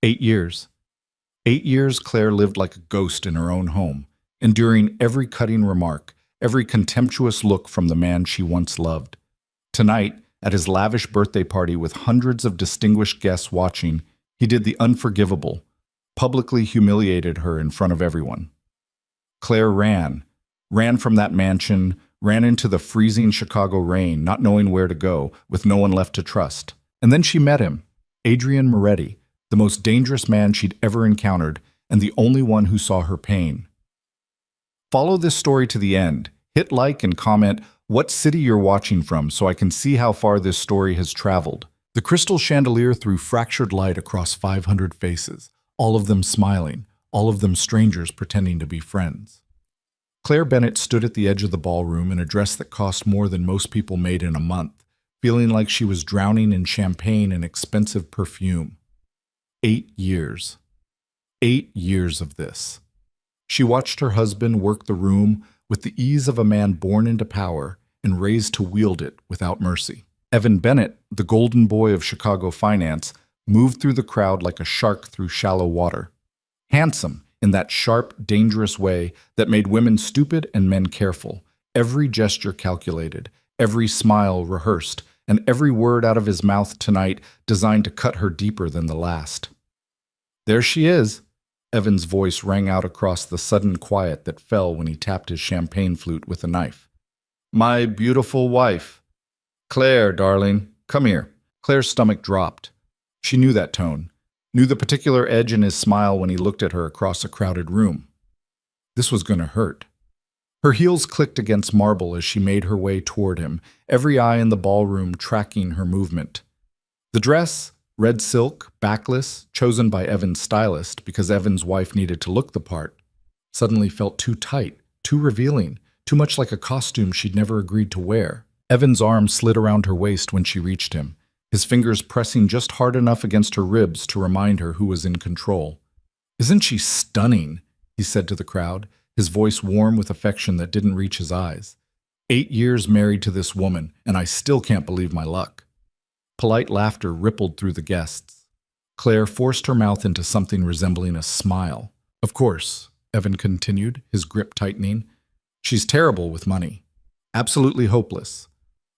8 years. 8 years Claire lived like a ghost in her own home, enduring every cutting remark, every contemptuous look from the man she once loved. Tonight, at his lavish birthday party with hundreds of distinguished guests watching, he did the unforgivable, publicly humiliated her in front of everyone. Claire ran from that mansion, ran into the freezing Chicago rain, not knowing where to go, with no one left to trust. And then she met him, Adrian Moretti, the most dangerous man she'd ever encountered, and the only one who saw her pain. Follow this story to the end. Hit like and comment what city you're watching from so I can see how far this story has traveled. The crystal chandelier threw fractured light across 500 faces, all of them smiling, all of them strangers pretending to be friends. Claire Bennett stood at the edge of the ballroom in a dress that cost more than most people made in a month, feeling like she was drowning in champagne and expensive perfume. 8 years. 8 years of this. She watched her husband work the room with the ease of a man born into power and raised to wield it without mercy. Evan Bennett, the golden boy of Chicago finance, moved through the crowd like a shark through shallow water. Handsome in that sharp, dangerous way that made women stupid and men careful. Every gesture calculated, every smile rehearsed, and every word out of his mouth tonight designed to cut her deeper than the last. There she is, Evan's voice rang out across the sudden quiet that fell when he tapped his champagne flute with a knife. My beautiful wife. Claire, darling, come here. Claire's stomach dropped. She knew that tone, knew the particular edge in his smile when he looked at her across a crowded room. This was going to hurt. Her heels clicked against marble as she made her way toward him, every eye in the ballroom tracking her movement. The dress, red silk, backless, chosen by Evan's stylist because Evan's wife needed to look the part, suddenly felt too tight, too revealing, too much like a costume she'd never agreed to wear. Evan's arm slid around her waist when she reached him, his fingers pressing just hard enough against her ribs to remind her who was in control. Isn't she stunning? He said to the crowd, his voice warm with affection that didn't reach his eyes. 8 years married to this woman, and I still can't believe my luck. Polite laughter rippled through the guests. Claire forced her mouth into something resembling a smile. Of course, Evan continued, his grip tightening. She's terrible with money. Absolutely hopeless.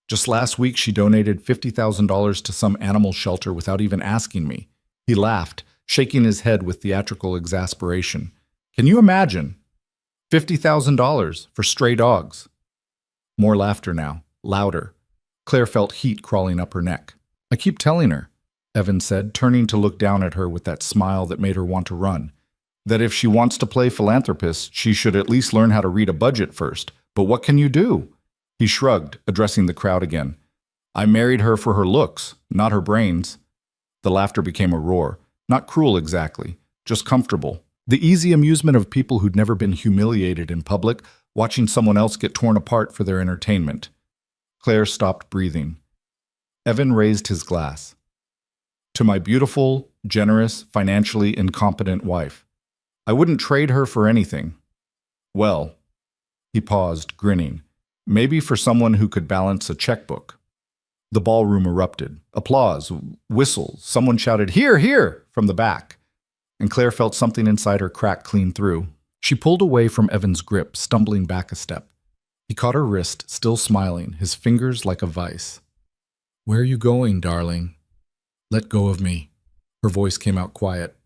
Just last week she donated $50,000 to some animal shelter without even asking me. He laughed, shaking his head with theatrical exasperation. Can you imagine? $50,000 for stray dogs. More laughter now, louder. Claire felt heat crawling up her neck. I keep telling her, Evan said, turning to look down at her with that smile that made her want to run, that if she wants to play philanthropist, she should at least learn how to read a budget first. But what can you do? He shrugged, addressing the crowd again. I married her for her looks, not her brains. The laughter became a roar, not cruel exactly, just comfortable. The easy amusement of people who'd never been humiliated in public, watching someone else get torn apart for their entertainment. Claire stopped breathing. Evan raised his glass. To my beautiful, generous, financially incompetent wife. I wouldn't trade her for anything. Well, he paused, grinning. Maybe for someone who could balance a checkbook. The ballroom erupted. Applause, whistles. Someone shouted, "Here, here!" from the back. And Claire felt something inside her crack clean through. She pulled away from Evan's grip, stumbling back a step. He caught her wrist, still smiling, his fingers like a vice. Where are you going, darling? Let go of me. Her voice came out quiet.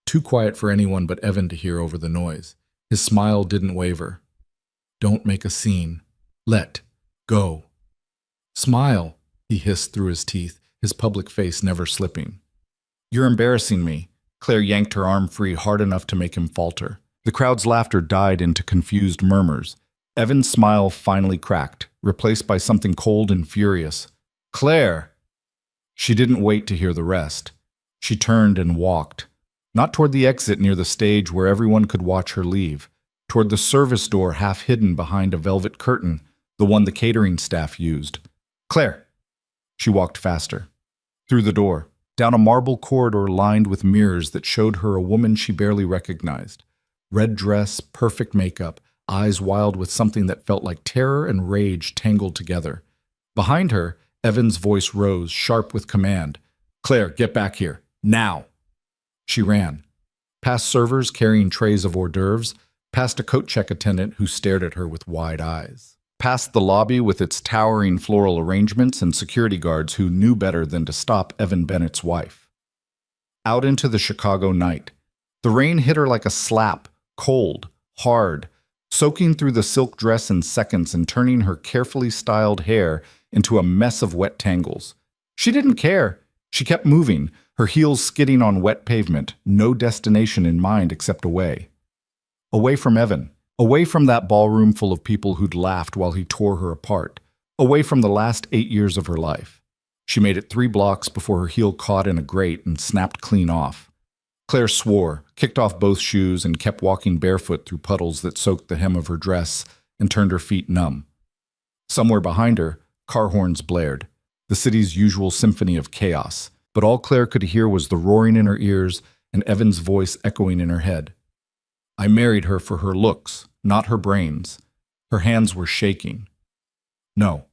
Too quiet for anyone but Evan to hear over the noise. His smile didn't waver. Don't make a scene. Let go. Smile, he hissed through his teeth, his public face never slipping. You're embarrassing me. Claire yanked her arm free hard enough to make him falter. The crowd's laughter died into confused murmurs. Evan's smile finally cracked, replaced by something cold and furious. Claire! She didn't wait to hear the rest. She turned and walked, not toward the exit near the stage where everyone could watch her leave, toward the service door half hidden behind a velvet curtain, the one the catering staff used. Claire! She walked faster. Through the door, down a marble corridor lined with mirrors that showed her a woman she barely recognized. Red dress, perfect makeup, eyes wild with something that felt like terror and rage tangled together. Behind her, Evan's voice rose, sharp with command. Claire, get back here. Now! She ran, past servers carrying trays of hors d'oeuvres, past a coat check attendant who stared at her with wide eyes, past the lobby with its towering floral arrangements and security guards who knew better than to stop Evan Bennett's wife. Out into the Chicago night. The rain hit her like a slap, cold, hard, soaking through the silk dress in seconds and turning her carefully styled hair into a mess of wet tangles. She didn't care. She kept moving, her heels skidding on wet pavement, no destination in mind except away. Away from Evan, away from that ballroom full of people who'd laughed while he tore her apart, away from the last 8 years of her life. She made it 3 blocks before her heel caught in a grate and snapped clean off. Claire swore, kicked off both shoes, and kept walking barefoot through puddles that soaked the hem of her dress and turned her feet numb. Somewhere behind her, car horns blared, the city's usual symphony of chaos, but all Claire could hear was the roaring in her ears and Evan's voice echoing in her head. I married her for her looks, not her brains. Her hands were shaking. No,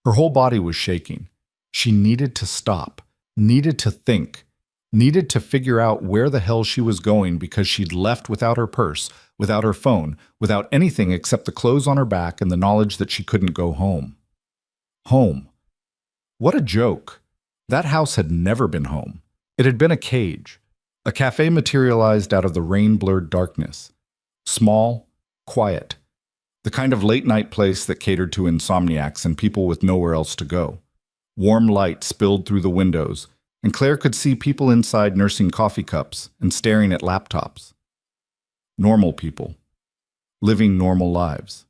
her whole body was shaking. She needed to stop, needed to think, needed to figure out where the hell she was going because she'd left without her purse, without her phone, without anything except the clothes on her back and the knowledge that she couldn't go home. Home. What a joke. That house had never been home. It had been a cage. A cafe materialized out of the rain-blurred darkness. Small, quiet. The kind of late-night place that catered to insomniacs and people with nowhere else to go. Warm light spilled through the windows, and Claire could see people inside nursing coffee cups and staring at laptops. Normal people. Living normal lives.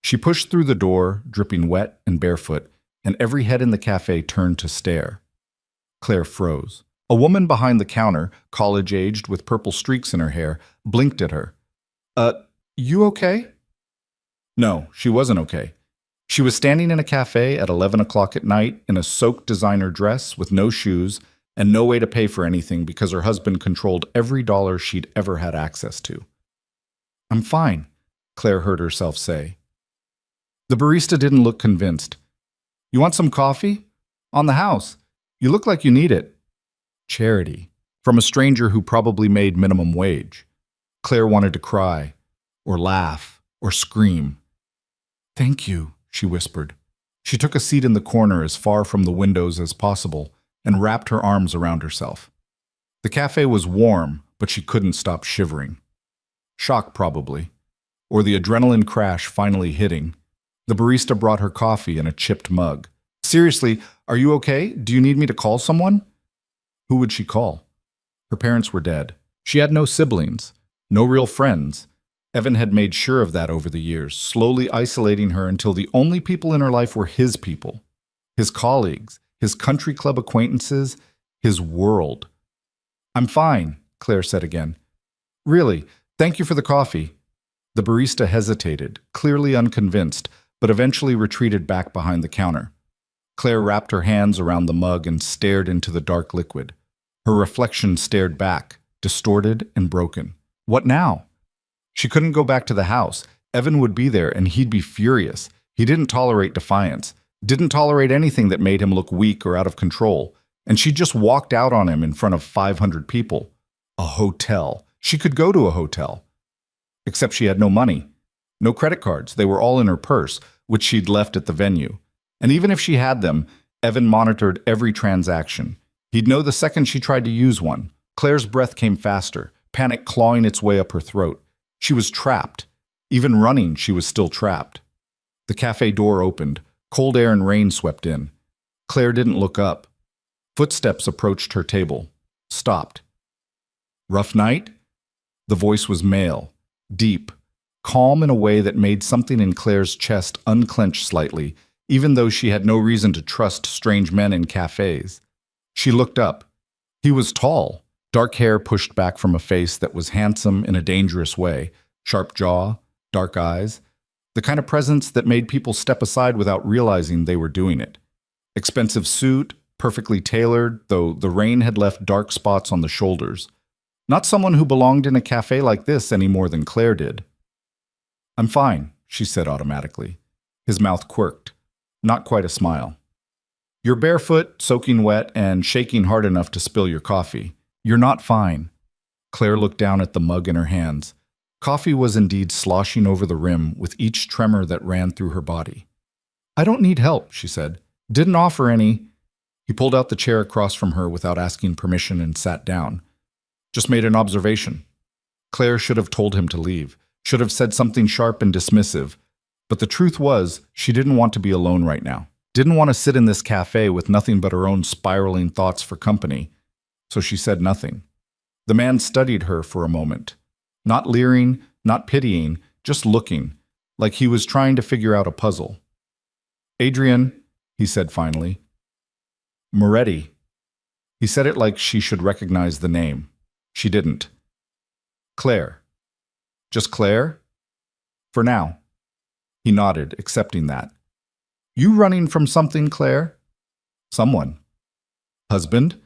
She pushed through the door, dripping wet and barefoot, and every head in the cafe turned to stare. Claire froze. A woman behind the counter, college-aged with purple streaks in her hair, blinked at her. You okay?" No, she wasn't okay. She was standing in a cafe at 11 o'clock at night in a soaked designer dress with no shoes and no way to pay for anything because her husband controlled every dollar she'd ever had access to. "I'm fine," Claire heard herself say. The barista didn't look convinced. "You want some coffee? On the house. You look like you need it." Charity. From a stranger who probably made minimum wage. Claire wanted to cry, or laugh, or scream. "Thank you," she whispered. She took a seat in the corner as far from the windows as possible and wrapped her arms around herself. The cafe was warm, but she couldn't stop shivering. Shock, probably. Or the adrenaline crash finally hitting. The barista brought her coffee in a chipped mug. "Seriously, are you okay? Do you need me to call someone?" Who would she call? Her parents were dead. She had no siblings, no real friends. Evan had made sure of that over the years, slowly isolating her until the only people in her life were his people, his colleagues, his country club acquaintances, his world. "I'm fine," Claire said again. "Really, thank you for the coffee." The barista hesitated, clearly unconvinced, but eventually retreated back behind the counter. Claire wrapped her hands around the mug and stared into the dark liquid. Her reflection stared back, distorted and broken. What now? She couldn't go back to the house. Evan would be there, and he'd be furious. He didn't tolerate defiance, didn't tolerate anything that made him look weak or out of control. And she just walked out on him in front of 500 people. A hotel. She could go to a hotel. Except she had no money. No credit cards. They were all in her purse, which she'd left at the venue. And even if she had them, Evan monitored every transaction. He'd know the second she tried to use one. Claire's breath came faster, panic clawing its way up her throat. She was trapped. Even running, she was still trapped. The cafe door opened. Cold air and rain swept in. Claire didn't look up. Footsteps approached her table. Stopped. "Rough night?" The voice was male, deep, calm in a way that made something in Claire's chest unclench slightly, even though she had no reason to trust strange men in cafes. She looked up. He was tall, dark hair pushed back from a face that was handsome in a dangerous way, sharp jaw, dark eyes, the kind of presence that made people step aside without realizing they were doing it. Expensive suit, perfectly tailored, though the rain had left dark spots on the shoulders. Not someone who belonged in a cafe like this any more than Claire did. "I'm fine," she said automatically. His mouth quirked. Not quite a smile. "You're barefoot, soaking wet, and shaking hard enough to spill your coffee. You're not fine. Claire looked down at the mug in her hands. Coffee was indeed sloshing over the rim with each tremor that ran through her body. I don't need help, she said. Didn't offer any. He pulled out the chair across from her without asking permission and sat down. Just made an observation. Claire should have told him to leave, should have said something sharp and dismissive. But the truth was, she didn't want to be alone right now. Didn't want to sit in this cafe with nothing but her own spiraling thoughts for company. So she said nothing. The man studied her for a moment. Not leering, not pitying, just looking, like he was trying to figure out a puzzle. Adrian, he said finally. Moretti. He said it like she should recognize the name. She didn't. Claire. Just Claire? For now. He nodded, accepting that. You running from something, Claire? Someone. Husband?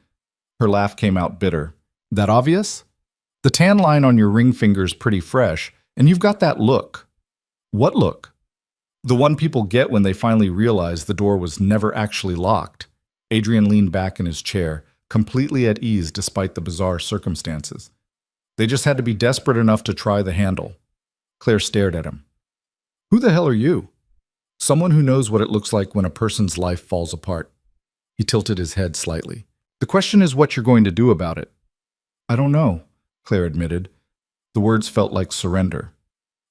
Her laugh came out bitter. That obvious? The tan line on your ring finger's pretty fresh, and you've got that look. What look? The one people get when they finally realize the door was never actually locked. Adrian leaned back in his chair, completely at ease despite the bizarre circumstances. They just had to be desperate enough to try the handle. Claire stared at him. Who the hell are you? Someone who knows what it looks like when a person's life falls apart. He tilted his head slightly. The question is what you're going to do about it. I don't know, Claire admitted. The words felt like surrender.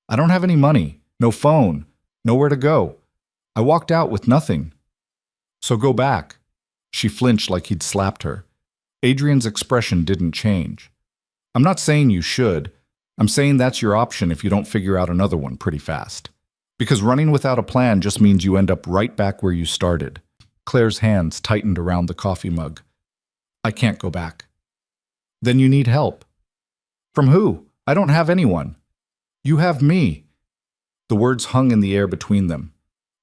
I don't have any money, no phone, nowhere to go. I walked out with nothing. So go back. She flinched like he'd slapped her. Adrian's expression didn't change. I'm not saying you should. I'm saying that's your option if you don't figure out another one pretty fast. Because running without a plan just means you end up right back where you started. Claire's hands tightened around the coffee mug. I can't go back. Then you need help. From who? I don't have anyone. You have me. The words hung in the air between them.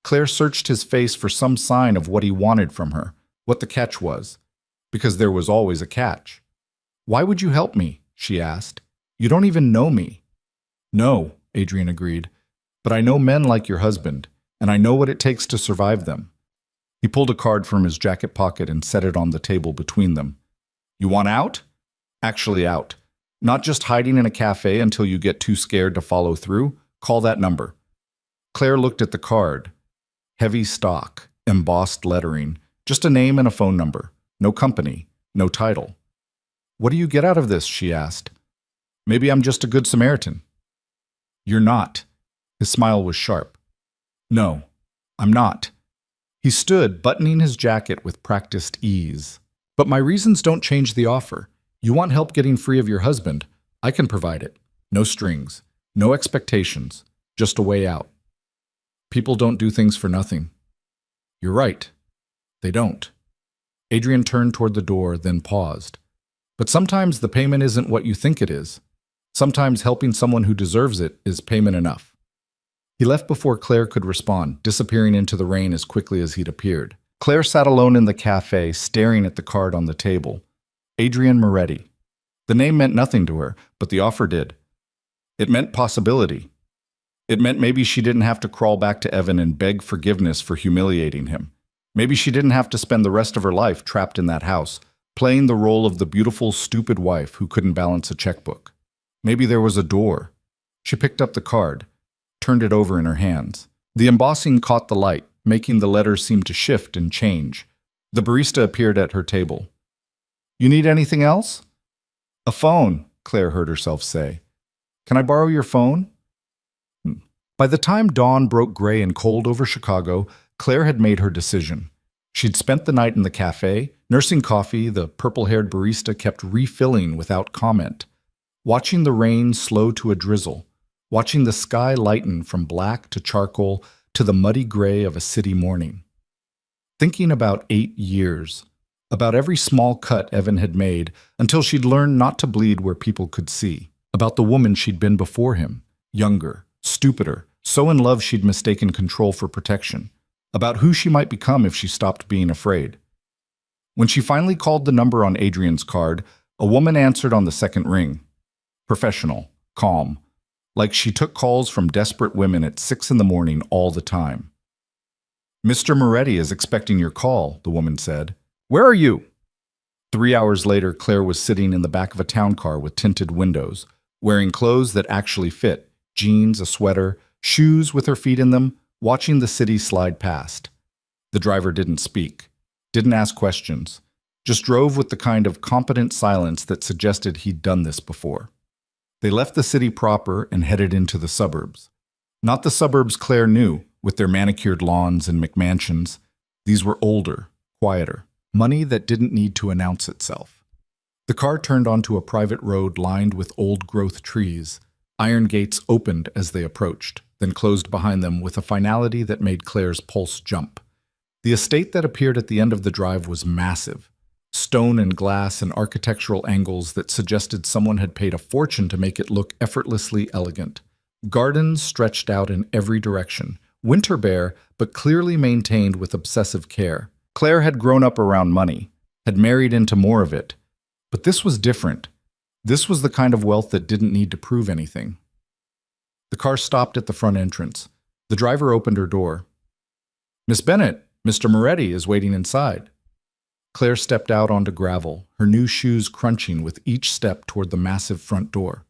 Claire searched his face for some sign of what he wanted from her, what the catch was. Because there was always a catch. Why would you help me? She asked. You don't even know me. No, Adrian agreed. But I know men like your husband, and I know what it takes to survive them. He pulled a card from his jacket pocket and set it on the table between them. You want out? Actually out. Not just hiding in a cafe until you get too scared to follow through. Call that number. Claire looked at the card. Heavy stock, embossed lettering, just a name and a phone number. No company, no title. What do you get out of this? She asked. Maybe I'm just a good Samaritan. You're not. His smile was sharp. No, I'm not. He stood, buttoning his jacket with practiced ease. But my reasons don't change the offer. You want help getting free of your husband? I can provide it. No strings, no expectations, just a way out. People don't do things for nothing. You're right. They don't. Adrian turned toward the door, then paused. But sometimes the payment isn't what you think it is. Sometimes helping someone who deserves it is payment enough. He left before Claire could respond, disappearing into the rain as quickly as he'd appeared. Claire sat alone in the cafe, staring at the card on the table. Adrian Moretti. The name meant nothing to her, but the offer did. It meant possibility. It meant maybe she didn't have to crawl back to Evan and beg forgiveness for humiliating him. Maybe she didn't have to spend the rest of her life trapped in that house, playing the role of the beautiful, stupid wife who couldn't balance a checkbook. Maybe there was a door. She picked up the card, turned it over in her hands. The embossing caught the light, making the letters seem to shift and change. The barista appeared at her table. You need anything else? A phone, Claire heard herself say. Can I borrow your phone? By the time dawn broke gray and cold over Chicago, Claire had made her decision. She'd spent the night in the cafe, nursing coffee the purple-haired barista kept refilling without comment, watching the rain slow to a drizzle, watching the sky lighten from black to charcoal to the muddy gray of a city morning. Thinking about 8 years, about every small cut Evan had made until she'd learned not to bleed where people could see, about the woman she'd been before him, younger, stupider, so in love she'd mistaken control for protection, about who she might become if she stopped being afraid. When she finally called the number on Adrian's card, a woman answered on the second ring. Professional, calm, like she took calls from desperate women at 6 a.m. all the time. Mr. Moretti is expecting your call, the woman said. Where are you? 3 hours later, Claire was sitting in the back of a town car with tinted windows, wearing clothes that actually fit, jeans, a sweater, shoes with her feet in them, watching the city slide past. The driver didn't speak, didn't ask questions, just drove with the kind of competent silence that suggested he'd done this before. They left the city proper and headed into the suburbs. Not the suburbs Claire knew, with their manicured lawns and McMansions. These were older, quieter, money that didn't need to announce itself. The car turned onto a private road lined with old-growth trees. Iron gates opened as they approached, then closed behind them with a finality that made Claire's pulse jump. The estate that appeared at the end of the drive was massive. Stone and glass and architectural angles that suggested someone had paid a fortune to make it look effortlessly elegant. Gardens stretched out in every direction, winter bare, but clearly maintained with obsessive care. Claire had grown up around money, had married into more of it. But this was different. This was the kind of wealth that didn't need to prove anything. The car stopped at the front entrance. The driver opened her door. "Miss Bennett, Mr. Moretti is waiting inside." Claire stepped out onto gravel, her new shoes crunching with each step toward the massive front door.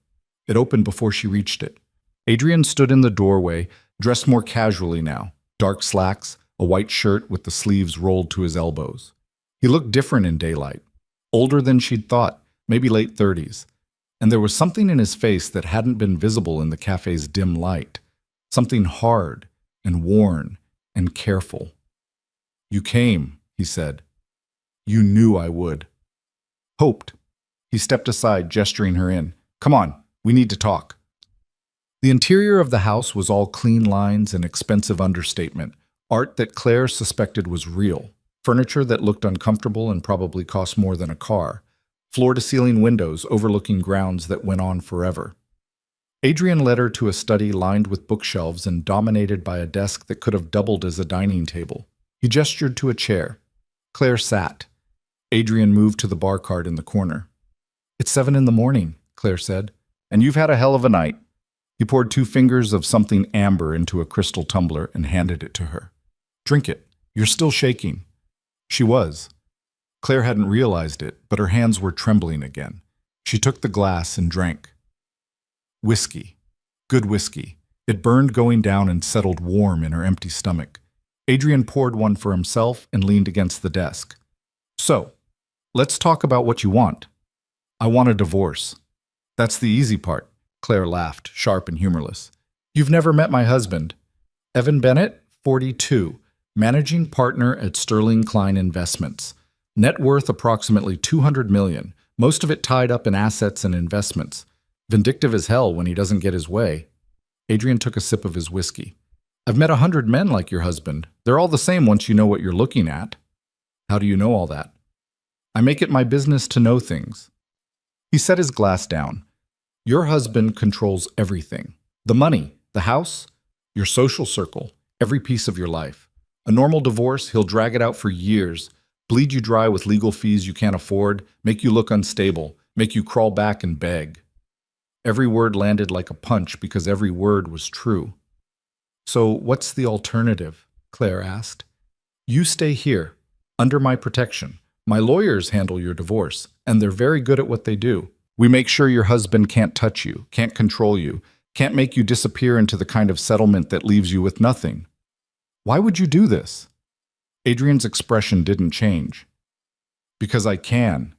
It opened before she reached it. Adrian stood in the doorway, dressed more casually now, dark slacks, a white shirt with the sleeves rolled to his elbows. He looked different in daylight, older than she'd thought, maybe late 30s, and there was something in his face that hadn't been visible in the cafe's dim light, something hard and worn and careful. "You came," he said. "You knew I would." "Hoped." He stepped aside, gesturing her in. "Come on, we need to talk." The interior of the house was all clean lines and expensive understatement, art that Claire suspected was real, furniture that looked uncomfortable and probably cost more than a car, floor-to-ceiling windows overlooking grounds that went on forever. Adrian led her to a study lined with bookshelves and dominated by a desk that could have doubled as a dining table. He gestured to a chair. Claire sat. Adrian moved to the bar cart in the corner. "It's 7 in the morning," Claire said, "and you've had a hell of a night." He poured 2 fingers of something amber into a crystal tumbler and handed it to her. "Drink it. You're still shaking." She was. Claire hadn't realized it, but her hands were trembling again. She took the glass and drank. Whiskey. Good whiskey. It burned going down and settled warm in her empty stomach. Adrian poured one for himself and leaned against the desk. "So, let's talk about what you want." "I want a divorce." "That's the easy part." Claire laughed, sharp and humorless. "You've never met my husband. Evan Bennett, 42, managing partner at Sterling Klein Investments. Net worth approximately $200 million, most of it tied up in assets and investments. Vindictive as hell when he doesn't get his way." Adrian took a sip of his whiskey. "I've met 100 men like your husband. They're all the same once you know what you're looking at." "How do you know all that?" "I make it my business to know things." He set his glass down. "Your husband controls everything. The money, the house, your social circle, every piece of your life. A normal divorce, he'll drag it out for years, bleed you dry with legal fees you can't afford, make you look unstable, make you crawl back and beg." Every word landed like a punch because every word was true. "So what's the alternative?" Claire asked. "You stay here, under my protection. My lawyers handle your divorce, and they're very good at what they do. We make sure your husband can't touch you, can't control you, can't make you disappear into the kind of settlement that leaves you with nothing." "Why would you do this?" Adrian's expression didn't change. "Because I can."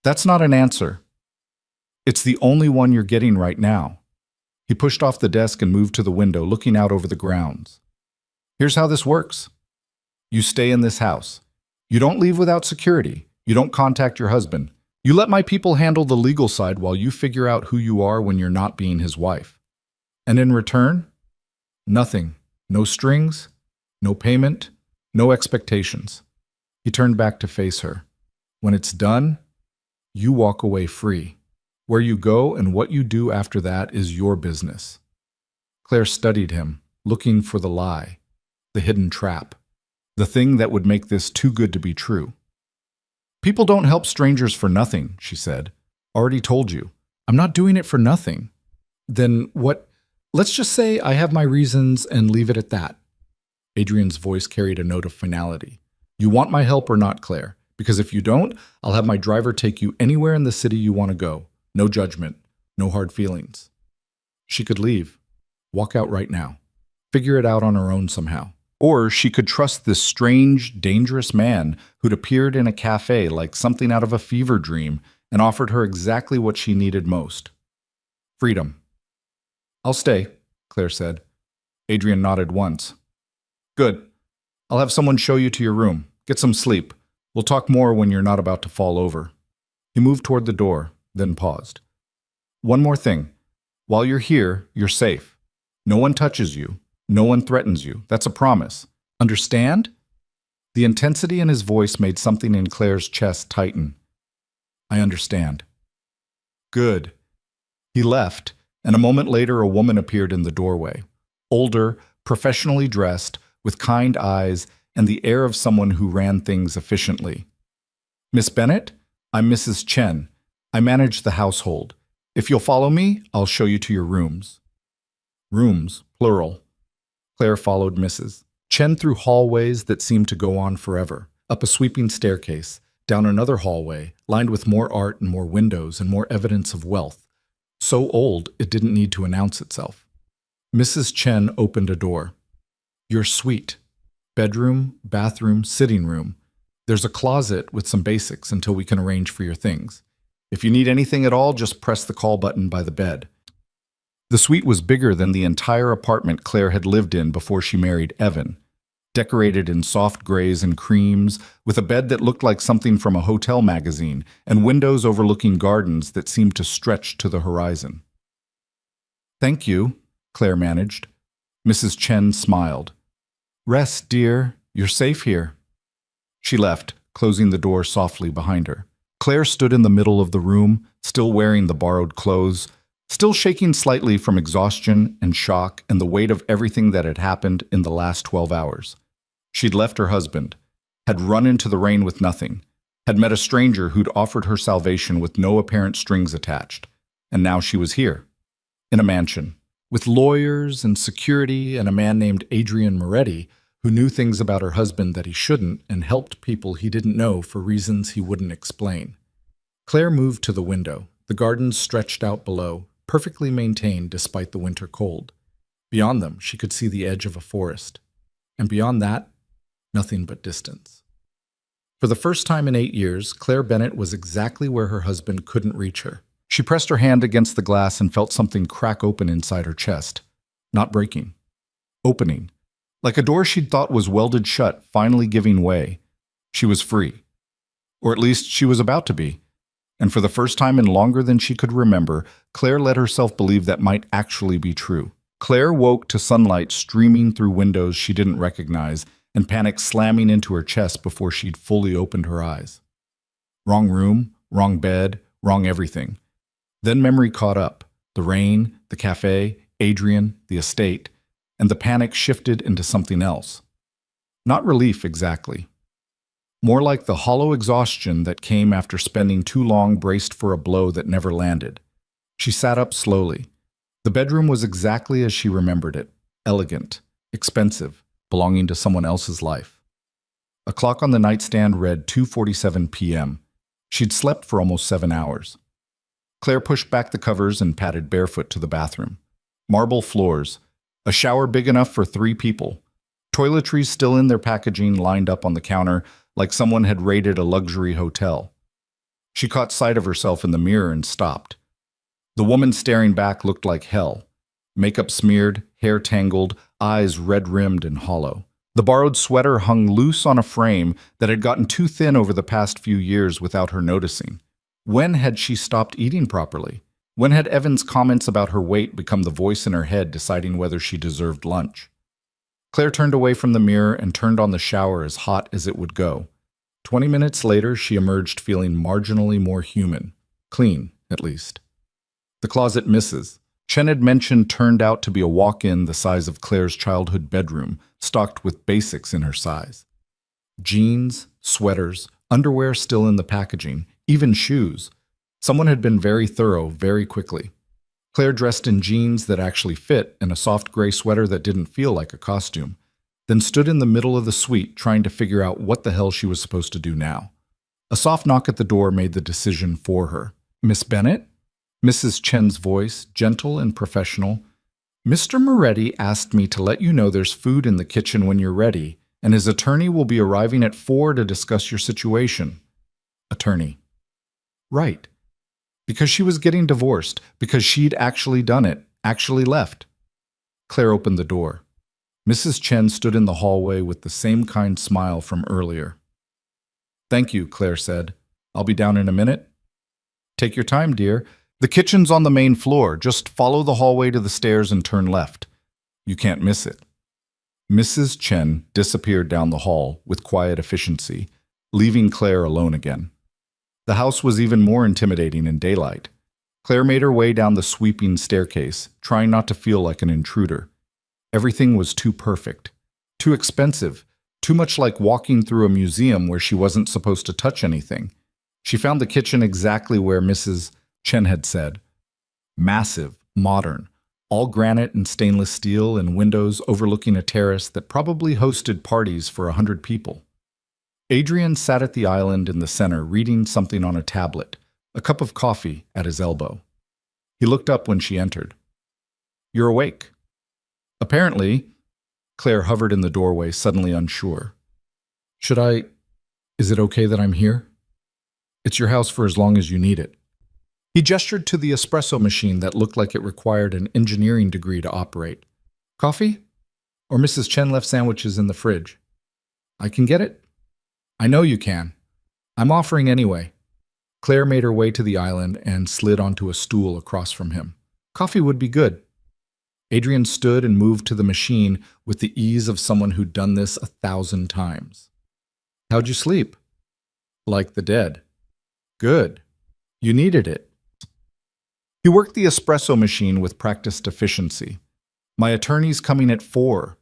"That's not an answer." "It's the only one you're getting right now." He pushed off the desk and moved to the window, looking out over the grounds. "Here's how this works. You stay in this house. You don't leave without security. You don't contact your husband. You let my people handle the legal side while you figure out who you are when you're not being his wife. And in return, nothing. No strings, no payment, no expectations." He turned back to face her. "When it's done, you walk away free. Where you go and what you do after that is your business." Claire studied him, looking for the lie, the hidden trap, the thing that would make this too good to be true. "People don't help strangers for nothing," she said. "Already told you. I'm not doing it for nothing." "Then what? Let's just say I have my reasons and leave it at that." Adrian's voice carried a note of finality. "You want my help or not, Claire? Because if you don't, I'll have my driver take you anywhere in the city you want to go. No judgment, no hard feelings. She could leave, walk out right now, figure it out on her own somehow. Or she could trust this strange, dangerous man who'd appeared in a cafe like something out of a fever dream and offered her exactly what she needed most. Freedom. I'll stay, Claire said. Adrian nodded once. Good. I'll have someone show you to your room. Get some sleep. We'll talk more when you're not about to fall over. He moved toward the door, then paused. One more thing. While you're here, you're safe. No one touches you. No one threatens you. That's a promise. Understand? The intensity in his voice made something in Claire's chest tighten. I understand. Good. He left, and a moment later a woman appeared in the doorway. Older, professionally dressed, with kind eyes and the air of someone who ran things efficiently. Miss Bennett? I'm Mrs. Chen. I manage the household. If you'll follow me, I'll show you to your rooms. Rooms, plural. Claire followed Mrs. Chen through hallways that seemed to go on forever, up a sweeping staircase, down another hallway, lined with more art and more windows and more evidence of wealth. So old, it didn't need to announce itself. Mrs. Chen opened a door. Your suite. Bedroom, bathroom, sitting room. There's a closet with some basics until we can arrange for your things. If you need anything at all, just press the call button by the bed. The suite was bigger than the entire apartment Claire had lived in before she married Evan, decorated in soft grays and creams, with a bed that looked like something from a hotel magazine, and windows overlooking gardens that seemed to stretch to the horizon. Thank you, Claire managed. Mrs. Chen smiled. Rest, dear. You're safe here. She left, closing the door softly behind her. Claire stood in the middle of the room, still wearing the borrowed clothes, still shaking slightly from exhaustion and shock and the weight of everything that had happened in the last 12 hours. She'd left her husband, had run into the rain with nothing, had met a stranger who'd offered her salvation with no apparent strings attached, and now she was here, in a mansion, with lawyers and security and a man named Adrian Moretti who knew things about her husband that he shouldn't and helped people he didn't know for reasons he wouldn't explain. Claire moved to the window. The gardens stretched out below, perfectly maintained despite the winter cold. Beyond them, she could see the edge of a forest. And beyond that, nothing but distance. For the first time in 8 years, Claire Bennett was exactly where her husband couldn't reach her. She pressed her hand against the glass and felt something crack open inside her chest. Not breaking. Opening. Like a door she'd thought was welded shut, finally giving way. She was free. Or at least she was about to be. And for the first time in longer than she could remember, Claire let herself believe that might actually be true. Claire woke to sunlight streaming through windows she didn't recognize and panic slamming into her chest before she'd fully opened her eyes. Wrong room, wrong bed, wrong everything. Then memory caught up. The rain, the cafe, Adrian, the estate, and the panic shifted into something else. Not relief exactly. More like the hollow exhaustion that came after spending too long braced for a blow that never landed. She sat up slowly. The bedroom was exactly as she remembered it, elegant, expensive, belonging to someone else's life. A clock on the nightstand read 2:47 p.m. She'd slept for almost 7 hours. Claire pushed back the covers and padded barefoot to the bathroom. Marble floors, a shower big enough for 3 people, toiletries still in their packaging lined up on the counter like someone had raided a luxury hotel. She caught sight of herself in the mirror and stopped. The woman staring back looked like hell. Makeup smeared, hair tangled, eyes red-rimmed and hollow. The borrowed sweater hung loose on a frame that had gotten too thin over the past few years without her noticing. When had she stopped eating properly? When had Evan's comments about her weight become the voice in her head deciding whether she deserved lunch? Claire turned away from the mirror and turned on the shower as hot as it would go. 20 minutes later, she emerged feeling marginally more human. Clean, at least. The closet Mrs. Chen had mentioned turned out to be a walk-in the size of Claire's childhood bedroom, stocked with basics in her size. Jeans, sweaters, underwear still in the packaging, even shoes. Someone had been very thorough very quickly. Claire dressed in jeans that actually fit and a soft gray sweater that didn't feel like a costume, then stood in the middle of the suite trying to figure out what the hell she was supposed to do now. A soft knock at the door made the decision for her. Miss Bennett? Mrs. Chen's voice, gentle and professional. Mr. Moretti asked me to let you know there's food in the kitchen when you're ready, and his attorney will be arriving at 4 to discuss your situation. Attorney. Right. Because she was getting divorced, because she'd actually done it, actually left. Claire opened the door. Mrs. Chen stood in the hallway with the same kind smile from earlier. Thank you, Claire said. I'll be down in a minute. Take your time, dear. The kitchen's on the main floor. Just follow the hallway to the stairs and turn left. You can't miss it. Mrs. Chen disappeared down the hall with quiet efficiency, leaving Claire alone again. The house was even more intimidating in daylight. Claire made her way down the sweeping staircase, trying not to feel like an intruder. Everything was too perfect, too expensive, too much like walking through a museum where she wasn't supposed to touch anything. She found the kitchen exactly where Mrs. Chen had said. Massive, modern, all granite and stainless steel and windows overlooking a terrace that probably hosted parties for 100 people. Adrian sat at the island in the center reading something on a tablet, a cup of coffee at his elbow. He looked up when she entered. You're awake. Apparently, Claire hovered in the doorway, suddenly unsure. Is it okay that I'm here? It's your house for as long as you need it. He gestured to the espresso machine that looked like it required an engineering degree to operate. Coffee? Or Mrs. Chen left sandwiches in the fridge? I can get it? I know you can. I'm offering anyway. Claire made her way to the island and slid onto a stool across from him. Coffee would be good. Adrian stood and moved to the machine with the ease of someone who'd done this 1,000 times. How'd you sleep? Like the dead. Good. You needed it. He worked the espresso machine with practiced efficiency. My attorney's coming at 4.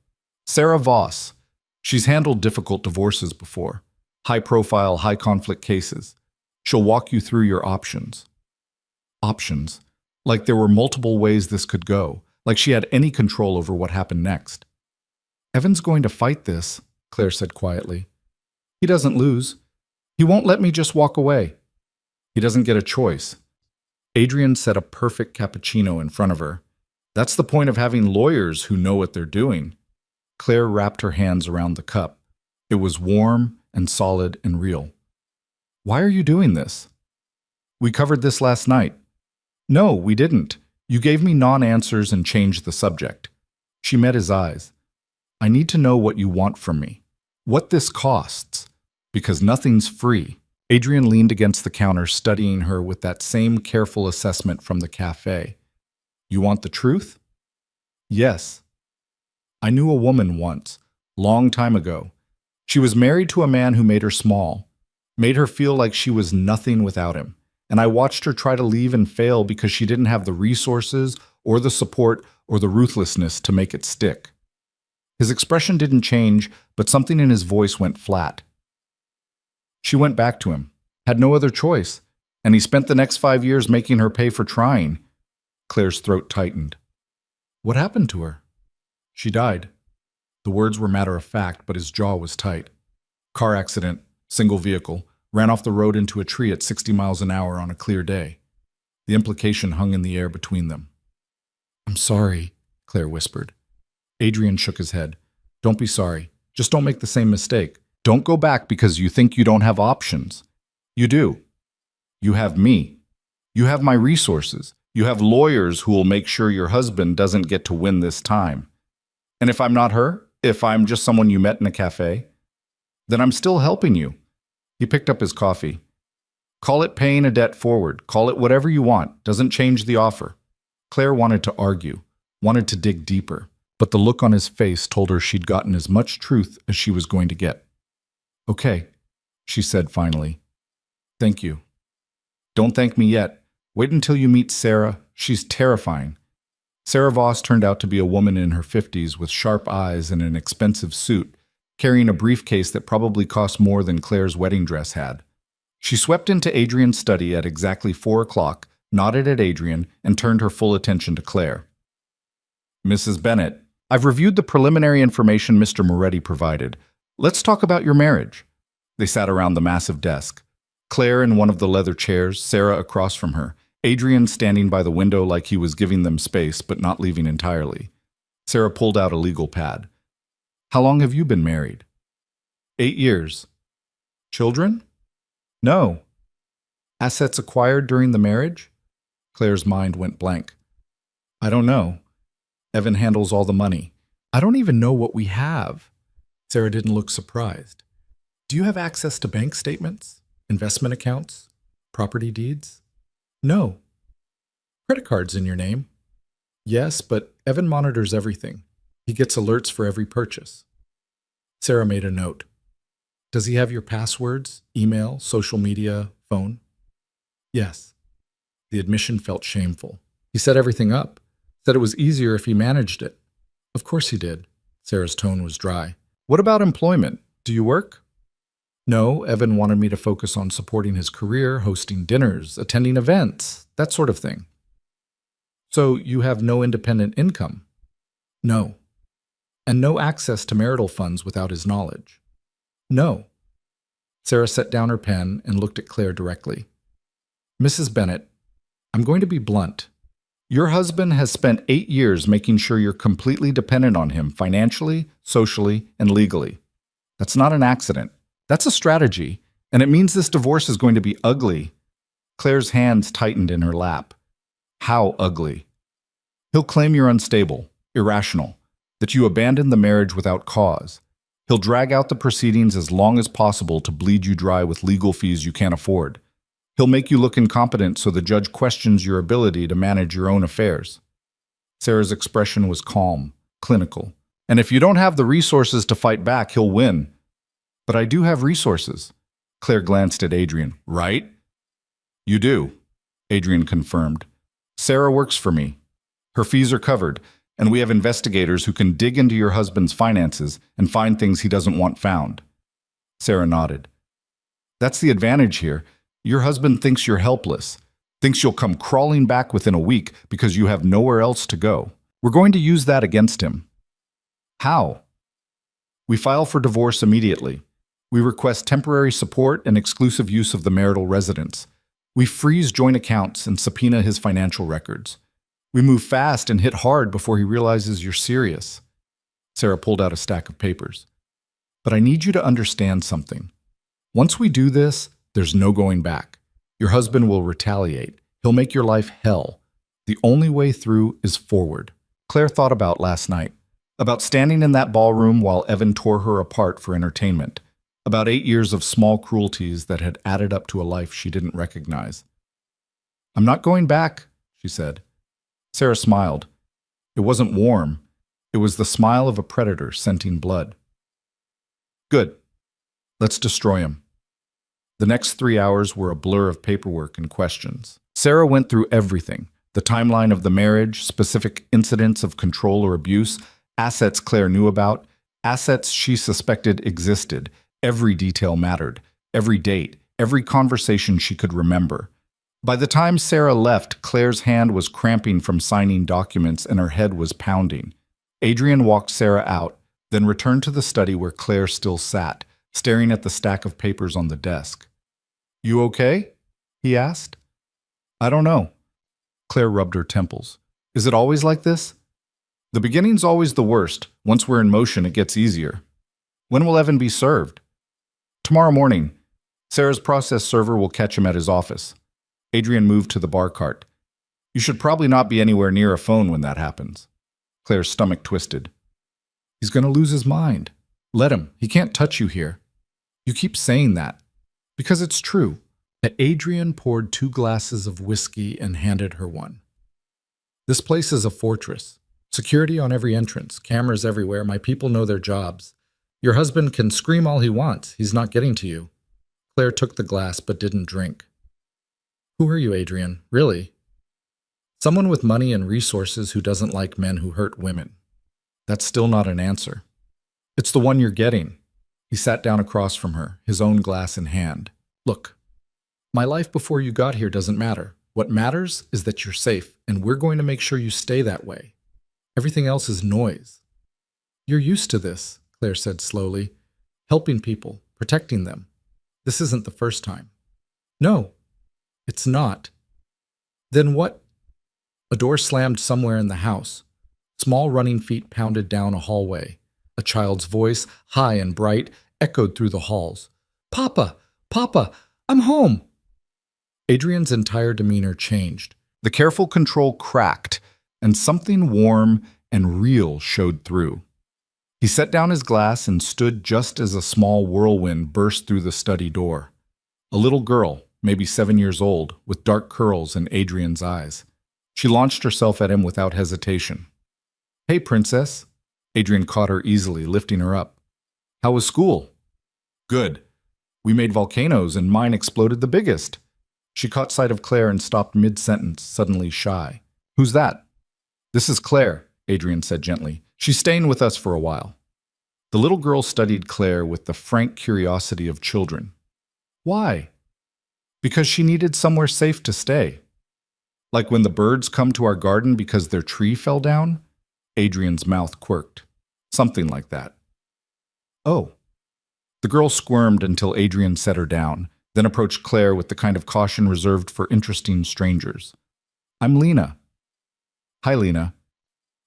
Sarah Voss. She's handled difficult divorces before. High-profile, high-conflict cases. She'll walk you through your options. Options. Like there were multiple ways this could go. Like she had any control over what happened next. Evan's going to fight this, Claire said quietly. He doesn't lose. He won't let me just walk away. He doesn't get a choice. Adrian set a perfect cappuccino in front of her. That's the point of having lawyers who know what they're doing. Claire wrapped her hands around the cup. It was warm and solid and real. Why are you doing this? We covered this last night. No, we didn't. You gave me non-answers and changed the subject. She met his eyes. I need to know what you want from me. What this costs. Because nothing's free. Adrian leaned against the counter, studying her with that same careful assessment from the cafe. You want the truth? Yes. I knew a woman once, long time ago. She was married to a man who made her small, made her feel like she was nothing without him. And I watched her try to leave and fail because she didn't have the resources or the support or the ruthlessness to make it stick. His expression didn't change, but something in his voice went flat. She went back to him, had no other choice, and he spent the next 5 years making her pay for trying. Claire's throat tightened. What happened to her? She died. The words were matter of fact, but his jaw was tight. Car accident, single vehicle, ran off the road into a tree at 60 miles an hour on a clear day. The implication hung in the air between them. I'm sorry, Claire whispered. Adrian shook his head. Don't be sorry. Just don't make the same mistake. Don't go back because you think you don't have options. You do. You have me. You have my resources. You have lawyers who will make sure your husband doesn't get to win this time. And if I'm not her, if I'm just someone you met in a cafe, then I'm still helping you. He picked up his coffee. Call it paying a debt forward. Call it whatever you want. Doesn't change the offer. Claire wanted to argue, wanted to dig deeper, but the look on his face told her she'd gotten as much truth as she was going to get. Okay, she said finally. Thank you. Don't thank me yet. Wait until you meet Sarah. She's terrifying. Sarah Voss turned out to be a woman in her 50s with sharp eyes and an expensive suit, carrying a briefcase that probably cost more than Claire's wedding dress had. She swept into Adrian's study at exactly 4 o'clock, nodded at Adrian, and turned her full attention to Claire. Mrs. Bennett, I've reviewed the preliminary information Mr. Moretti provided. Let's talk about your marriage. They sat around the massive desk. Claire in one of the leather chairs, Sarah across from her, Adrian standing by the window like he was giving them space but not leaving entirely. Sarah pulled out a legal pad. How long have you been married? 8 years. Children? No. Assets acquired during the marriage? Claire's mind went blank. I don't know. Evan handles all the money. I don't even know what we have. Sarah didn't look surprised. Do you have access to bank statements, investment accounts, property deeds? No. Credit cards in your name? Yes, but Evan monitors everything. He gets alerts for every purchase. Sarah made a note. Does he have your passwords, email, social media, phone? Yes. The admission felt shameful. He set everything up. Said it was easier if he managed it. Of course he did. Sarah's tone was dry. What about employment? Do you work? No, Evan wanted me to focus on supporting his career, hosting dinners, attending events, that sort of thing. So you have no independent income? No. And no access to marital funds without his knowledge? No. Sarah set down her pen and looked at Claire directly. Mrs. Bennett, I'm going to be blunt. Your husband has spent 8 years making sure you're completely dependent on him financially, socially, and legally. That's not an accident. That's a strategy, and it means this divorce is going to be ugly. Claire's hands tightened in her lap. How ugly? He'll claim you're unstable, irrational, that you abandoned the marriage without cause. He'll drag out the proceedings as long as possible to bleed you dry with legal fees you can't afford. He'll make you look incompetent so the judge questions your ability to manage your own affairs. Sarah's expression was calm, clinical. And if you don't have the resources to fight back, he'll win. But I do have resources. Claire glanced at Adrian. Right? You do, Adrian confirmed. Sarah works for me. Her fees are covered, and we have investigators who can dig into your husband's finances and find things he doesn't want found. Sarah nodded. That's the advantage here. Your husband thinks you're helpless, thinks you'll come crawling back within a week because you have nowhere else to go. We're going to use that against him. How? We file for divorce immediately. We request temporary support and exclusive use of the marital residence. We freeze joint accounts and subpoena his financial records. We move fast and hit hard before he realizes you're serious. Sarah pulled out a stack of papers. But I need you to understand something. Once we do this, there's no going back. Your husband will retaliate. He'll make your life hell. The only way through is forward. Claire thought about last night. About standing in that ballroom while Evan tore her apart for entertainment. About 8 years of small cruelties that had added up to a life she didn't recognize. I'm not going back, she said. Sarah smiled. It wasn't warm. It was the smile of a predator scenting blood. Good. Let's destroy him. The next 3 hours were a blur of paperwork and questions. Sarah went through everything. The timeline of the marriage, specific incidents of control or abuse, assets Claire knew about, assets she suspected existed. Every detail mattered. Every date. Every conversation she could remember. By the time Sarah left, Claire's hand was cramping from signing documents and her head was pounding. Adrian walked Sarah out, then returned to the study where Claire still sat, staring at the stack of papers on the desk. You okay? He asked. I don't know. Claire rubbed her temples. Is it always like this? The beginning's always the worst. Once we're in motion, it gets easier. When will Evan be served? Tomorrow morning. Sarah's process server will catch him at his office. Adrian moved to the bar cart. You should probably not be anywhere near a phone when that happens. Claire's stomach twisted. He's going to lose his mind. Let him. He can't touch you here. You keep saying that. Because it's true. Adrian poured 2 glasses of whiskey and handed her one. This place is a fortress. Security on every entrance, cameras everywhere, my people know their jobs. Your husband can scream all he wants, he's not getting to you. Claire took the glass but didn't drink. Who are you, Adrian? Really? Someone with money and resources who doesn't like men who hurt women. That's still not an answer. It's the one you're getting. He sat down across from her, his own glass in hand. Look, my life before you got here doesn't matter. What matters is that you're safe, and we're going to make sure you stay that way. Everything else is noise. You're used to this, Claire said slowly. Helping people, protecting them. This isn't the first time. No, it's not. Then what? A door slammed somewhere in the house. Small running feet pounded down a hallway. A child's voice, high and bright, echoed through the halls. Papa! Papa! I'm home! Adrian's entire demeanor changed. The careful control cracked, and something warm and real showed through. He set down his glass and stood just as a small whirlwind burst through the study door. A little girl, maybe 7 years old, with dark curls and Adrian's eyes. She launched herself at him without hesitation. Hey, princess. Adrian caught her easily, lifting her up. How was school? Good. We made volcanoes and mine exploded the biggest. She caught sight of Claire and stopped mid-sentence, suddenly shy. Who's that? This is Claire, Adrian said gently. She's staying with us for a while. The little girl studied Claire with the frank curiosity of children. Why? Because she needed somewhere safe to stay. Like when the birds come to our garden because their tree fell down? Adrian's mouth quirked. Something like that. Oh. The girl squirmed until Adrian set her down, then approached Claire with the kind of caution reserved for interesting strangers. I'm Lena. Hi, Lena.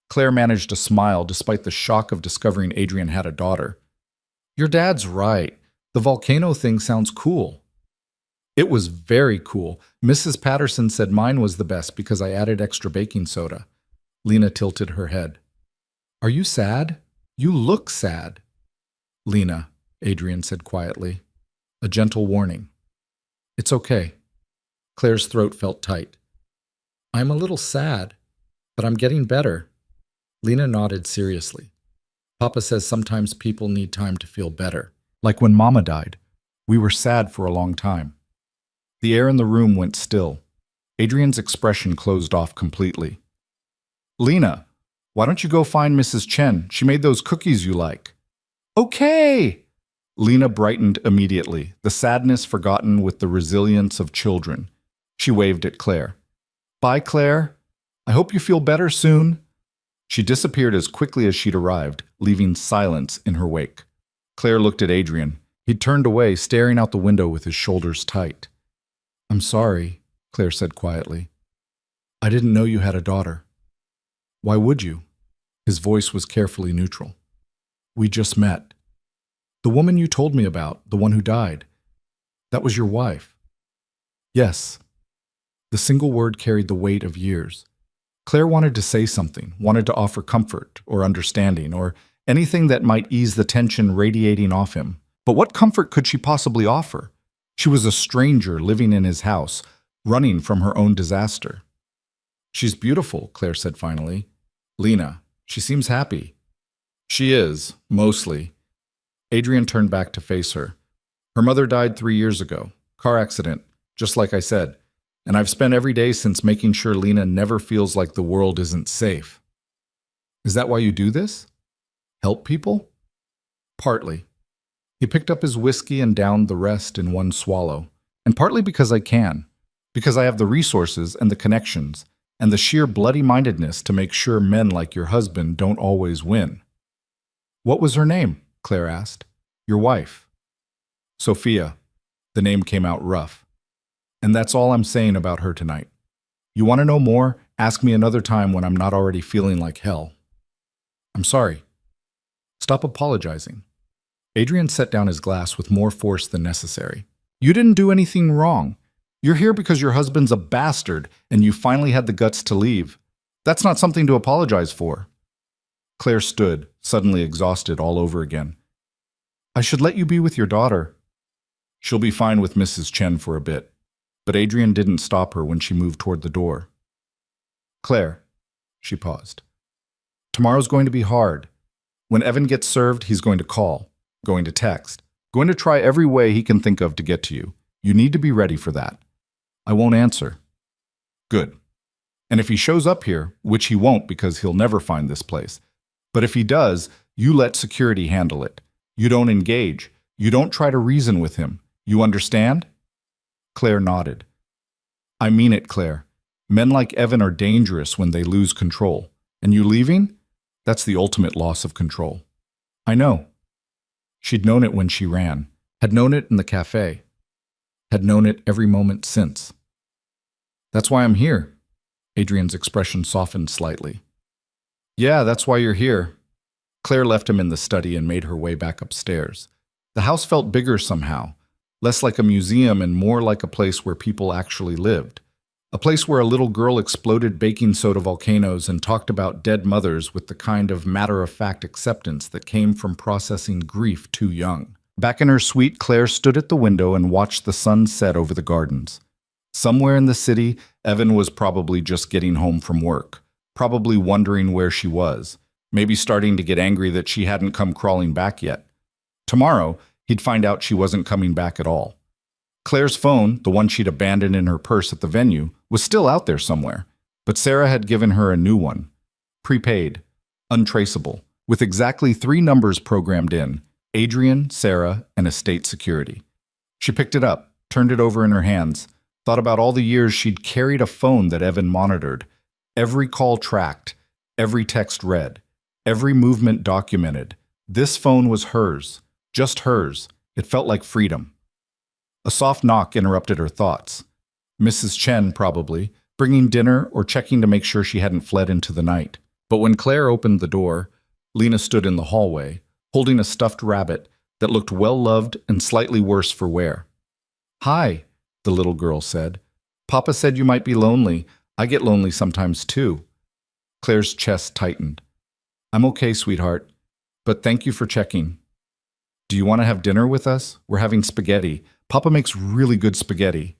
Claire managed a smile despite the shock of discovering Adrian had a daughter. Your dad's right. The volcano thing sounds cool. It was very cool. Mrs. Patterson said mine was the best because I added extra baking soda. Lena tilted her head. Are you sad? You look sad. Lena, Adrian said quietly. A gentle warning. It's okay. Claire's throat felt tight. I'm a little sad, but I'm getting better. Lena nodded seriously. Papa says sometimes people need time to feel better. Like when Mama died. We were sad for a long time. The air in the room went still. Adrian's expression closed off completely. Lena, why don't you go find Mrs. Chen? She made those cookies you like. Okay! Lena brightened immediately, the sadness forgotten with the resilience of children. She waved at Claire. Bye, Claire. I hope you feel better soon. She disappeared as quickly as she'd arrived, leaving silence in her wake. Claire looked at Adrian. He'd turned away, staring out the window with his shoulders tight. I'm sorry, Claire said quietly. I didn't know you had a daughter. Why would you? His voice was carefully neutral. We just met. The woman you told me about, the one who died. That was your wife. Yes. The single word carried the weight of years. Claire wanted to say something, wanted to offer comfort or understanding or anything that might ease the tension radiating off him. But what comfort could she possibly offer? She was a stranger living in his house, running from her own disaster. She's beautiful, Claire said finally. Lena, she seems happy. She is, mostly. Adrian turned back to face her. Her mother died 3 years ago. Car accident, just like I said. And I've spent every day since making sure Lena never feels like the world isn't safe. Is that why you do this? Help people? Partly. He picked up his whiskey and downed the rest in one swallow. And partly because I can. Because I have the resources and the connections and the sheer bloody-mindedness to make sure men like your husband don't always win. What was her name? Claire asked. Your wife. Sophia. The name came out rough. And that's all I'm saying about her tonight. You want to know more? Ask me another time when I'm not already feeling like hell. I'm sorry. Stop apologizing. Adrian set down his glass with more force than necessary. You didn't do anything wrong. You're here because your husband's a bastard and you finally had the guts to leave. That's not something to apologize for. Claire stood, suddenly exhausted all over again. I should let you be with your daughter. She'll be fine with Mrs. Chen for a bit. But Adrian didn't stop her when she moved toward the door. Claire, she paused. Tomorrow's going to be hard. When Evan gets served, he's going to call, going to text, going to try every way he can think of to get to you. You need to be ready for that. I won't answer. Good. And if he shows up here, which he won't because he'll never find this place, but if he does, you let security handle it. You don't engage. You don't try to reason with him. You understand? Claire nodded. I mean it, Claire. Men like Evan are dangerous when they lose control. And you leaving? That's the ultimate loss of control. I know. She'd known it when she ran, had known it in the cafe. had known it every moment since. That's why I'm here. Adrian's expression softened slightly. Yeah, that's why you're here. Claire left him in the study and made her way back upstairs. The house felt bigger somehow, less like a museum and more like a place where people actually lived. A place where a little girl exploded baking soda volcanoes and talked about dead mothers with the kind of matter-of-fact acceptance that came from processing grief too young. Back in her suite, Claire stood at the window and watched the sun set over the gardens. Somewhere in the city, Evan was probably just getting home from work, probably wondering where she was, maybe starting to get angry that she hadn't come crawling back yet. Tomorrow, he'd find out she wasn't coming back at all. Claire's phone, the one she'd abandoned in her purse at the venue, was still out there somewhere, but Sarah had given her a new one. Prepaid, untraceable, with exactly 3 numbers programmed in: Adrian, Sarah, and estate security. She picked it up, turned it over in her hands, thought about all the years she'd carried a phone that Evan monitored, every call tracked, every text read, every movement documented. This phone was hers, just hers. It felt like freedom. A soft knock interrupted her thoughts. Mrs. Chen, probably, bringing dinner or checking to make sure she hadn't fled into the night. But when Claire opened the door, Lena stood in the hallway, holding a stuffed rabbit that looked well-loved and slightly worse for wear. "Hi," the little girl said. "Papa said you might be lonely. I get lonely sometimes too." Claire's chest tightened. "I'm okay, sweetheart, but thank you for checking. Do you want to have dinner with us? We're having spaghetti. Papa makes really good spaghetti."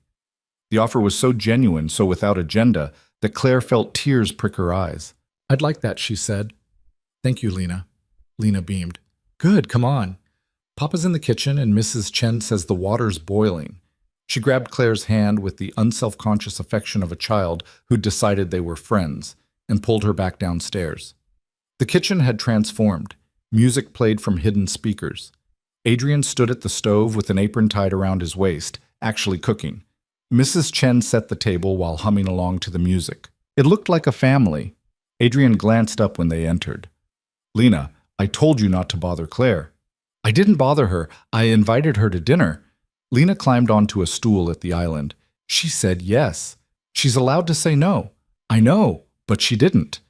The offer was so genuine, so without agenda, that Claire felt tears prick her eyes. "I'd like that," she said. "Thank you, Lena." Lena beamed. "Good, come on. Papa's in the kitchen and Mrs. Chen says the water's boiling." She grabbed Claire's hand with the unself-conscious affection of a child who'd decided they were friends and pulled her back downstairs. The kitchen had transformed. Music played from hidden speakers. Adrian stood at the stove with an apron tied around his waist, actually cooking. Mrs. Chen set the table while humming along to the music. It looked like a family. Adrian glanced up when they entered. "Lena, I told you not to bother Claire." "I didn't bother her. I invited her to dinner." Lena climbed onto a stool at the island. "She said yes. She's allowed to say no." "I know, but she didn't."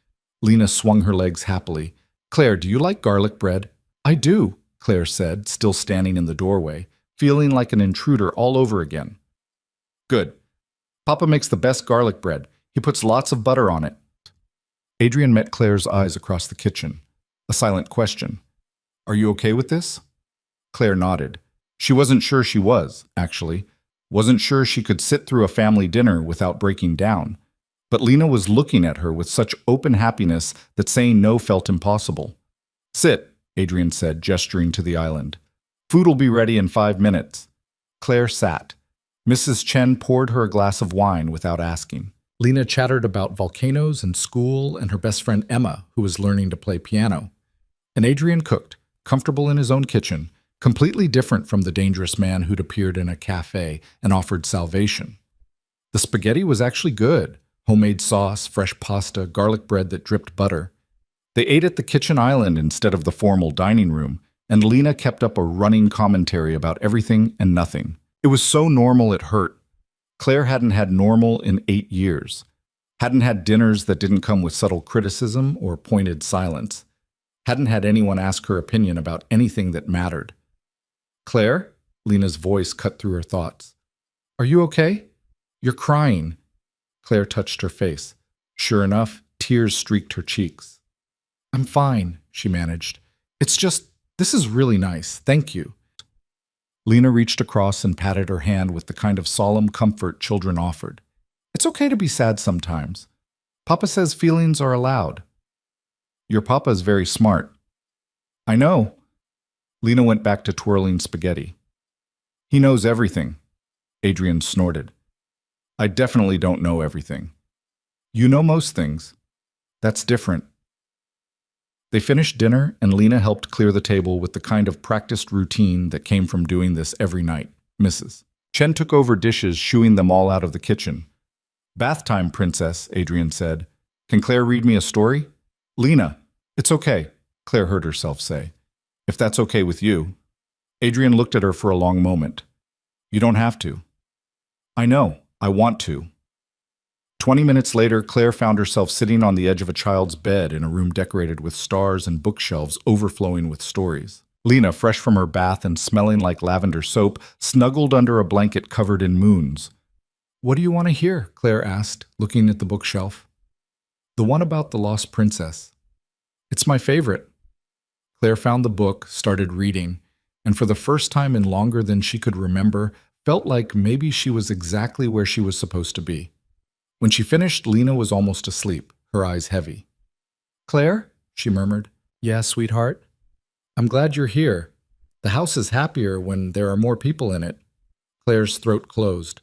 Lena swung her legs happily. "Claire, do you like garlic bread?" "I do," Claire said, still standing in the doorway, feeling like an intruder all over again. "Good. Papa makes the best garlic bread. He puts lots of butter on it." Adrian met Claire's eyes across the kitchen. A silent question. "Are you okay with this?" Claire nodded. She wasn't sure she was, actually. Wasn't sure she could sit through a family dinner without breaking down. But Lena was looking at her with such open happiness that saying no felt impossible. "Sit," Adrian said, gesturing to the island. "Food will be ready in 5 minutes." Claire sat. Mrs. Chen poured her a glass of wine without asking. Lena chattered about volcanoes and school and her best friend Emma, who was learning to play piano. And Adrian cooked, comfortable in his own kitchen, completely different from the dangerous man who'd appeared in a cafe and offered salvation. The spaghetti was actually good. Homemade sauce, fresh pasta, garlic bread that dripped butter. They ate at the kitchen island instead of the formal dining room, and Lena kept up a running commentary about everything and nothing. It was so normal it hurt. Claire hadn't had normal in 8 years. Hadn't had dinners that didn't come with subtle criticism or pointed silence. Hadn't had anyone ask her opinion about anything that mattered. "Claire?" Lena's voice cut through her thoughts. "Are you okay? You're crying." Claire touched her face. Sure enough, tears streaked her cheeks. "I'm fine," she managed. "It's just, this is really nice. Thank you." Lena reached across and patted her hand with the kind of solemn comfort children offered. "It's okay to be sad sometimes. Papa says feelings are allowed." "Your papa is very smart." "I know." Lena went back to twirling spaghetti. "He knows everything." Adrian snorted. "I definitely don't know everything." "You know most things." "That's different." They finished dinner, and Lena helped clear the table with the kind of practiced routine that came from doing this every night. Mrs. Chen took over dishes, shooing them all out of the kitchen. "Bath time, princess," Adrian said. "Can Claire read me a story?" "Lena, it's okay," Claire heard herself say. "If that's okay with you." Adrian looked at her for a long moment. "You don't have to." I know. I want to. 20 minutes later, Claire found herself sitting on the edge of a child's bed in a room decorated with stars and bookshelves overflowing with stories. Lena, fresh from her bath and smelling like lavender soap, snuggled under a blanket covered in moons. "What do you want to hear?" Claire asked, looking at the bookshelf. "The one about the lost princess. It's my favorite." Claire found the book, started reading, and for the first time in longer than she could remember, felt like maybe she was exactly where she was supposed to be. When she finished, Lena was almost asleep, her eyes heavy. "Claire?" she murmured. "Yeah, sweetheart? I'm glad you're here. The house is happier when there are more people in it." Claire's throat closed.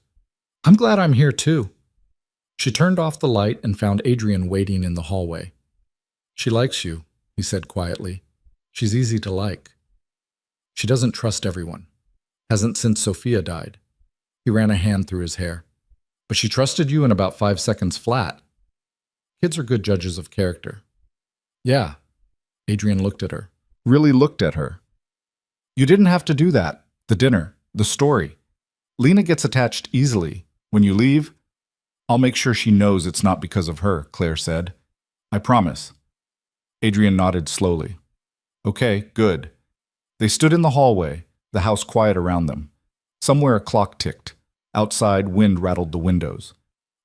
"I'm glad I'm here too." She turned off the light and found Adrian waiting in the hallway. "She likes you," he said quietly. "She's easy to like. She doesn't trust everyone. Hasn't since Sophia died." He ran a hand through his hair. "But she trusted you in about 5 seconds flat. Kids are good judges of character." "Yeah." Adrian looked at her. Really looked at her. "You didn't have to do that. The dinner, the story. Lena gets attached easily. When you leave, I'll make sure she knows it's not because of her," Claire said. "I promise." Adrian nodded slowly. "Okay, good." They stood in the hallway, the house quiet around them. Somewhere a clock ticked. Outside, wind rattled the windows.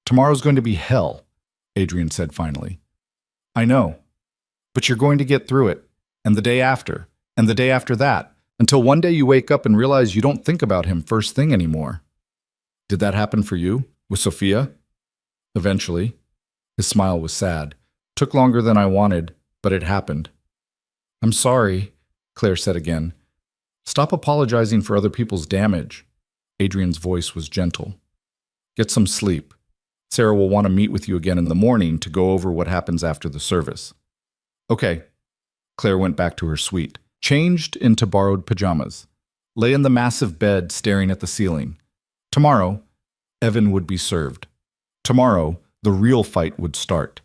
"Tomorrow's going to be hell," Adrian said finally. "I know. But you're going to get through it. And the day after. And the day after that. Until one day you wake up and realize you don't think about him first thing anymore." "Did that happen for you? With Sophia?" "Eventually." His smile was sad. "Took longer than I wanted, but it happened." "I'm sorry," Claire said again. "Stop apologizing for other people's damage." Adrian's voice was gentle. "Get some sleep. Sarah will want to meet with you again in the morning to go over what happens after the service." "Okay." Claire went back to her suite, changed into borrowed pajamas, lay in the massive bed staring at the ceiling. Tomorrow, Evan would be served. Tomorrow, the real fight would start.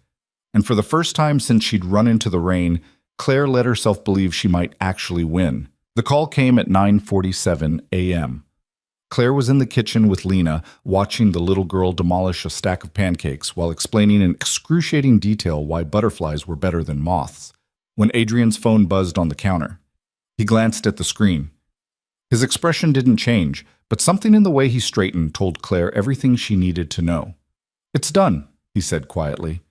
And for the first time since she'd run into the rain, Claire let herself believe she might actually win. The call came at 9:47 a.m. Claire was in the kitchen with Lena, watching the little girl demolish a stack of pancakes while explaining in excruciating detail why butterflies were better than moths, when Adrian's phone buzzed on the counter. He glanced at the screen. His expression didn't change, but something in the way he straightened told Claire everything she needed to know. "It's done," he said quietly.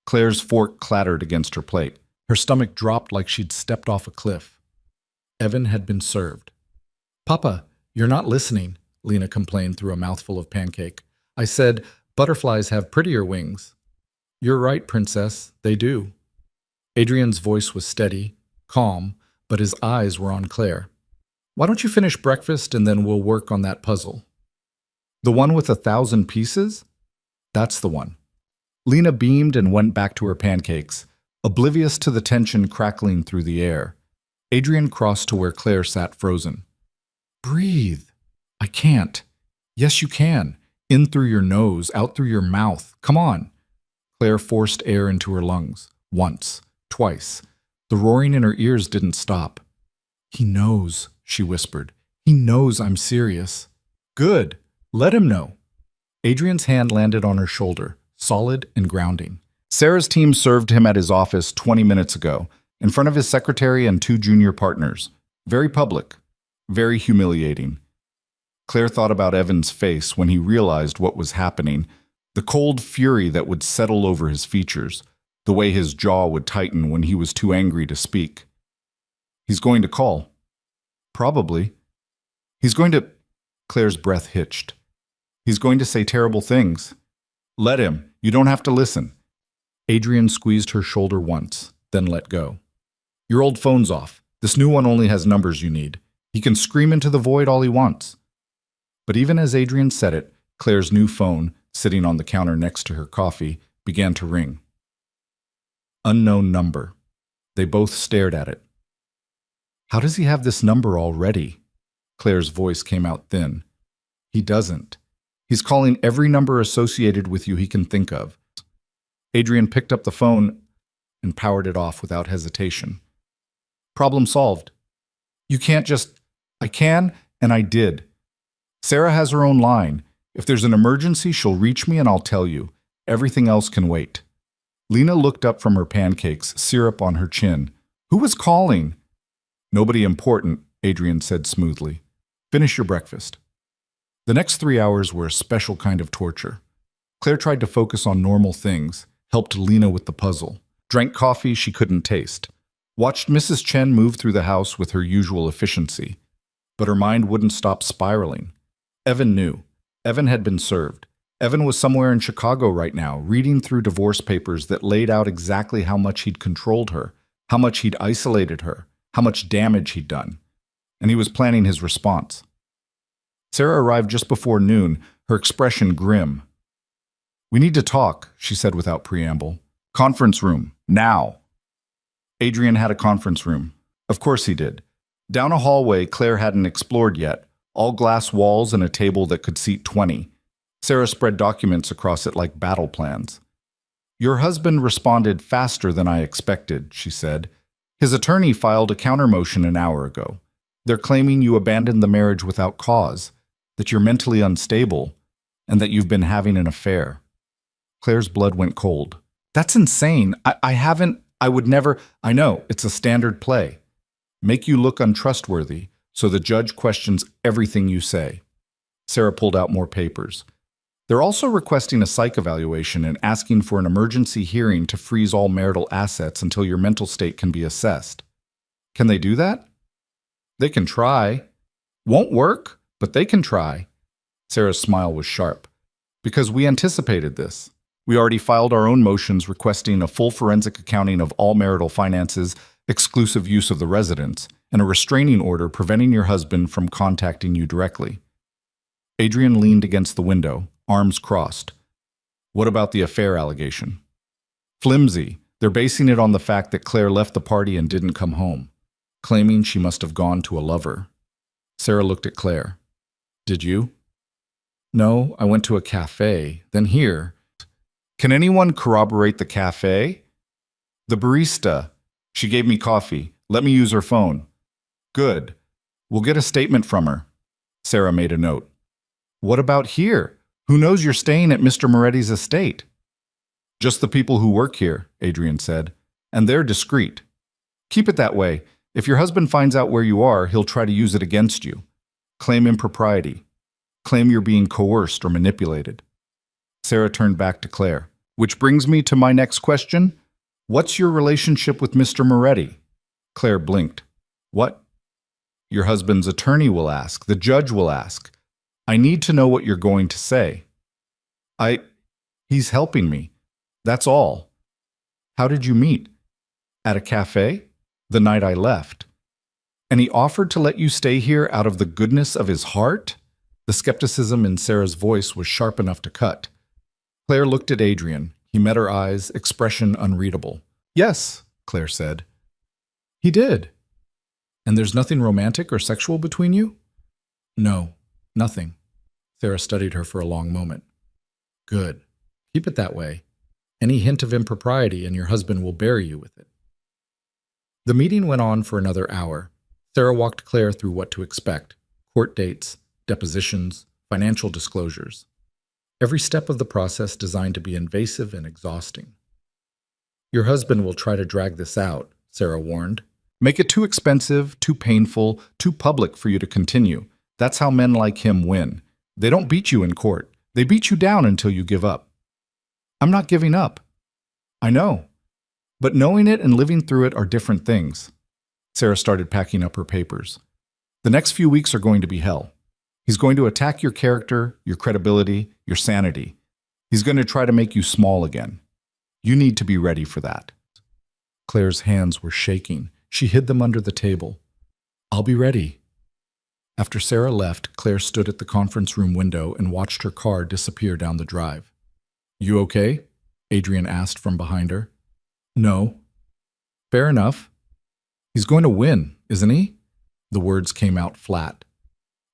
Claire's fork clattered against her plate. Her stomach dropped like she'd stepped off a cliff. Evan had been served. "Papa, you're not listening," Lena complained through a mouthful of pancake. "I said, butterflies have prettier wings." "You're right, princess, they do." Adrian's voice was steady, calm, but his eyes were on Claire. "Why don't you finish breakfast and then we'll work on that puzzle?" "The one with 1,000 pieces?" "That's the one." Lena beamed and went back to her pancakes, oblivious to the tension crackling through the air. Adrian crossed to where Claire sat frozen. "Breathe." "I can't." "Yes, you can. In through your nose, out through your mouth. Come on." Claire forced air into her lungs. Once. Twice. The roaring in her ears didn't stop. "He knows," she whispered. "He knows I'm serious." "Good. Let him know." Adrian's hand landed on her shoulder, solid and grounding. Sarah's team served him at his office 20 minutes ago, in front of his secretary and 2 junior partners. Very public. Very humiliating. Claire thought about Evan's face when he realized what was happening, the cold fury that would settle over his features, the way his jaw would tighten when he was too angry to speak. He's going to call. Probably. He's going to... Claire's breath hitched. He's going to say terrible things. Let him. You don't have to listen. Adrian squeezed her shoulder once, then let go. Your old phone's off. This new one only has numbers you need. He can scream into the void all he wants. But even as Adrian said it, Claire's new phone, sitting on the counter next to her coffee, began to ring. Unknown number. They both stared at it. How does he have this number already? Claire's voice came out thin. He doesn't. He's calling every number associated with you he can think of. Adrian picked up the phone and powered it off without hesitation. Problem solved. You can't just... I can, and I did. Sarah has her own line. If there's an emergency, she'll reach me and I'll tell you. Everything else can wait. Lena looked up from her pancakes, syrup on her chin. Who was calling? Nobody important, Adrian said smoothly. Finish your breakfast. The next 3 hours were a special kind of torture. Claire tried to focus on normal things, helped Lena with the puzzle, drank coffee she couldn't taste, watched Mrs. Chen move through the house with her usual efficiency. But her mind wouldn't stop spiraling. Evan knew. Evan had been served. Evan was somewhere in Chicago right now, reading through divorce papers that laid out exactly how much he'd controlled her, how much he'd isolated her, how much damage he'd done. And he was planning his response. Sarah arrived just before noon, her expression grim. We need to talk, she said without preamble. Conference room, now. Adrian had a conference room. Of course he did. Down a hallway Claire hadn't explored yet, all glass walls and a table that could seat 20. Sarah spread documents across it like battle plans. Your husband responded faster than I expected, she said. His attorney filed a countermotion an hour ago. They're claiming you abandoned the marriage without cause, that you're mentally unstable, and that you've been having an affair. Claire's blood went cold. That's insane. I would never. I know, it's a standard play. Make you look untrustworthy, so the judge questions everything you say. Sarah pulled out more papers. They're also requesting a psych evaluation and asking for an emergency hearing to freeze all marital assets until your mental state can be assessed. Can they do that? They can try. Won't work, but they can try. Sarah's smile was sharp. Because we anticipated this. We already filed our own motions requesting a full forensic accounting of all marital finances, exclusive use of the residence, and a restraining order preventing your husband from contacting you directly. Adrian leaned against the window, arms crossed. What about the affair allegation? Flimsy. They're basing it on the fact that Claire left the party and didn't come home, claiming she must have gone to a lover. Sarah looked at Claire. Did you? No, I went to a cafe, then here. Can anyone corroborate the cafe? The barista. She gave me coffee. Let me use her phone. Good. We'll get a statement from her. Sarah made a note. What about here? Who knows you're staying at Mr. Moretti's estate? Just the people who work here, Adrian said. And they're discreet. Keep it that way. If your husband finds out where you are, he'll try to use it against you. Claim impropriety. Claim you're being coerced or manipulated. Sarah turned back to Claire. Which brings me to my next question. What's your relationship with Mr. Moretti? Claire blinked. What? Your husband's attorney will ask. The judge will ask. I need to know what you're going to say. He's helping me. That's all. How did you meet? At a cafe? The night I left. And he offered to let you stay here out of the goodness of his heart? The skepticism in Sarah's voice was sharp enough to cut. Claire looked at Adrian. He met her eyes, expression unreadable. Yes, Claire said. He did. And there's nothing romantic or sexual between you? No, nothing. Sarah studied her for a long moment. Good. Keep it that way. Any hint of impropriety and your husband will bury you with it. The meeting went on for another hour. Sarah walked Claire through what to expect. Court dates, depositions, financial disclosures. Every step of the process designed to be invasive and exhausting. Your husband will try to drag this out, Sarah warned. Make it too expensive, too painful, too public for you to continue. That's how men like him win. They don't beat you in court. They beat you down until you give up. I'm not giving up. I know. But knowing it and living through it are different things. Sarah started packing up her papers. The next few weeks are going to be hell. He's going to attack your character, your credibility, your sanity. He's going to try to make you small again. You need to be ready for that. Claire's hands were shaking. She hid them under the table. I'll be ready. After Sarah left, Claire stood at the conference room window and watched her car disappear down the drive. You okay? Adrian asked from behind her. No. Fair enough. He's going to win, isn't he? The words came out flat.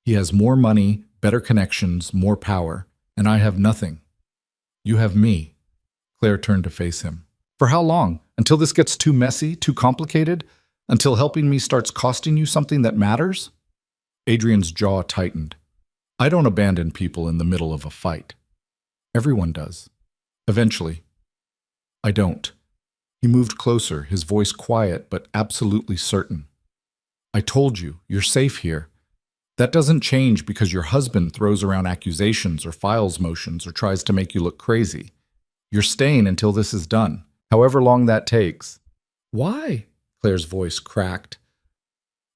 He has more money, better connections, more power, and I have nothing. You have me. Claire turned to face him. For how long? Until this gets too messy, too complicated? Until helping me starts costing you something that matters? Adrian's jaw tightened. I don't abandon people in the middle of a fight. Everyone does. Eventually. I don't. He moved closer, his voice quiet but absolutely certain. I told you, you're safe here. That doesn't change because your husband throws around accusations or files motions or tries to make you look crazy. You're staying until this is done, however long that takes. Why? Claire's voice cracked.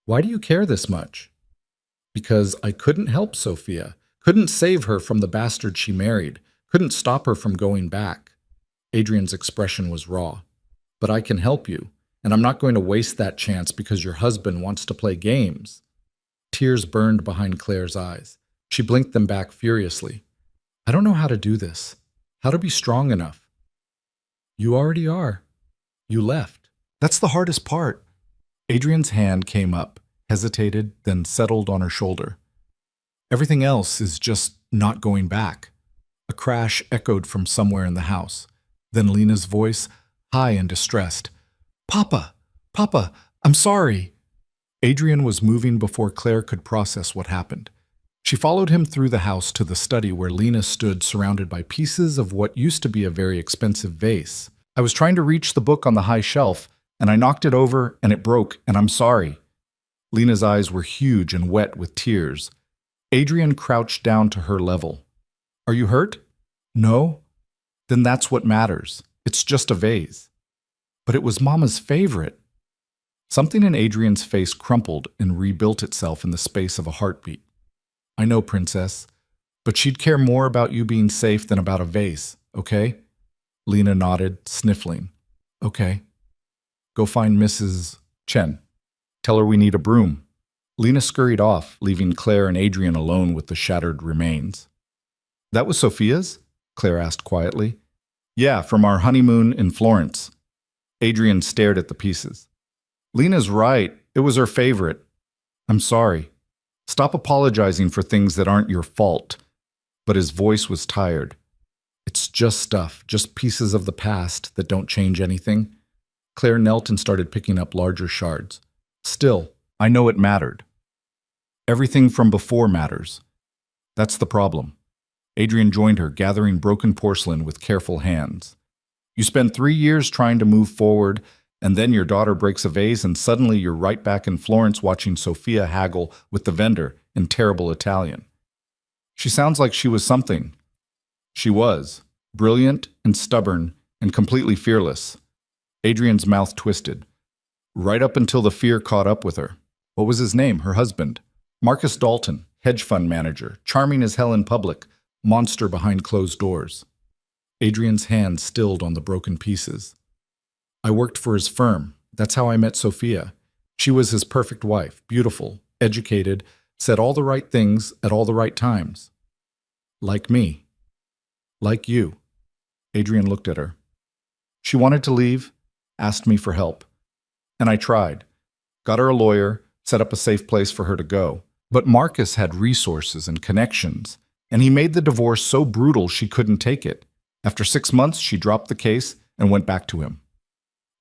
Why do you care this much? Because I couldn't help Sophia, couldn't save her from the bastard she married, couldn't stop her from going back. Adrian's expression was raw. But I can help you, and I'm not going to waste that chance because your husband wants to play games. Tears burned behind Claire's eyes. She blinked them back furiously. I don't know how to do this, how to be strong enough. You already are. You left. That's the hardest part. Adrian's hand came up, hesitated, then settled on her shoulder. Everything else is just not going back. A crash echoed from somewhere in the house. Then Lena's voice, high and distressed. Papa! Papa! I'm sorry! Adrian was moving before Claire could process what happened. She followed him through the house to the study where Lena stood surrounded by pieces of what used to be a very expensive vase. I was trying to reach the book on the high shelf, and I knocked it over, and it broke, and I'm sorry. Lena's eyes were huge and wet with tears. Adrian crouched down to her level. Are you hurt? No? Then that's what matters. It's just a vase. But it was Mama's favorite. Something in Adrian's face crumpled and rebuilt itself in the space of a heartbeat. I know, Princess, but she'd care more about you being safe than about a vase, okay? Lena nodded, sniffling. Okay. Go find Mrs. Chen. Tell her we need a broom. Lena scurried off, leaving Claire and Adrian alone with the shattered remains. That was Sophia's? Claire asked quietly. Yeah, from our honeymoon in Florence. Adrian stared at the pieces. Lena's right. It was her favorite. I'm sorry. Stop apologizing for things that aren't your fault. But his voice was tired. It's just stuff, just pieces of the past that don't change anything. Claire knelt and started picking up larger shards. Still, I know it mattered. Everything from before matters. That's the problem. Adrian joined her, gathering broken porcelain with careful hands. You spend 3 years trying to move forward, and then your daughter breaks a vase, and suddenly you're right back in Florence watching Sophia haggle with the vendor in terrible Italian. She sounds like she was something. She was. Brilliant and stubborn and completely fearless. Adrian's mouth twisted. Right up until the fear caught up with her. What was his name, her husband? Marcus Dalton, hedge fund manager, charming as hell in public, monster behind closed doors. Adrian's hand stilled on the broken pieces. I worked for his firm. That's how I met Sophia. She was his perfect wife, beautiful, educated, said all the right things at all the right times. Like me. Like you. Adrian looked at her. She wanted to leave, asked me for help. And I tried. Got her a lawyer, set up a safe place for her to go. But Marcus had resources and connections, and he made the divorce so brutal she couldn't take it. After 6 months, she dropped the case and went back to him.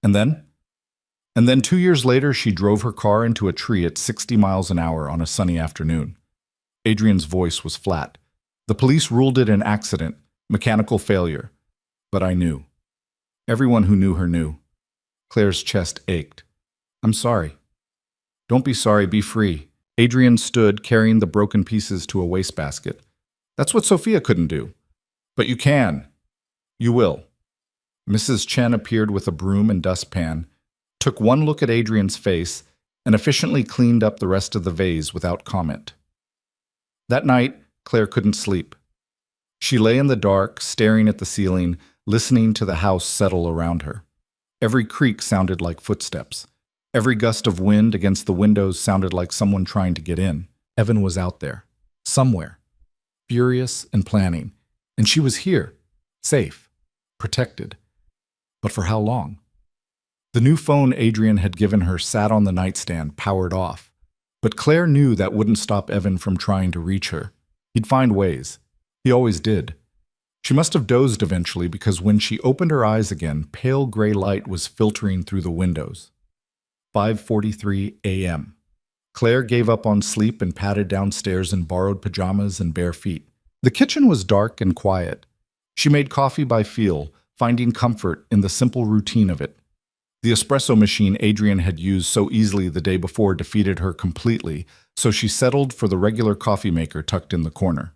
And then 2 years later, she drove her car into a tree at 60 miles an hour on a sunny afternoon. Adrian's voice was flat. The police ruled it an accident, mechanical failure. But I knew. Everyone who knew her knew. Claire's chest ached. I'm sorry. Don't be sorry, be free. Adrian stood, carrying the broken pieces to a wastebasket. That's what Sophia couldn't do. But you can. You will. Mrs. Chen appeared with a broom and dustpan, took one look at Adrian's face, and efficiently cleaned up the rest of the vase without comment. That night, Claire couldn't sleep. She lay in the dark, staring at the ceiling, listening to the house settle around her. Every creak sounded like footsteps. Every gust of wind against the windows sounded like someone trying to get in. Evan was out there, somewhere, furious and planning. And she was here, safe, protected. But for how long? The new phone Adrian had given her sat on the nightstand, powered off. But Claire knew that wouldn't stop Evan from trying to reach her. He'd find ways. He always did. She must have dozed eventually because when she opened her eyes again, pale gray light was filtering through the windows. 5:43 a.m. Claire gave up on sleep and padded downstairs in borrowed pajamas and bare feet. The kitchen was dark and quiet. She made coffee by feel, finding comfort in the simple routine of it. The espresso machine Adrian had used so easily the day before defeated her completely, so she settled for the regular coffee maker tucked in the corner.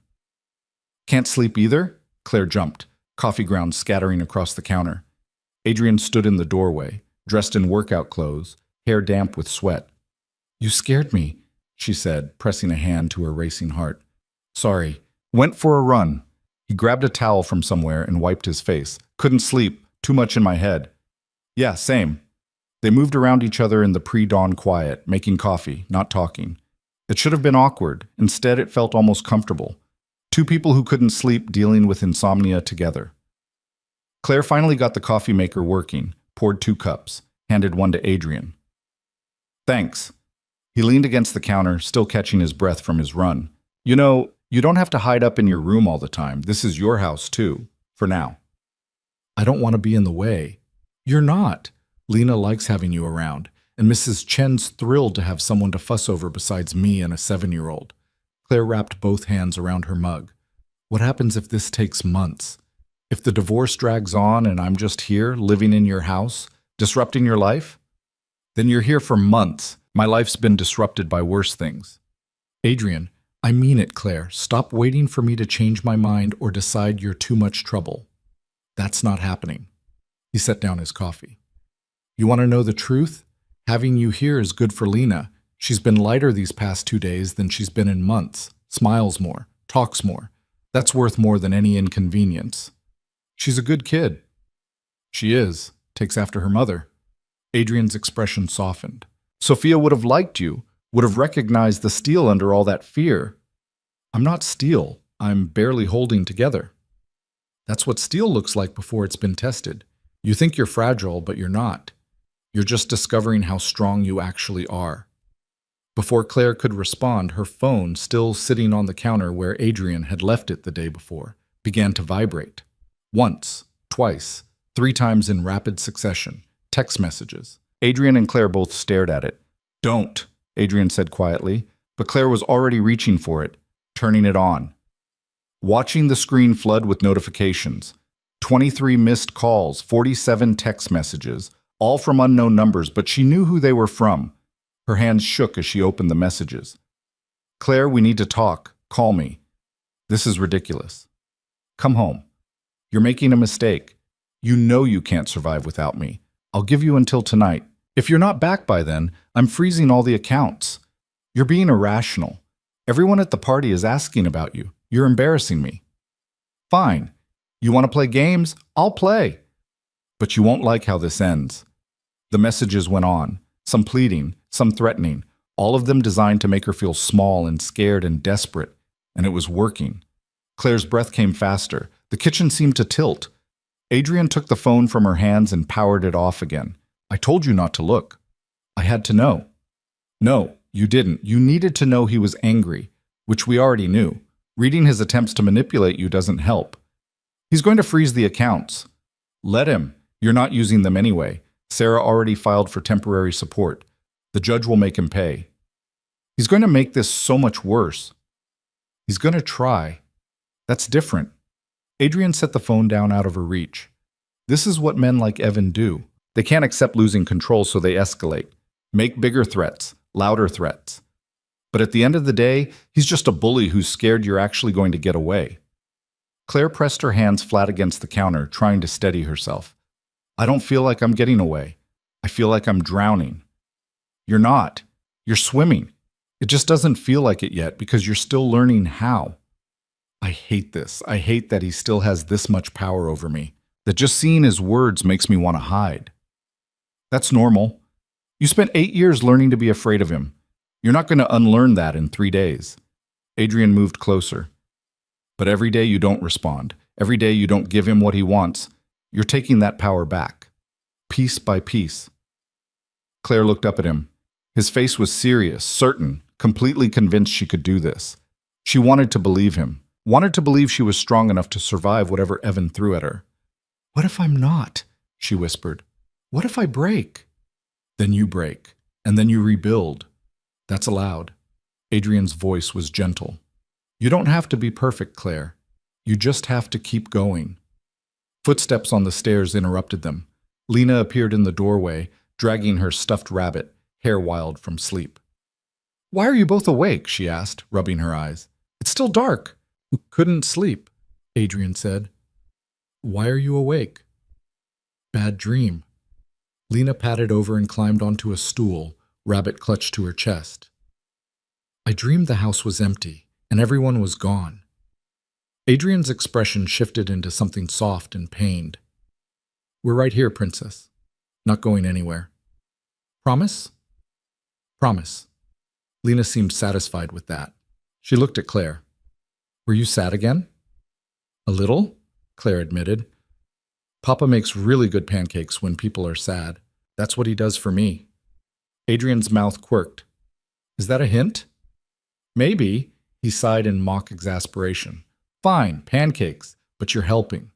Can't sleep either? Claire jumped, coffee grounds scattering across the counter. Adrian stood in the doorway, dressed in workout clothes, hair damp with sweat. You scared me, she said, pressing a hand to her racing heart. Sorry. Went for a run. He grabbed a towel from somewhere and wiped his face. Couldn't sleep, too much in my head. Yeah, same. They moved around each other in the pre-dawn quiet, making coffee, not talking. It should have been awkward. Instead, it felt almost comfortable. Two people who couldn't sleep dealing with insomnia together. Claire finally got the coffee maker working, poured 2 cups, handed one to Adrian. Thanks. He leaned against the counter, still catching his breath from his run. You know, you don't have to hide up in your room all the time. This is your house, too, for now. I don't want to be in the way. You're not. Lena likes having you around, and Mrs. Chen's thrilled to have someone to fuss over besides me and a 7-year-old. Claire wrapped both hands around her mug. What happens if this takes months? If the divorce drags on and I'm just here, living in your house, disrupting your life? Then you're here for months. My life's been disrupted by worse things. Adrian, I mean it, Claire. Stop waiting for me to change my mind or decide you're too much trouble. That's not happening. He set down his coffee. You want to know the truth? Having you here is good for Lena. She's been lighter these past 2 days than she's been in months. Smiles more, talks more. That's worth more than any inconvenience. She's a good kid. She is. Takes after her mother. Adrian's expression softened. Sophia would have liked you, would have recognized the steel under all that fear. I'm not steel. I'm barely holding together. That's what steel looks like before it's been tested. You think you're fragile, but you're not. You're just discovering how strong you actually are. Before Claire could respond, her phone, still sitting on the counter where Adrian had left it the day before, began to vibrate. Once, twice, 3 times in rapid succession. Text messages. Adrian and Claire both stared at it. Don't, Adrian said quietly, but Claire was already reaching for it, turning it on. Watching the screen flood with notifications. 23 missed calls, 47 text messages, all from unknown numbers, but she knew who they were from. Her hands shook as she opened the messages. Claire, we need to talk. Call me. This is ridiculous. Come home. You're making a mistake. You know you can't survive without me. I'll give you until tonight. If you're not back by then, I'm freezing all the accounts. You're being irrational. Everyone at the party is asking about you. You're embarrassing me. Fine. You want to play games? I'll play. But you won't like how this ends. The messages went on, some pleading, some threatening, all of them designed to make her feel small and scared and desperate, and it was working. Claire's breath came faster. The kitchen seemed to tilt. Adrian took the phone from her hands and powered it off again. I told you not to look. I had to know. No, you didn't. You needed to know he was angry, which we already knew. Reading his attempts to manipulate you doesn't help. He's going to freeze the accounts. Let him. You're not using them anyway. Sarah already filed for temporary support. The judge will make him pay. He's going to make this so much worse. He's going to try. That's different. Adrian set the phone down out of her reach. This is what men like Evan do. They can't accept losing control, so they escalate. Make bigger threats, louder threats. But at the end of the day, he's just a bully who's scared you're actually going to get away. Claire pressed her hands flat against the counter, trying to steady herself. I don't feel like I'm getting away. I feel like I'm drowning. You're not. You're swimming. It just doesn't feel like it yet because you're still learning how. I hate this. I hate that he still has this much power over me, that just seeing his words makes me want to hide. That's normal. You spent 8 years learning to be afraid of him. You're not going to unlearn that in 3 days. Adrian moved closer. But every day you don't respond, every day you don't give him what he wants, you're taking that power back, piece by piece. Claire looked up at him. His face was serious, certain, completely convinced she could do this. She wanted to believe him, wanted to believe she was strong enough to survive whatever Evan threw at her. What if I'm not? She whispered. What if I break? Then you break, and then you rebuild. That's allowed. Adrian's voice was gentle. You don't have to be perfect, Claire. You just have to keep going. Footsteps on the stairs interrupted them. Lena appeared in the doorway, dragging her stuffed rabbit, hair wild from sleep. Why are you both awake? She asked, rubbing her eyes. It's still dark. You couldn't sleep, Adrian said. Why are you awake? Bad dream. Lena patted over and climbed onto a stool, rabbit clutched to her chest. I dreamed the house was empty, and everyone was gone. Adrian's expression shifted into something soft and pained. We're right here, Princess. Not going anywhere. Promise? Promise. Lena seemed satisfied with that. She looked at Claire. Were you sad again? A little, Claire admitted. Papa makes really good pancakes when people are sad. That's what he does for me. Adrian's mouth quirked. Is that a hint? Maybe, he sighed in mock exasperation. Fine, pancakes, but you're helping.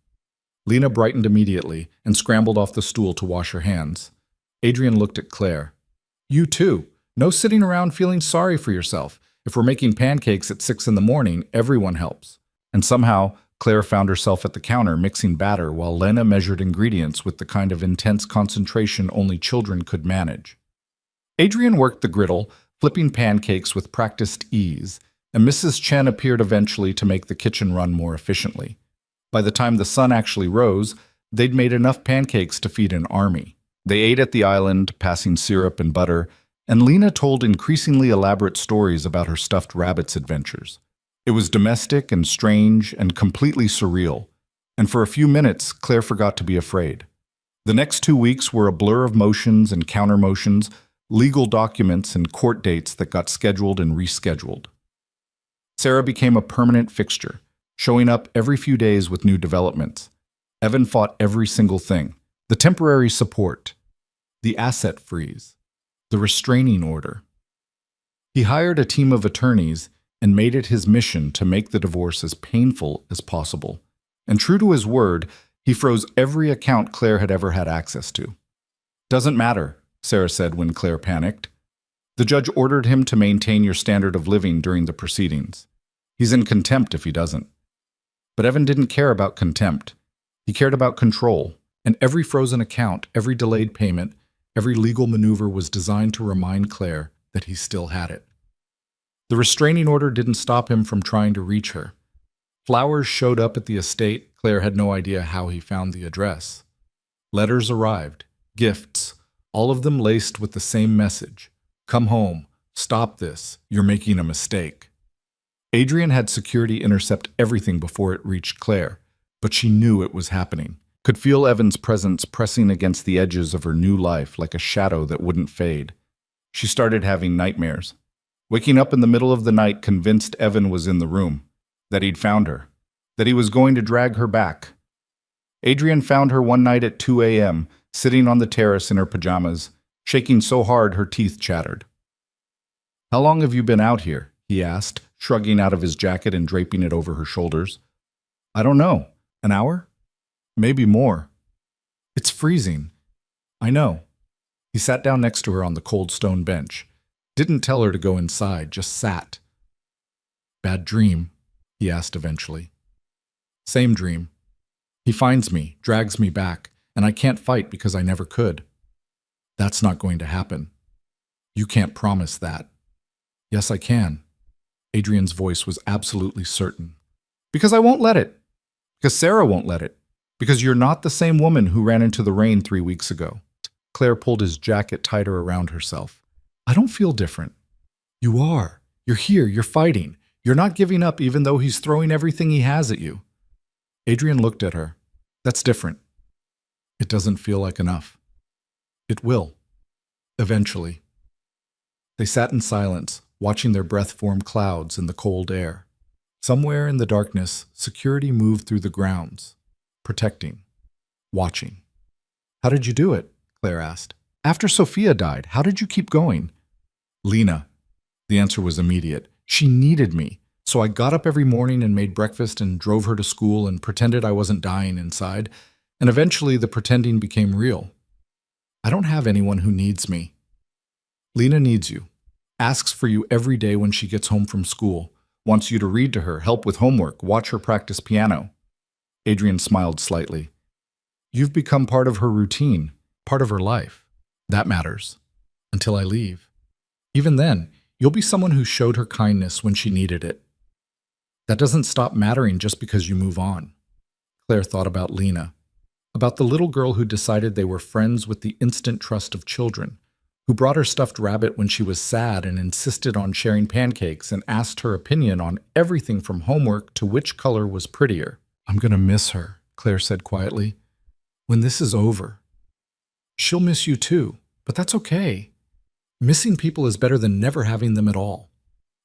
Lena brightened immediately and scrambled off the stool to wash her hands. Adrian looked at Claire. You too. No sitting around feeling sorry for yourself. If we're making pancakes at 6 in the morning, everyone helps. And somehow, Claire found herself at the counter mixing batter while Lena measured ingredients with the kind of intense concentration only children could manage. Adrian worked the griddle, flipping pancakes with practiced ease, and Mrs. Chen appeared eventually to make the kitchen run more efficiently. By the time the sun actually rose, they'd made enough pancakes to feed an army. They ate at the island, passing syrup and butter, and Lena told increasingly elaborate stories about her stuffed rabbit's adventures. It was domestic and strange and completely surreal, and for a few minutes, Claire forgot to be afraid. The next 2 weeks were a blur of motions and counter-motions, legal documents and court dates that got scheduled and rescheduled. Sarah became a permanent fixture, showing up every few days with new developments. Evan fought every single thing: the temporary support, the asset freeze, the restraining order. He hired a team of attorneys and made it his mission to make the divorce as painful as possible. And true to his word, he froze every account Claire had ever had access to. Doesn't matter, Sarah said when Claire panicked. The judge ordered him to maintain your standard of living during the proceedings. He's in contempt if he doesn't. But Evan didn't care about contempt. He cared about control, and every frozen account, every delayed payment, every legal maneuver was designed to remind Claire that he still had it. The restraining order didn't stop him from trying to reach her. Flowers showed up at the estate. Claire had no idea how he found the address. Letters arrived, gifts, all of them laced with the same message. Come home. Stop this. You're making a mistake. Adrian had security intercept everything before it reached Claire, but she knew it was happening. Could feel Evan's presence pressing against the edges of her new life like a shadow that wouldn't fade. She started having nightmares. Waking up in the middle of the night convinced Evan was in the room, that he'd found her, that he was going to drag her back. Adrian found her one night at 2 a.m., sitting on the terrace in her pajamas, shaking so hard her teeth chattered. How long have you been out here? He asked, shrugging out of his jacket and draping it over her shoulders. I don't know. An hour? Maybe more. It's freezing. I know. He sat down next to her on the cold stone bench. Didn't tell her to go inside, just sat. Bad dream? He asked eventually. Same dream. He finds me, drags me back, and I can't fight because I never could. That's not going to happen. You can't promise that. Yes, I can. Adrian's voice was absolutely certain. Because I won't let it. Because Sarah won't let it. Because you're not the same woman who ran into the rain 3 weeks ago. Claire pulled his jacket tighter around herself. I don't feel different. You are. You're here. You're fighting. You're not giving up even though he's throwing everything he has at you. Adrian looked at her. That's different. It doesn't feel like enough. It will. Eventually. They sat in silence, watching their breath form clouds in the cold air. Somewhere in the darkness, security moved through the grounds, protecting, watching. How did you do it? Claire asked. After Sophia died, how did you keep going? Lena. The answer was immediate. She needed me. So I got up every morning and made breakfast and drove her to school and pretended I wasn't dying inside. And eventually the pretending became real. I don't have anyone who needs me. Lena needs you. Asks for you every day when she gets home from school. Wants you to read to her, help with homework, watch her practice piano. Adrian smiled slightly. You've become part of her routine, part of her life. That matters. Until I leave. Even then, you'll be someone who showed her kindness when she needed it. That doesn't stop mattering just because you move on. Claire thought about Lena, about the little girl who decided they were friends with the instant trust of children, who brought her stuffed rabbit when she was sad and insisted on sharing pancakes and asked her opinion on everything from homework to which color was prettier. I'm going to miss her, Claire said quietly. When this is over. She'll miss you too, but that's okay. Missing people is better than never having them at all.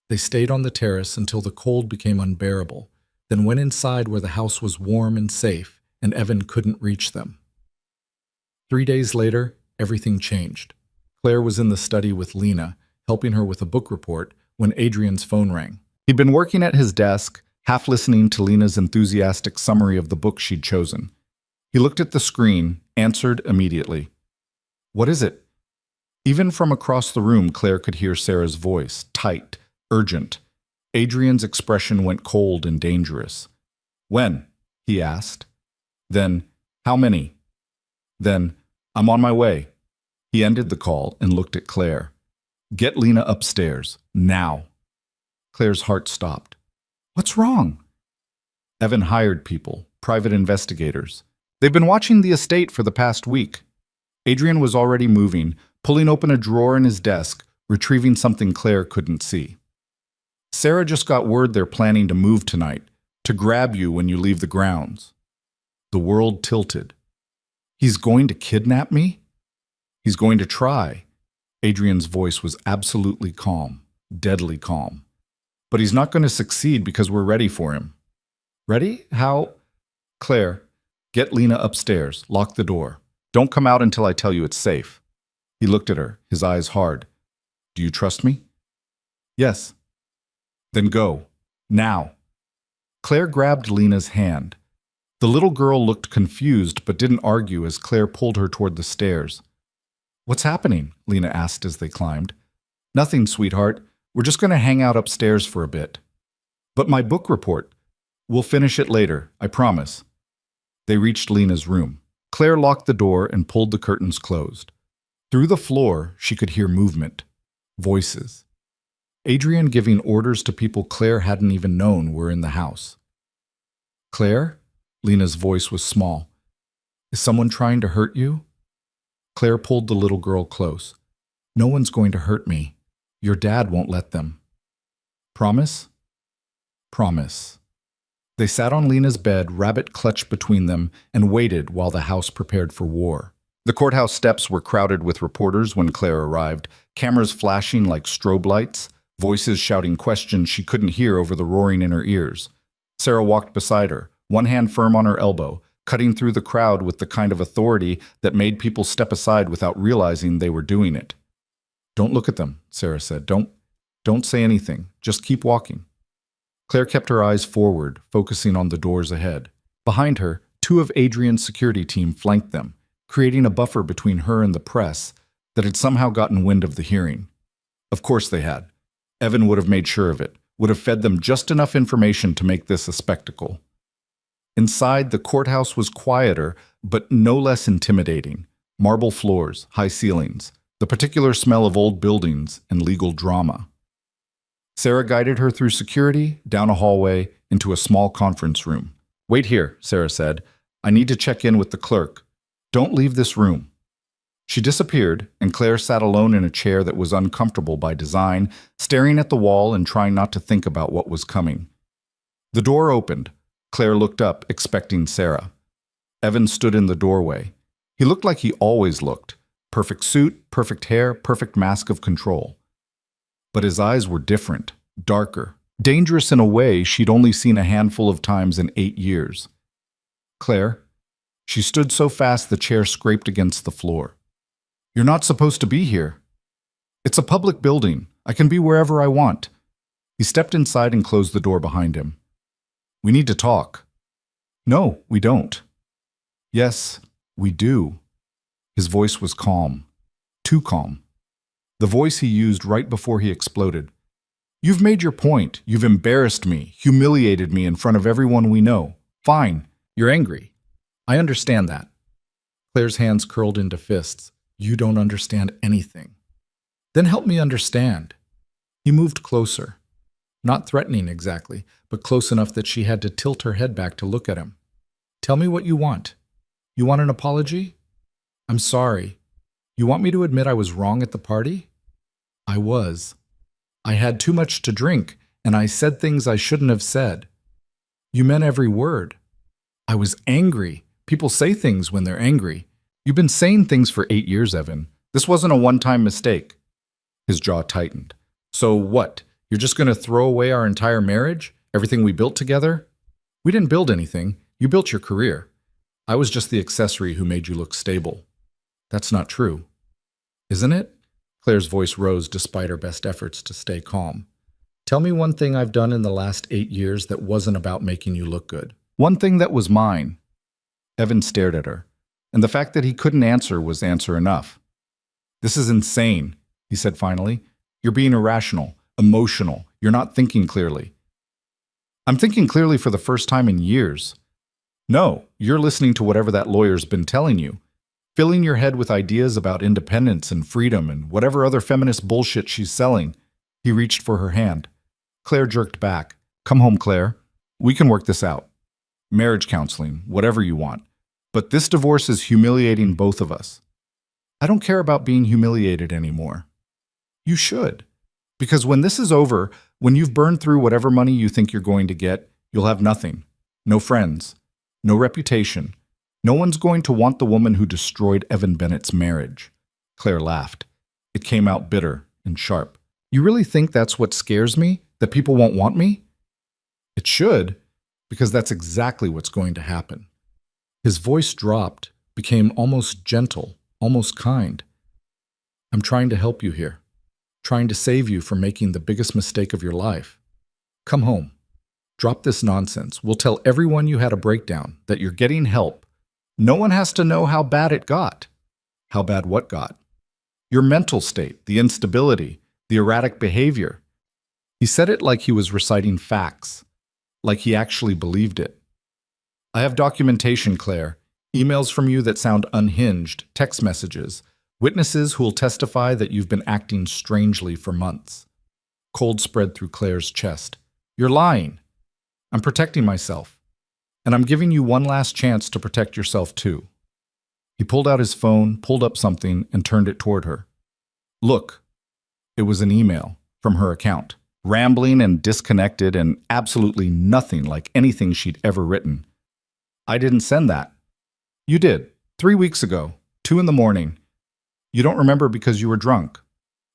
They stayed on the terrace until the cold became unbearable, then went inside where the house was warm and safe, and Evan couldn't reach them. 3 days later, everything changed. Claire was in the study with Lena, helping her with a book report, when Adrian's phone rang. He'd been working at his desk, half listening to Lena's enthusiastic summary of the book she'd chosen. He looked at the screen, answered immediately. What is it? Even from across the room, Claire could hear Sarah's voice, tight, urgent. Adrian's expression went cold and dangerous. When? He asked. Then, how many? Then, I'm on my way. He ended the call and looked at Claire. Get Lena upstairs, now. Claire's heart stopped. What's wrong? Evan hired people, private investigators. They've been watching the estate for the past week. Adrian was already moving, pulling open a drawer in his desk, retrieving something Claire couldn't see. Sarah just got word they're planning to move tonight, to grab you when you leave the grounds. The world tilted. He's going to kidnap me? He's going to try. Adrian's voice was absolutely calm, deadly calm. But he's not going to succeed because we're ready for him. Ready? How? Claire, get Lena upstairs, lock the door. Don't come out until I tell you it's safe. He looked at her, his eyes hard. Do you trust me? Yes. Then go. Now. Claire grabbed Lena's hand. The little girl looked confused but didn't argue as Claire pulled her toward the stairs. What's happening? Lena asked as they climbed. Nothing, sweetheart. We're just going to hang out upstairs for a bit. But my book report. We'll finish it later, I promise. They reached Lena's room. Claire locked the door and pulled the curtains closed. Through the floor, she could hear movement. Voices. Adrian giving orders to people Claire hadn't even known were in the house. Claire? Lena's voice was small. Is someone trying to hurt you? Claire pulled the little girl close. No one's going to hurt me. Your dad won't let them. Promise? Promise. They sat on Lena's bed, rabbit clutched between them, and waited while the house prepared for war. The courthouse steps were crowded with reporters when Claire arrived, cameras flashing like strobe lights, voices shouting questions she couldn't hear over the roaring in her ears. Sarah walked beside her, one hand firm on her elbow, cutting through the crowd with the kind of authority that made people step aside without realizing they were doing it. Don't look at them, Sarah said. Don't say anything. Just keep walking. Claire kept her eyes forward, focusing on the doors ahead. Behind her, 2 of Adrian's security team flanked them, creating a buffer between her and the press that had somehow gotten wind of the hearing. Of course they had. Evan would have made sure of it, would have fed them just enough information to make this a spectacle. Inside, the courthouse was quieter, but no less intimidating. Marble floors, high ceilings, the particular smell of old buildings and legal drama. Sarah guided her through security, down a hallway, into a small conference room. Wait here, Sarah said. I need to check in with the clerk. Don't leave this room. She disappeared, and Claire sat alone in a chair that was uncomfortable by design, staring at the wall and trying not to think about what was coming. The door opened. Claire looked up, expecting Sarah. Evan stood in the doorway. He looked like he always looked. Perfect suit, perfect hair, perfect mask of control. But his eyes were different, darker, dangerous in a way she'd only seen a handful of times in 8 years. Claire. She stood so fast the chair scraped against the floor. You're not supposed to be here. It's a public building. I can be wherever I want. He stepped inside and closed the door behind him. We need to talk. No, we don't. Yes, we do. His voice was calm. Too calm. the voice he used right before he exploded. You've made your point. You've embarrassed me, humiliated me in front of everyone we know. Fine, you're angry. I understand that. Claire's hands curled into fists. You don't understand anything. Then help me understand. He moved closer. Not threatening exactly, but close enough that she had to tilt her head back to look at him. Tell me what you want. You want an apology? I'm sorry. You want me to admit I was wrong at the party? I was. I had too much to drink, and I said things I shouldn't have said. You meant every word. I was angry. People say things when they're angry. You've been saying things for 8 years, Evan. This wasn't a one-time mistake. His jaw tightened. So what? You're just going to throw away our entire marriage? Everything we built together? We didn't build anything. You built your career. I was just the accessory who made you look stable. That's not true. Isn't it? Claire's voice rose despite her best efforts to stay calm. Tell me one thing I've done in the last 8 years that wasn't about making you look good. One thing that was mine. Evan stared at her, and the fact that he couldn't answer was answer enough. This is insane, he said finally. You're being irrational, emotional. You're not thinking clearly. I'm thinking clearly for the first time in years. No, you're listening to whatever that lawyer's been telling you, filling your head with ideas about independence and freedom and whatever other feminist bullshit she's selling. He reached for her hand. Claire jerked back. Come home, Claire. We can work this out. Marriage counseling, whatever you want. But this divorce is humiliating both of us. I don't care about being humiliated anymore. You should. Because when this is over, when you've burned through whatever money you think you're going to get, you'll have nothing. No friends. No reputation. No one's going to want the woman who destroyed Evan Bennett's marriage. Claire laughed. It came out bitter and sharp. You really think that's what scares me? That people won't want me? It should, because that's exactly what's going to happen. His voice dropped, became almost gentle, almost kind. I'm trying to help you here. Trying to save you from making the biggest mistake of your life. Come home. Drop this nonsense. We'll tell everyone you had a breakdown, that you're getting help. No one has to know how bad it got. How bad what got? Your mental state, the instability, the erratic behavior. He said it like he was reciting facts, like he actually believed it. I have documentation, Claire. Emails from you that sound unhinged, text messages, witnesses who will testify that you've been acting strangely for months. Cold spread through Claire's chest. You're lying. I'm protecting myself. And I'm giving you one last chance to protect yourself too. He pulled out his phone, pulled up something, and turned it toward her. Look. It was an email from her account. Rambling and disconnected and absolutely nothing like anything she'd ever written. I didn't send that. You did. 3 weeks ago. 2 in the morning. You don't remember because you were drunk.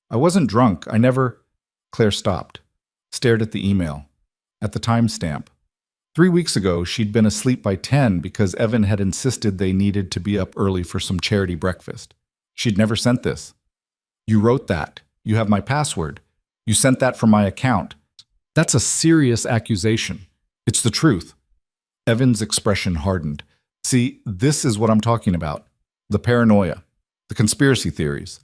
I wasn't drunk. I never... Claire stopped. Stared at the email. At the timestamp. 3 weeks ago, she'd been asleep by 10 because Evan had insisted they needed to be up early for some charity breakfast. She'd never sent this. You wrote that. You have my password. You sent that from my account. That's a serious accusation. It's the truth. Evan's expression hardened. See, this is what I'm talking about. The paranoia. The conspiracy theories.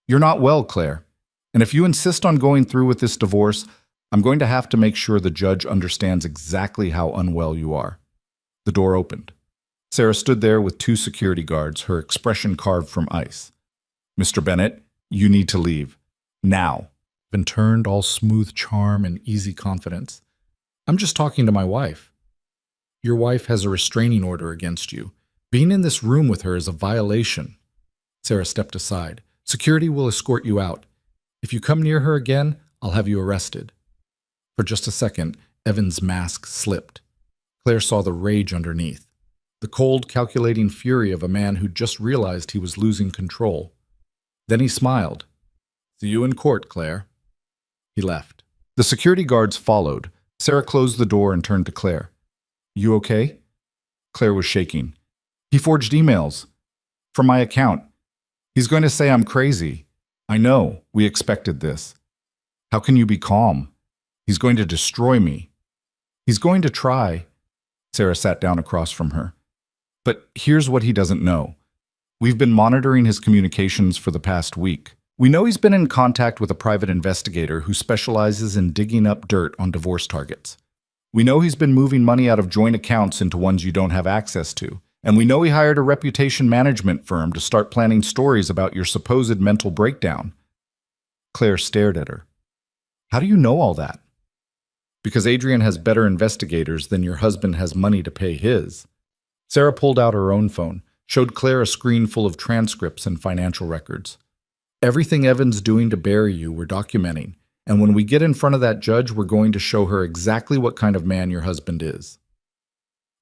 You're not well, Claire. And if you insist on going through with this divorce, I'm going to have to make sure the judge understands exactly how unwell you are. The door opened. Sarah stood there with 2 security guards, her expression carved from ice. Mr. Bennett, you need to leave. Now. And turned all smooth charm and easy confidence. I'm just talking to my wife. Your wife has a restraining order against you. Being in this room with her is a violation. Sarah stepped aside. Security will escort you out. If you come near her again, I'll have you arrested. For just a second, Evan's mask slipped. Claire saw the rage underneath. The cold, calculating fury of a man who just realized he was losing control. Then he smiled. See you in court, Claire. He left. The security guards followed. Sarah closed the door and turned to Claire. You okay? Claire was shaking. He forged emails. From my account. He's going to say I'm crazy. I know. We expected this. How can you be calm? He's going to destroy me. He's going to try. Sarah sat down across from her. But here's what he doesn't know. We've been monitoring his communications for the past week. We know he's been in contact with a private investigator who specializes in digging up dirt on divorce targets. We know he's been moving money out of joint accounts into ones you don't have access to. And we know he hired a reputation management firm to start planning stories about your supposed mental breakdown. Claire stared at her. How do you know all that? Because Adrian has better investigators than your husband has money to pay his. Sarah pulled out her own phone, showed Claire a screen full of transcripts and financial records. Everything Evan's doing to bury you, we're documenting. And when we get in front of that judge, we're going to show her exactly what kind of man your husband is.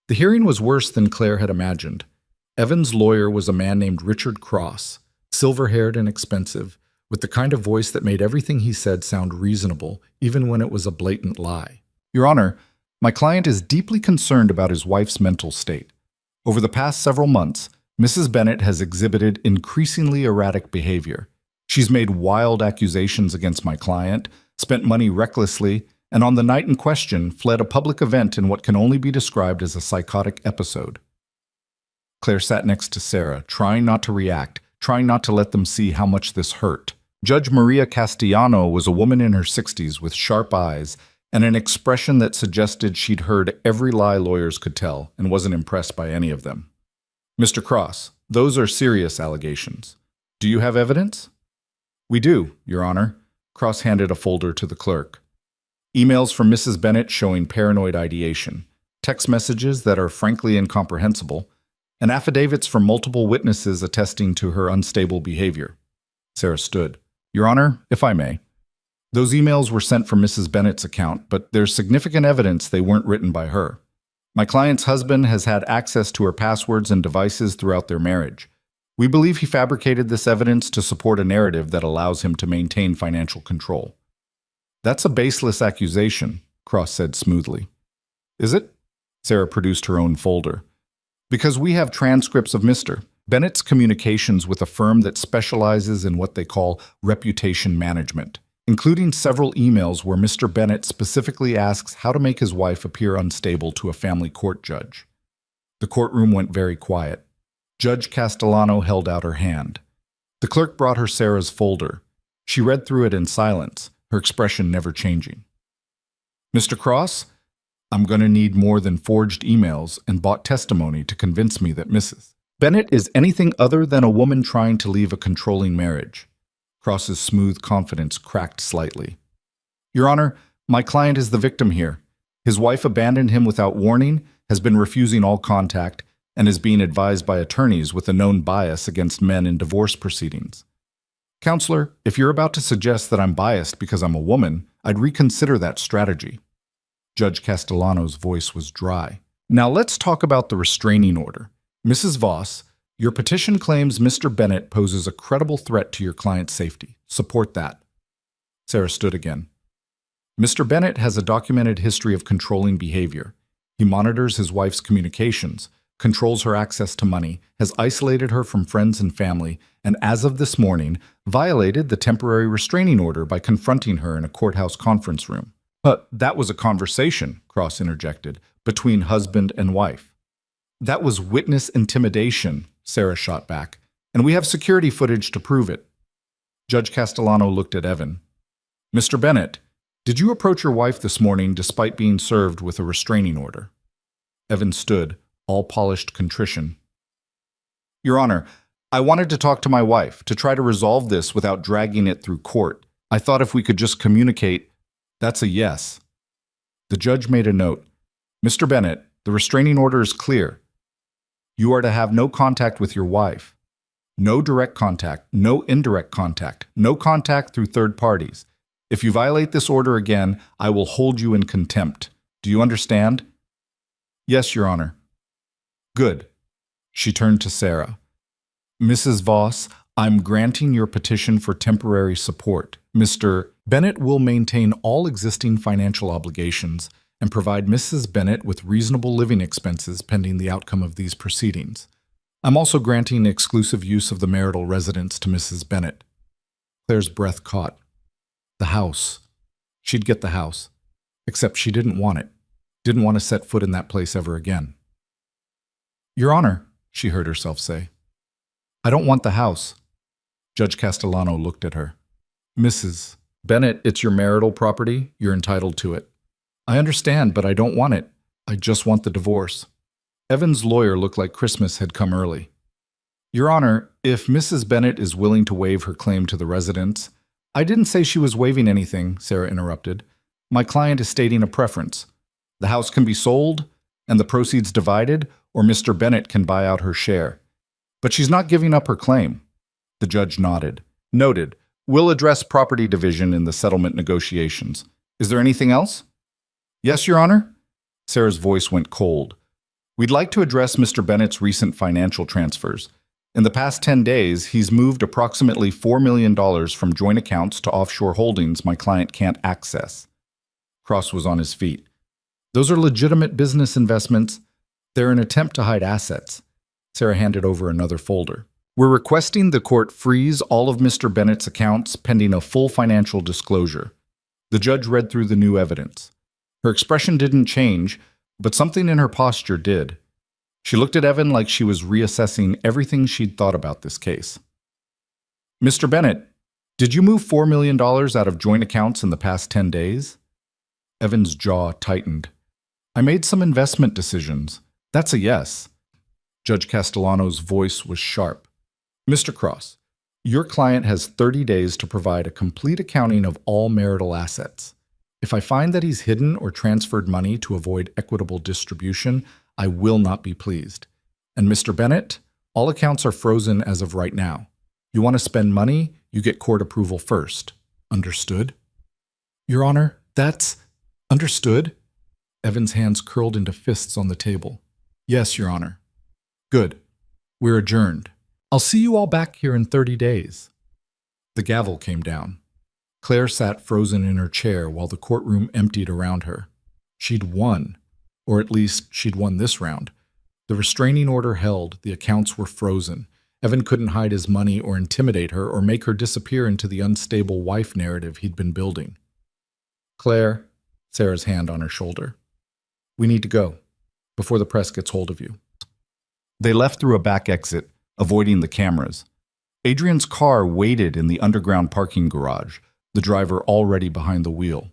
The hearing was worse than Claire had imagined. Evan's lawyer was a man named Richard Cross, silver-haired and expensive, with the kind of voice that made everything he said sound reasonable, even when it was a blatant lie. Your Honor, my client is deeply concerned about his wife's mental state. Over the past several months, Mrs. Bennett has exhibited increasingly erratic behavior. She's made wild accusations against my client, spent money recklessly, and on the night in question, fled a public event in what can only be described as a psychotic episode. Claire sat next to Sarah, trying not to react, trying not to let them see how much this hurt. Judge Maria Castellano was a woman in her 60s with sharp eyes and an expression that suggested she'd heard every lie lawyers could tell and wasn't impressed by any of them. Mr. Cross, those are serious allegations. Do you have evidence? We do, Your Honor. Cross handed a folder to the clerk. Emails from Mrs. Bennett showing paranoid ideation, text messages that are frankly incomprehensible, and affidavits from multiple witnesses attesting to her unstable behavior. Sarah stood. Your Honor, if I may. Those emails were sent from Mrs. Bennett's account, but there's significant evidence they weren't written by her. My client's husband has had access to her passwords and devices throughout their marriage. We believe he fabricated this evidence to support a narrative that allows him to maintain financial control. That's a baseless accusation, Cross said smoothly. Is it? Sarah produced her own folder. Because we have transcripts of Mr. Bennett's communications with a firm that specializes in what they call reputation management, including several emails where Mr. Bennett specifically asks how to make his wife appear unstable to a family court judge. The courtroom went very quiet. Judge Castellano held out her hand. The clerk brought her Sarah's folder. She read through it in silence, her expression never changing. Mr. Cross, I'm going to need more than forged emails and bought testimony to convince me that Mrs. Bennett is anything other than a woman trying to leave a controlling marriage. Cross's smooth confidence cracked slightly. Your Honor, my client is the victim here. His wife abandoned him without warning, has been refusing all contact, and is being advised by attorneys with a known bias against men in divorce proceedings. Counselor, if you're about to suggest that I'm biased because I'm a woman, I'd reconsider that strategy. Judge Castellano's voice was dry. Now let's talk about the restraining order. Mrs. Voss, your petition claims Mr. Bennett poses a credible threat to your client's safety. Support that. Sarah stood again. Mr. Bennett has a documented history of controlling behavior. He monitors his wife's communications, controls her access to money, has isolated her from friends and family, and as of this morning, violated the temporary restraining order by confronting her in a courthouse conference room. But that was a conversation, Cross interjected, between husband and wife. That was witness intimidation, Sarah shot back, and we have security footage to prove it. Judge Castellano looked at Evan. Mr. Bennett, did you approach your wife this morning despite being served with a restraining order? Evan stood, all polished contrition. Your Honor, I wanted to talk to my wife, to try to resolve this without dragging it through court. I thought if we could just communicate. That's a yes. The judge made a note. Mr. Bennett, the restraining order is clear. You are to have no contact with your wife. No direct contact, no indirect contact, no contact through third parties. If you violate this order again, I will hold you in contempt. Do you understand? Yes, Your Honor. Good. She turned to Sarah. Mrs. Voss, I'm granting your petition for temporary support. Mr. Bennett will maintain all existing financial obligations and provide Mrs. Bennett with reasonable living expenses pending the outcome of these proceedings. I'm also granting exclusive use of the marital residence to Mrs. Bennett. Claire's breath caught. The house. She'd get the house. Except she didn't want it. Didn't want to set foot in that place ever again. Your Honor, she heard herself say, I don't want the house. Judge Castellano looked at her. Mrs. Bennett, it's your marital property. You're entitled to it. I understand, but I don't want it. I just want the divorce. Evan's lawyer looked like Christmas had come early. Your Honor, if Mrs. Bennett is willing to waive her claim to the residence— I didn't say she was waiving anything, Sarah interrupted. My client is stating a preference. The house can be sold and the proceeds divided, or Mr. Bennett can buy out her share. But she's not giving up her claim. The judge nodded. Noted. We'll address property division in the settlement negotiations. Is there anything else? Yes, Your Honor? Sarah's voice went cold. We'd like to address Mr. Bennett's recent financial transfers. In the past 10 days, he's moved approximately $4 million from joint accounts to offshore holdings my client can't access. Cross was on his feet. Those are legitimate business investments. They're an attempt to hide assets. Sarah handed over another folder. We're requesting the court freeze all of Mr. Bennett's accounts pending a full financial disclosure. The judge read through the new evidence. Her expression didn't change, but something in her posture did. She looked at Evan like she was reassessing everything she'd thought about this case. Mr. Bennett, did you move $4 million out of joint accounts in the past 10 days? Evan's jaw tightened. I made some investment decisions. That's a yes. Judge Castellano's voice was sharp. Mr. Cross, your client has 30 days to provide a complete accounting of all marital assets. If I find that he's hidden or transferred money to avoid equitable distribution, I will not be pleased. And Mr. Bennett, all accounts are frozen as of right now. You want to spend money, you get court approval first. Understood? Your Honor, that's— Understood? Evan's hands curled into fists on the table. Yes, Your Honor. Good. We're adjourned. I'll see you all back here in 30 days. The gavel came down. Claire sat frozen in her chair while the courtroom emptied around her. She'd won. Or at least, she'd won this round. The restraining order held, the accounts were frozen. Evan couldn't hide his money or intimidate her or make her disappear into the unstable wife narrative he'd been building. Claire, Sarah's hand on her shoulder. We need to go, before the press gets hold of you. They left through a back exit, avoiding the cameras. Adrian's car waited in the underground parking garage, the driver already behind the wheel.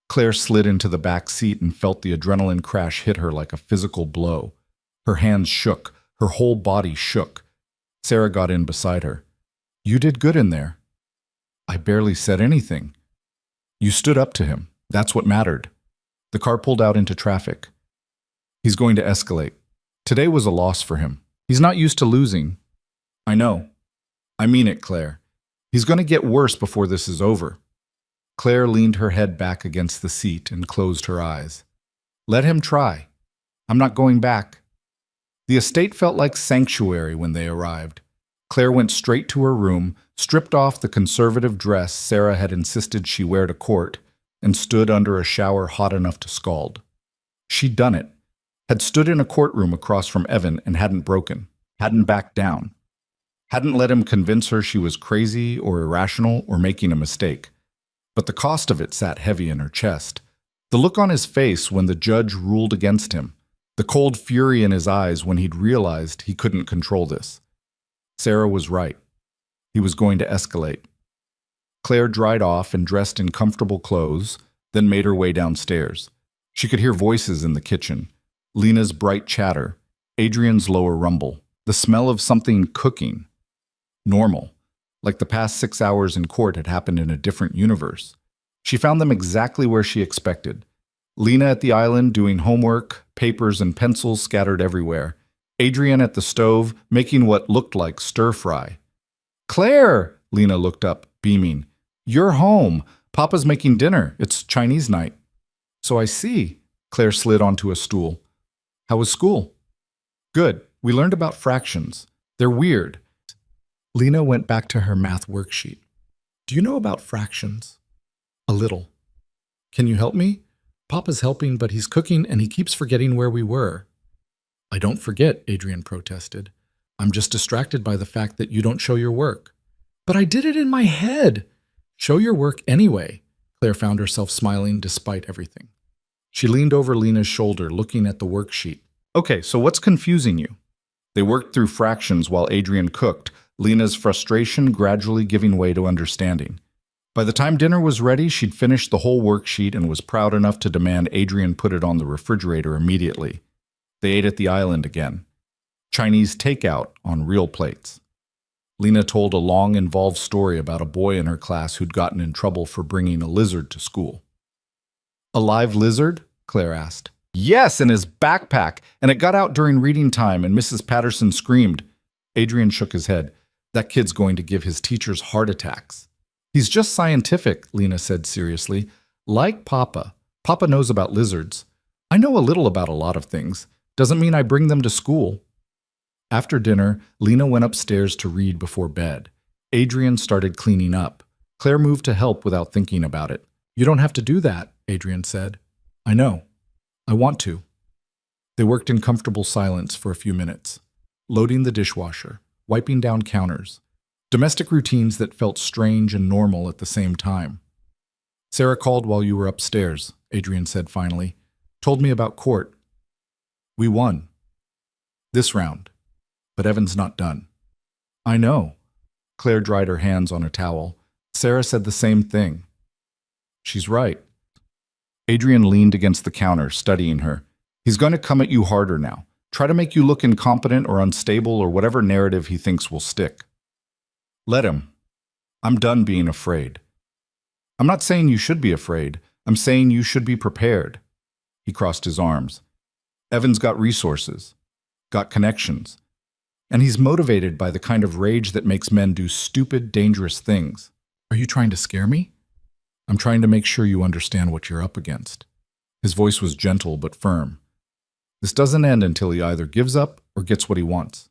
Claire slid into the back seat and felt the adrenaline crash hit her like a physical blow. Her hands shook, her whole body shook. Sarah got in beside her. You did good in there. I barely said anything. You stood up to him. That's what mattered. The car pulled out into traffic. He's going to escalate. Today was a loss for him. He's not used to losing. I know. I mean it, Claire. He's going to get worse before this is over. Claire leaned her head back against the seat and closed her eyes. Let him try. I'm not going back. The estate felt like sanctuary when they arrived. Claire went straight to her room, stripped off the conservative dress Sarah had insisted she wear to court, and stood under a shower hot enough to scald. She'd done it. Had stood in a courtroom across from Evan and hadn't broken. Hadn't backed down. Hadn't let him convince her she was crazy or irrational or making a mistake. But the cost of it sat heavy in her chest. The look on his face when the judge ruled against him. The cold fury in his eyes when he'd realized he couldn't control this. Sarah was right. He was going to escalate. Claire dried off and dressed in comfortable clothes, then made her way downstairs. She could hear voices in the kitchen. Lena's bright chatter, Adrian's lower rumble, the smell of something cooking. Normal. Like the past 6 hours in court had happened in a different universe. She found them exactly where she expected. Lena at the island doing homework, papers and pencils scattered everywhere. Adrian at the stove making what looked like stir-fry. Claire! Lena looked up, beaming. You're home. Papa's making dinner. It's Chinese night. So I see. Claire slid onto a stool. How was school? Good. We learned about fractions. They're weird. Lena went back to her math worksheet. Do you know about fractions? A little. Can you help me? Papa's helping, but he's cooking and he keeps forgetting where we were. I don't forget, Adrian protested. I'm just distracted by the fact that you don't show your work. But I did it in my head. Show your work anyway. Claire found herself smiling despite everything. She leaned over Lena's shoulder, looking at the worksheet. Okay, so what's confusing you? They worked through fractions while Adrian cooked, Lena's frustration gradually giving way to understanding. By the time dinner was ready, she'd finished the whole worksheet and was proud enough to demand Adrian put it on the refrigerator immediately. They ate at the island again. Chinese takeout on real plates. Lena told a long, involved story about a boy in her class who'd gotten in trouble for bringing a lizard to school. A live lizard? Claire asked. Yes, in his backpack, and it got out during reading time, and Mrs. Patterson screamed. Adrian shook his head. That kid's going to give his teachers heart attacks. He's just scientific, Lena said seriously. Like Papa. Papa knows about lizards. I know a little about a lot of things. Doesn't mean I bring them to school. After dinner, Lena went upstairs to read before bed. Adrian started cleaning up. Claire moved to help without thinking about it. You don't have to do that, Adrian said. I know. I want to. They worked in comfortable silence for a few minutes, loading the dishwasher, wiping down counters, domestic routines that felt strange and normal at the same time. Sarah called while you were upstairs, Adrian said finally. Told me about court. We won. This round. But Evan's not done. I know. Claire dried her hands on a towel. Sarah said the same thing. She's right. Adrian leaned against the counter, studying her. He's going to come at you harder now. Try to make you look incompetent or unstable or whatever narrative he thinks will stick. Let him. I'm done being afraid. I'm not saying you should be afraid. I'm saying you should be prepared. He crossed his arms. Evan's got resources, got connections, and he's motivated by the kind of rage that makes men do stupid, dangerous things. Are you trying to scare me? I'm trying to make sure you understand what you're up against. His voice was gentle but firm. This doesn't end until he either gives up or gets what he wants.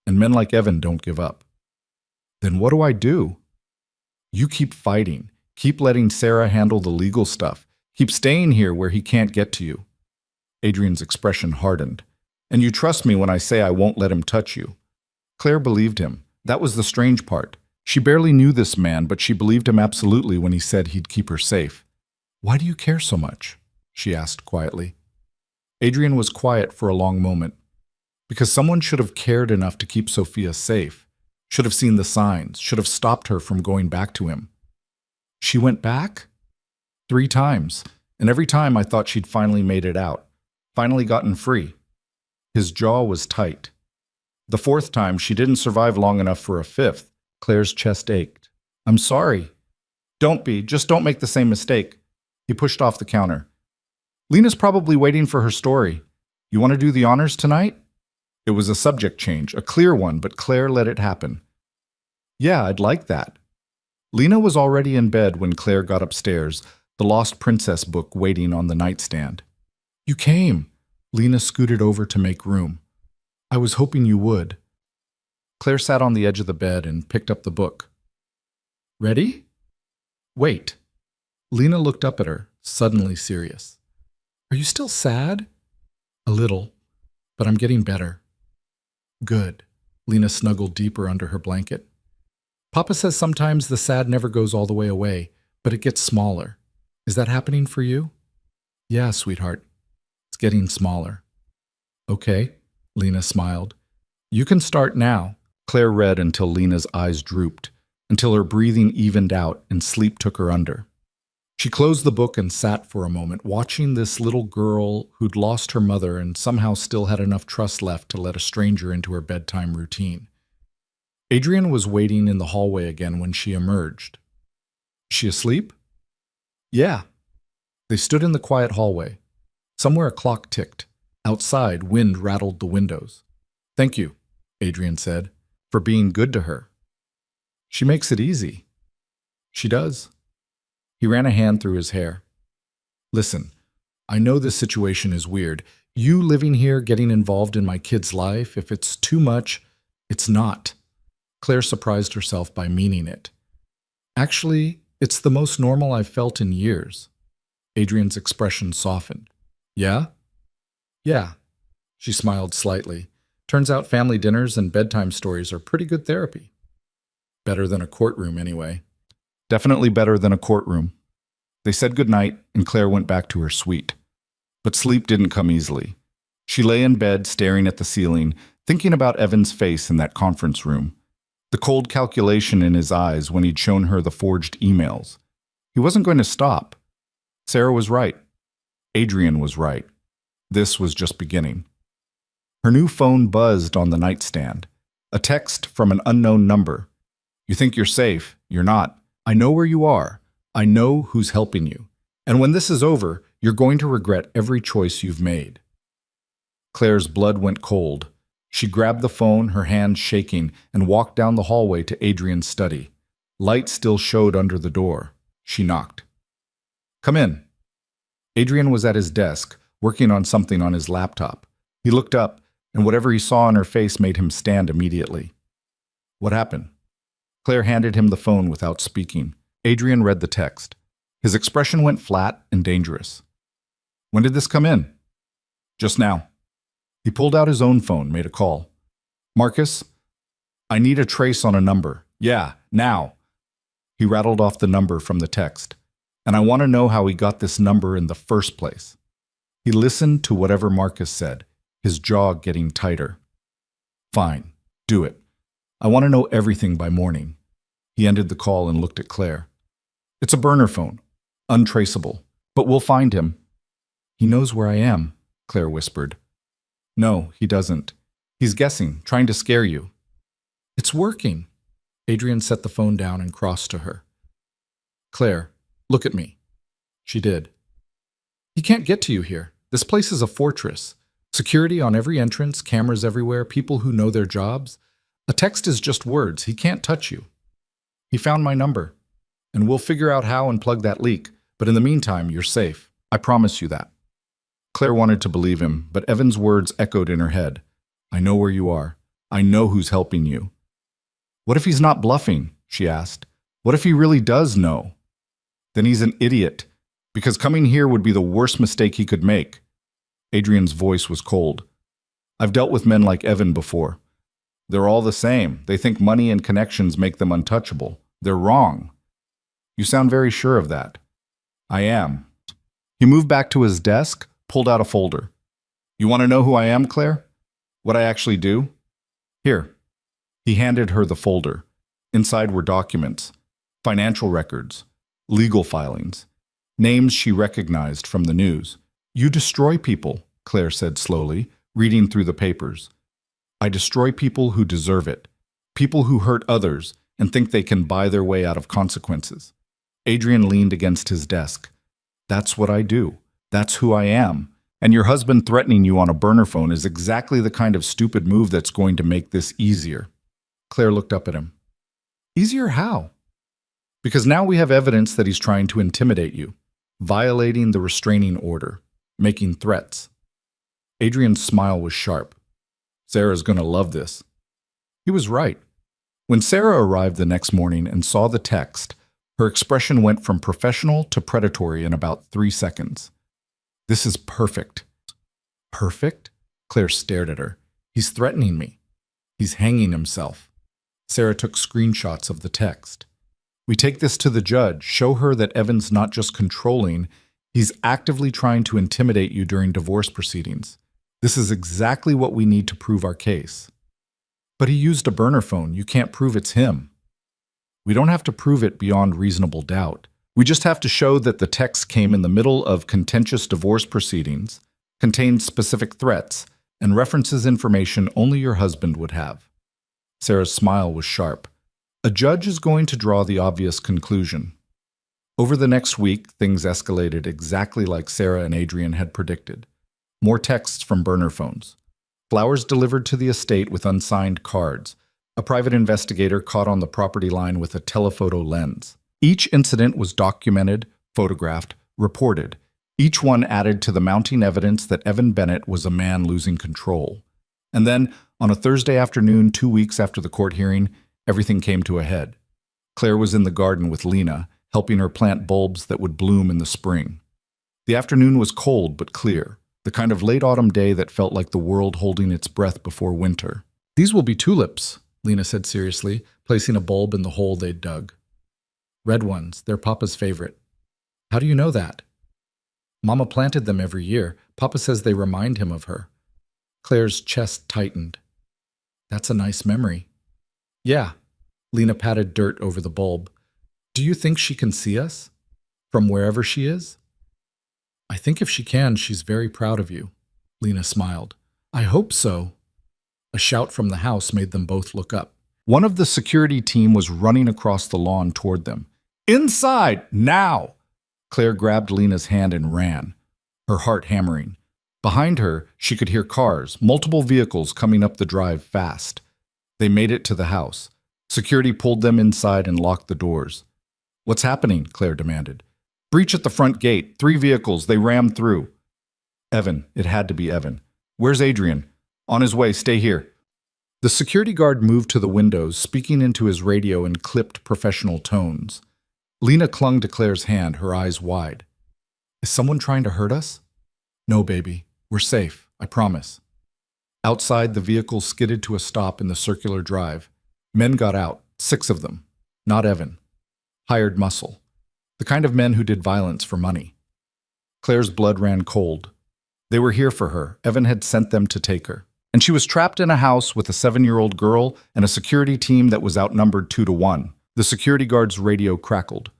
And men like Evan don't give up. Then what do I do? You keep fighting. Keep letting Sarah handle the legal stuff. Keep staying here where he can't get to you. Adrian's expression hardened. And you trust me when I say I won't let him touch you. Claire believed him. That was the strange part. She barely knew this man, but she believed him absolutely when he said he'd keep her safe. Why do you care so much? She asked quietly. Adrian was quiet for a long moment. Because someone should have cared enough to keep Sophia safe. Should have seen the signs. Should have stopped her from going back to him. She went back? 3 times. And every time I thought she'd finally made it out. Finally gotten free. His jaw was tight. The 4th time, she didn't survive long enough for a 5th. Claire's chest ached. I'm sorry. Don't be. Just don't make the same mistake. He pushed off the counter. Lena's probably waiting for her story. You want to do the honors tonight? It was a subject change, a clear one, but Claire let it happen. Yeah, I'd like that. Lena was already in bed when Claire got upstairs, the Lost Princess book waiting on the nightstand. You came. Lena scooted over to make room. I was hoping you would. Claire sat on the edge of the bed and picked up the book. Ready? Wait. Lena looked up at her, suddenly serious. Are you still sad? A little, but I'm getting better. Good. Lena snuggled deeper under her blanket. Papa says sometimes the sad never goes all the way away, but it gets smaller. Is that happening for you? Yeah, sweetheart. It's getting smaller. Okay, Lena smiled. You can start now. Claire read until Lena's eyes drooped, until her breathing evened out and sleep took her under. She closed the book and sat for a moment, watching this little girl who'd lost her mother and somehow still had enough trust left to let a stranger into her bedtime routine. Adrian was waiting in the hallway again when she emerged. She asleep? Yeah. They stood in the quiet hallway. Somewhere a clock ticked. Outside, wind rattled the windows. Thank you, Adrian said, for being good to her. She makes it easy. She does. He ran a hand through his hair. Listen, I know this situation is weird. You living here, getting involved in my kid's life, if it's too much, it's not. Claire surprised herself by meaning it. Actually, it's the most normal I've felt in years. Adrian's expression softened. Yeah? Yeah. She smiled slightly. Turns out family dinners and bedtime stories are pretty good therapy. Better than a courtroom, anyway. Definitely better than a courtroom. They said goodnight, and Claire went back to her suite. But sleep didn't come easily. She lay in bed, staring at the ceiling, thinking about Evan's face in that conference room. The cold calculation in his eyes when he'd shown her the forged emails. He wasn't going to stop. Sarah was right. Adrian was right. This was just beginning. Her new phone buzzed on the nightstand. A text from an unknown number. You think you're safe. You're not. I know where you are. I know who's helping you. And when this is over, you're going to regret every choice you've made. Claire's blood went cold. She grabbed the phone, her hands shaking, and walked down the hallway to Adrian's study. Light still showed under the door. She knocked. Come in. Adrian was at his desk, working on something on his laptop. He looked up, and whatever he saw on her face made him stand immediately. What happened? Claire handed him the phone without speaking. Adrian read the text. His expression went flat and dangerous. When did this come in? Just now. He pulled out his own phone, made a call. Marcus, I need a trace on a number. Yeah, now. He rattled off the number from the text. And I want to know how he got this number in the first place. He listened to whatever Marcus said, his jaw getting tighter. Fine, do it. I want to know everything by morning. He ended the call and looked at Claire. It's a burner phone, untraceable, but we'll find him. He knows where I am, Claire whispered. No, he doesn't. He's guessing, trying to scare you. It's working. Adrian set the phone down and crossed to her. Claire, look at me. She did. He can't get to you here. This place is a fortress. Security on every entrance, cameras everywhere, people who know their jobs. A text is just words. He can't touch you. He found my number. And we'll figure out how and plug that leak. But in the meantime, you're safe. I promise you that. Claire wanted to believe him, but Evan's words echoed in her head. I know where you are. I know who's helping you. What if he's not bluffing? She asked. What if he really does know? Then he's an idiot, because coming here would be the worst mistake he could make. Adrian's voice was cold. I've dealt with men like Evan before. They're all the same. They think money and connections make them untouchable. They're wrong. You sound very sure of that. I am. He moved back to his desk, pulled out a folder. You want to know who I am, Claire? What I actually do? Here. He handed her the folder. Inside were documents, financial records, legal filings, names she recognized from the news. You destroy people, Claire said slowly, reading through the papers. I destroy people who deserve it, people who hurt others and think they can buy their way out of consequences. Adrian leaned against his desk. That's what I do. That's who I am. And your husband threatening you on a burner phone is exactly the kind of stupid move that's going to make this easier. Claire looked up at him. Easier how? Because now we have evidence that he's trying to intimidate you, violating the restraining order, making threats. Adrian's smile was sharp. Sarah's going to love this. He was right. When Sarah arrived the next morning and saw the text, her expression went from professional to predatory in about 3 seconds. This is perfect. Perfect? Claire stared at her. He's threatening me. He's hanging himself. Sarah took screenshots of the text. We take this to the judge, show her that Evan's not just controlling, he's actively trying to intimidate you during divorce proceedings. This is exactly what we need to prove our case. But he used a burner phone. You can't prove it's him. We don't have to prove it beyond reasonable doubt. We just have to show that the text came in the middle of contentious divorce proceedings, contained specific threats, and references information only your husband would have. Sarah's smile was sharp. A judge is going to draw the obvious conclusion. Over the next week, things escalated exactly like Sarah and Adrian had predicted. More texts from burner phones. Flowers delivered to the estate with unsigned cards. A private investigator caught on the property line with a telephoto lens. Each incident was documented, photographed, reported. Each one added to the mounting evidence that Evan Bennett was a man losing control. And then, on a Thursday afternoon 2 weeks after the court hearing, everything came to a head. Claire was in the garden with Lena, helping her plant bulbs that would bloom in the spring. The afternoon was cold but clear, the kind of late autumn day that felt like the world holding its breath before winter. These will be tulips, Lena said seriously, placing a bulb in the hole they'd dug. Red ones, they're Papa's favorite. How do you know that? Mama planted them every year. Papa says they remind him of her. Claire's chest tightened. That's a nice memory. Yeah, Lena patted dirt over the bulb. Do you think she can see us? From wherever she is? I think if she can, she's very proud of you. Lena smiled. I hope so. A shout from the house made them both look up. One of the security team was running across the lawn toward them. Inside, now! Claire grabbed Lena's hand and ran, her heart hammering. Behind her, she could hear cars, multiple vehicles coming up the drive fast. They made it to the house. Security pulled them inside and locked the doors. What's happening? Claire demanded. Breach at the front gate. 3 vehicles. They rammed through. Evan. It had to be Evan. Where's Adrian? On his way. Stay here. The security guard moved to the windows, speaking into his radio in clipped professional tones. Lena clung to Claire's hand, her eyes wide. Is someone trying to hurt us? No, baby. We're safe. I promise. Outside, the vehicle skidded to a stop in the circular drive. Men got out, 6 of them. Not Evan. Hired muscle. The kind of men who did violence for money. Claire's blood ran cold. They were here for her. Evan had sent them to take her. And she was trapped in a house with a 7-year-old girl and a security team that was outnumbered 2-1. The security guard's radio crackled.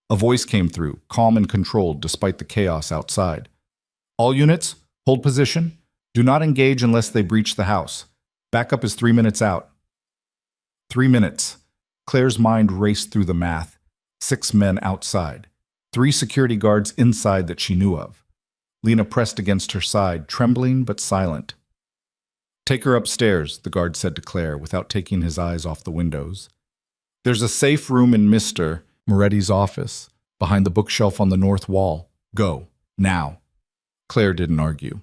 A voice came through, calm and controlled despite the chaos outside. All units, hold position. Do not engage unless they breach the house. Backup is 3 minutes out. 3 minutes. Claire's mind raced through the math. 6 men outside. 3 security guards inside that she knew of. Lena pressed against her side, trembling but silent. Take her upstairs, the guard said to Claire without taking his eyes off the windows. There's a safe room in Mr. Moretti's office, behind the bookshelf on the north wall. Go, now. Claire didn't argue.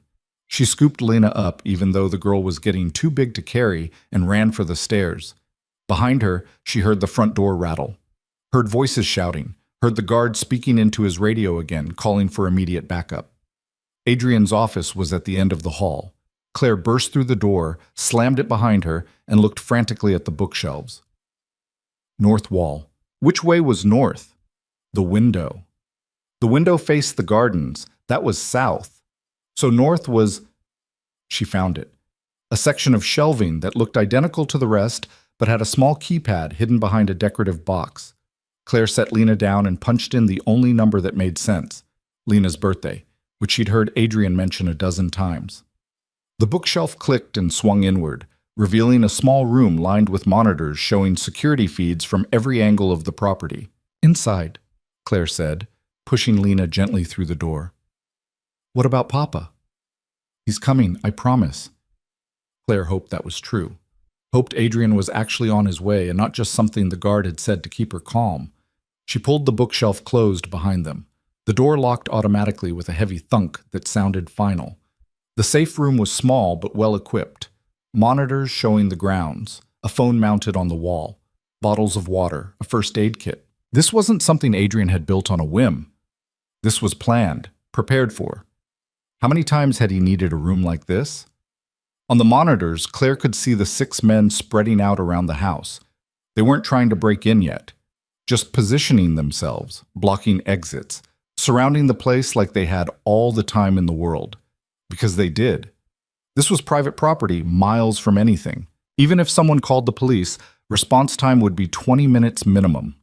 She scooped Lena up even though the girl was getting too big to carry and ran for the stairs. Behind her, she heard the front door rattle. Heard voices shouting, heard the guard speaking into his radio again, calling for immediate backup. Adrian's office was at the end of the hall. Claire burst through the door, slammed it behind her, and looked frantically at the bookshelves. North wall. Which way was north? The window. The window faced the gardens. That was south. So north was... She found it. A section of shelving that looked identical to the rest, but had a small keypad hidden behind a decorative box. Claire set Lena down and punched in the only number that made sense, Lena's birthday, which she'd heard Adrian mention a dozen times. The bookshelf clicked and swung inward, revealing a small room lined with monitors showing security feeds from every angle of the property. Inside, Claire said, pushing Lena gently through the door. What about Papa? He's coming, I promise. Claire hoped that was true. Hoped Adrian was actually on his way and not just something the guard had said to keep her calm. She pulled the bookshelf closed behind them. The door locked automatically with a heavy thunk that sounded final. The safe room was small but well equipped. Monitors showing the grounds, a phone mounted on the wall, bottles of water, a first aid kit. This wasn't something Adrian had built on a whim. This was planned, prepared for. How many times had he needed a room like this? On the monitors, Claire could see the 6 men spreading out around the house. They weren't trying to break in yet, just positioning themselves, blocking exits, surrounding the place like they had all the time in the world. Because they did. This was private property, miles from anything. Even if someone called the police, response time would be 20 minutes minimum.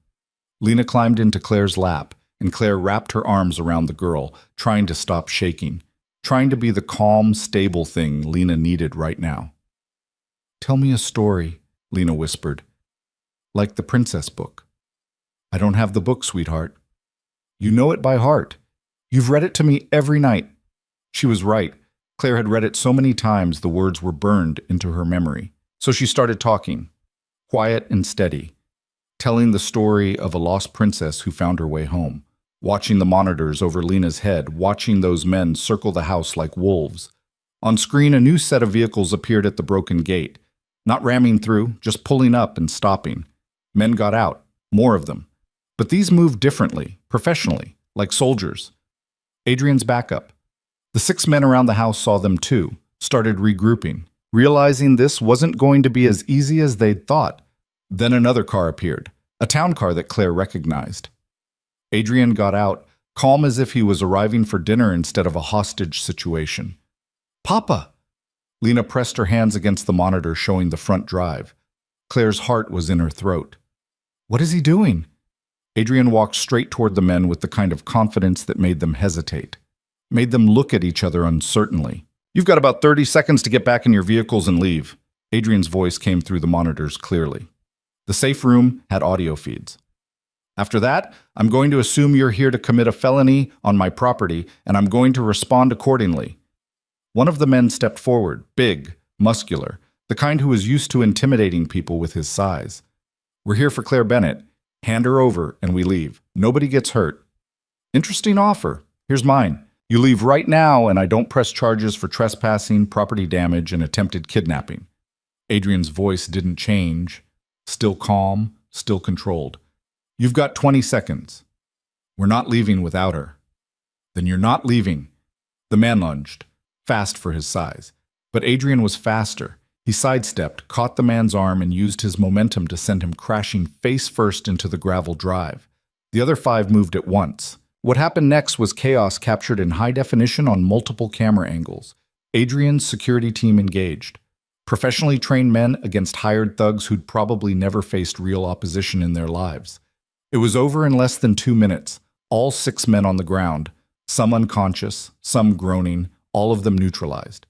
Lena climbed into Claire's lap, and Claire wrapped her arms around the girl, trying to stop shaking, trying to be the calm, stable thing Lena needed right now. Tell me a story, Lena whispered. Like the princess book. I don't have the book, sweetheart. You know it by heart. You've read it to me every night. She was right. Claire had read it so many times the words were burned into her memory. So she started talking, quiet and steady, telling the story of a lost princess who found her way home, watching the monitors over Lena's head, watching those men circle the house like wolves. On screen, a new set of vehicles appeared at the broken gate, not ramming through, just pulling up and stopping. Men got out, more of them. But these moved differently, professionally, like soldiers. Adrian's backup. The 6 men around the house saw them too, started regrouping, realizing this wasn't going to be as easy as they'd thought. Then another car appeared, a town car that Claire recognized. Adrian got out, calm as if he was arriving for dinner instead of a hostage situation. Papa! Lena pressed her hands against the monitor showing the front drive. Claire's heart was in her throat. What is he doing? Adrian walked straight toward the men with the kind of confidence that made them hesitate, made them look at each other uncertainly. You've got about 30 seconds to get back in your vehicles and leave. Adrian's voice came through the monitors clearly. The safe room had audio feeds. After that, I'm going to assume you're here to commit a felony on my property, and I'm going to respond accordingly. One of the men stepped forward, big, muscular, the kind who was used to intimidating people with his size. We're here for Claire Bennett. Hand her over, and we leave. Nobody gets hurt. Interesting offer. Here's mine. You leave right now, and I don't press charges for trespassing, property damage, and attempted kidnapping. Adrian's voice didn't change. Still calm, still controlled. You've got 20 seconds. We're not leaving without her. Then you're not leaving. The man lunged, fast for his size. But Adrian was faster. He sidestepped, caught the man's arm, and used his momentum to send him crashing face first into the gravel drive. The other 5 moved at once. What happened next was chaos captured in high definition on multiple camera angles. Adrian's security team engaged. Professionally trained men against hired thugs who'd probably never faced real opposition in their lives. It was over in less than 2 minutes. All 6 men on the ground, some unconscious, some groaning, all of them neutralized.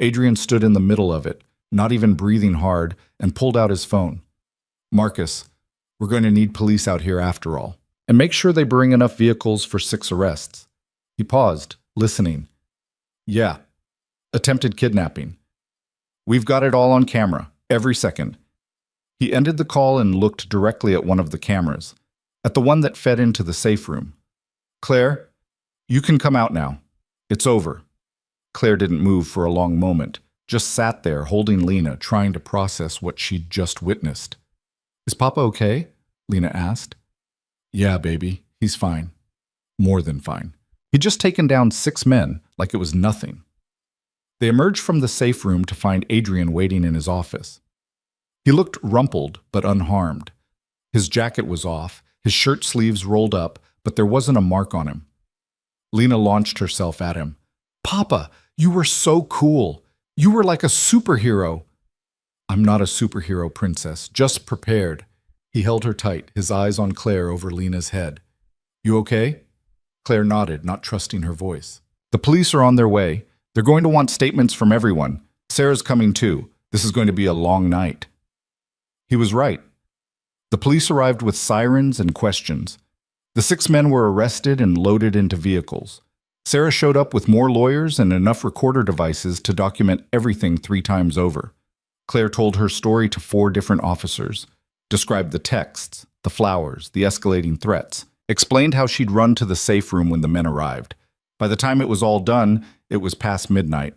Adrian stood in the middle of it, not even breathing hard, and pulled out his phone. Marcus, we're going to need police out here after all. And make sure they bring enough vehicles for 6 arrests. He paused, listening. Yeah. Attempted kidnapping. We've got it all on camera, every second. He ended the call and looked directly at one of the cameras, at the one that fed into the safe room. Claire, you can come out now. It's over. Claire didn't move for a long moment, just sat there holding Lena, trying to process what she'd just witnessed. Is Papa okay? Lena asked. Yeah, baby, he's fine. More than fine. He'd just taken down 6 men like it was nothing. They emerged from the safe room to find Adrian waiting in his office. He looked rumpled but unharmed. His jacket was off, his shirt sleeves rolled up, but there wasn't a mark on him. Lena launched herself at him. Papa, you were so cool. You were like a superhero. I'm not a superhero, princess, just prepared. He held her tight, his eyes on Claire over Lena's head. You okay? Claire nodded, not trusting her voice. The police are on their way. They're going to want statements from everyone. Sarah's coming too. This is going to be a long night. He was right. The police arrived with sirens and questions. The 6 men were arrested and loaded into vehicles. Sarah showed up with more lawyers and enough recorder devices to document everything 3 times over. Claire told her story to 4 different officers, described the texts, the flowers, the escalating threats, explained how she'd run to the safe room when the men arrived. By the time it was all done, it was past midnight.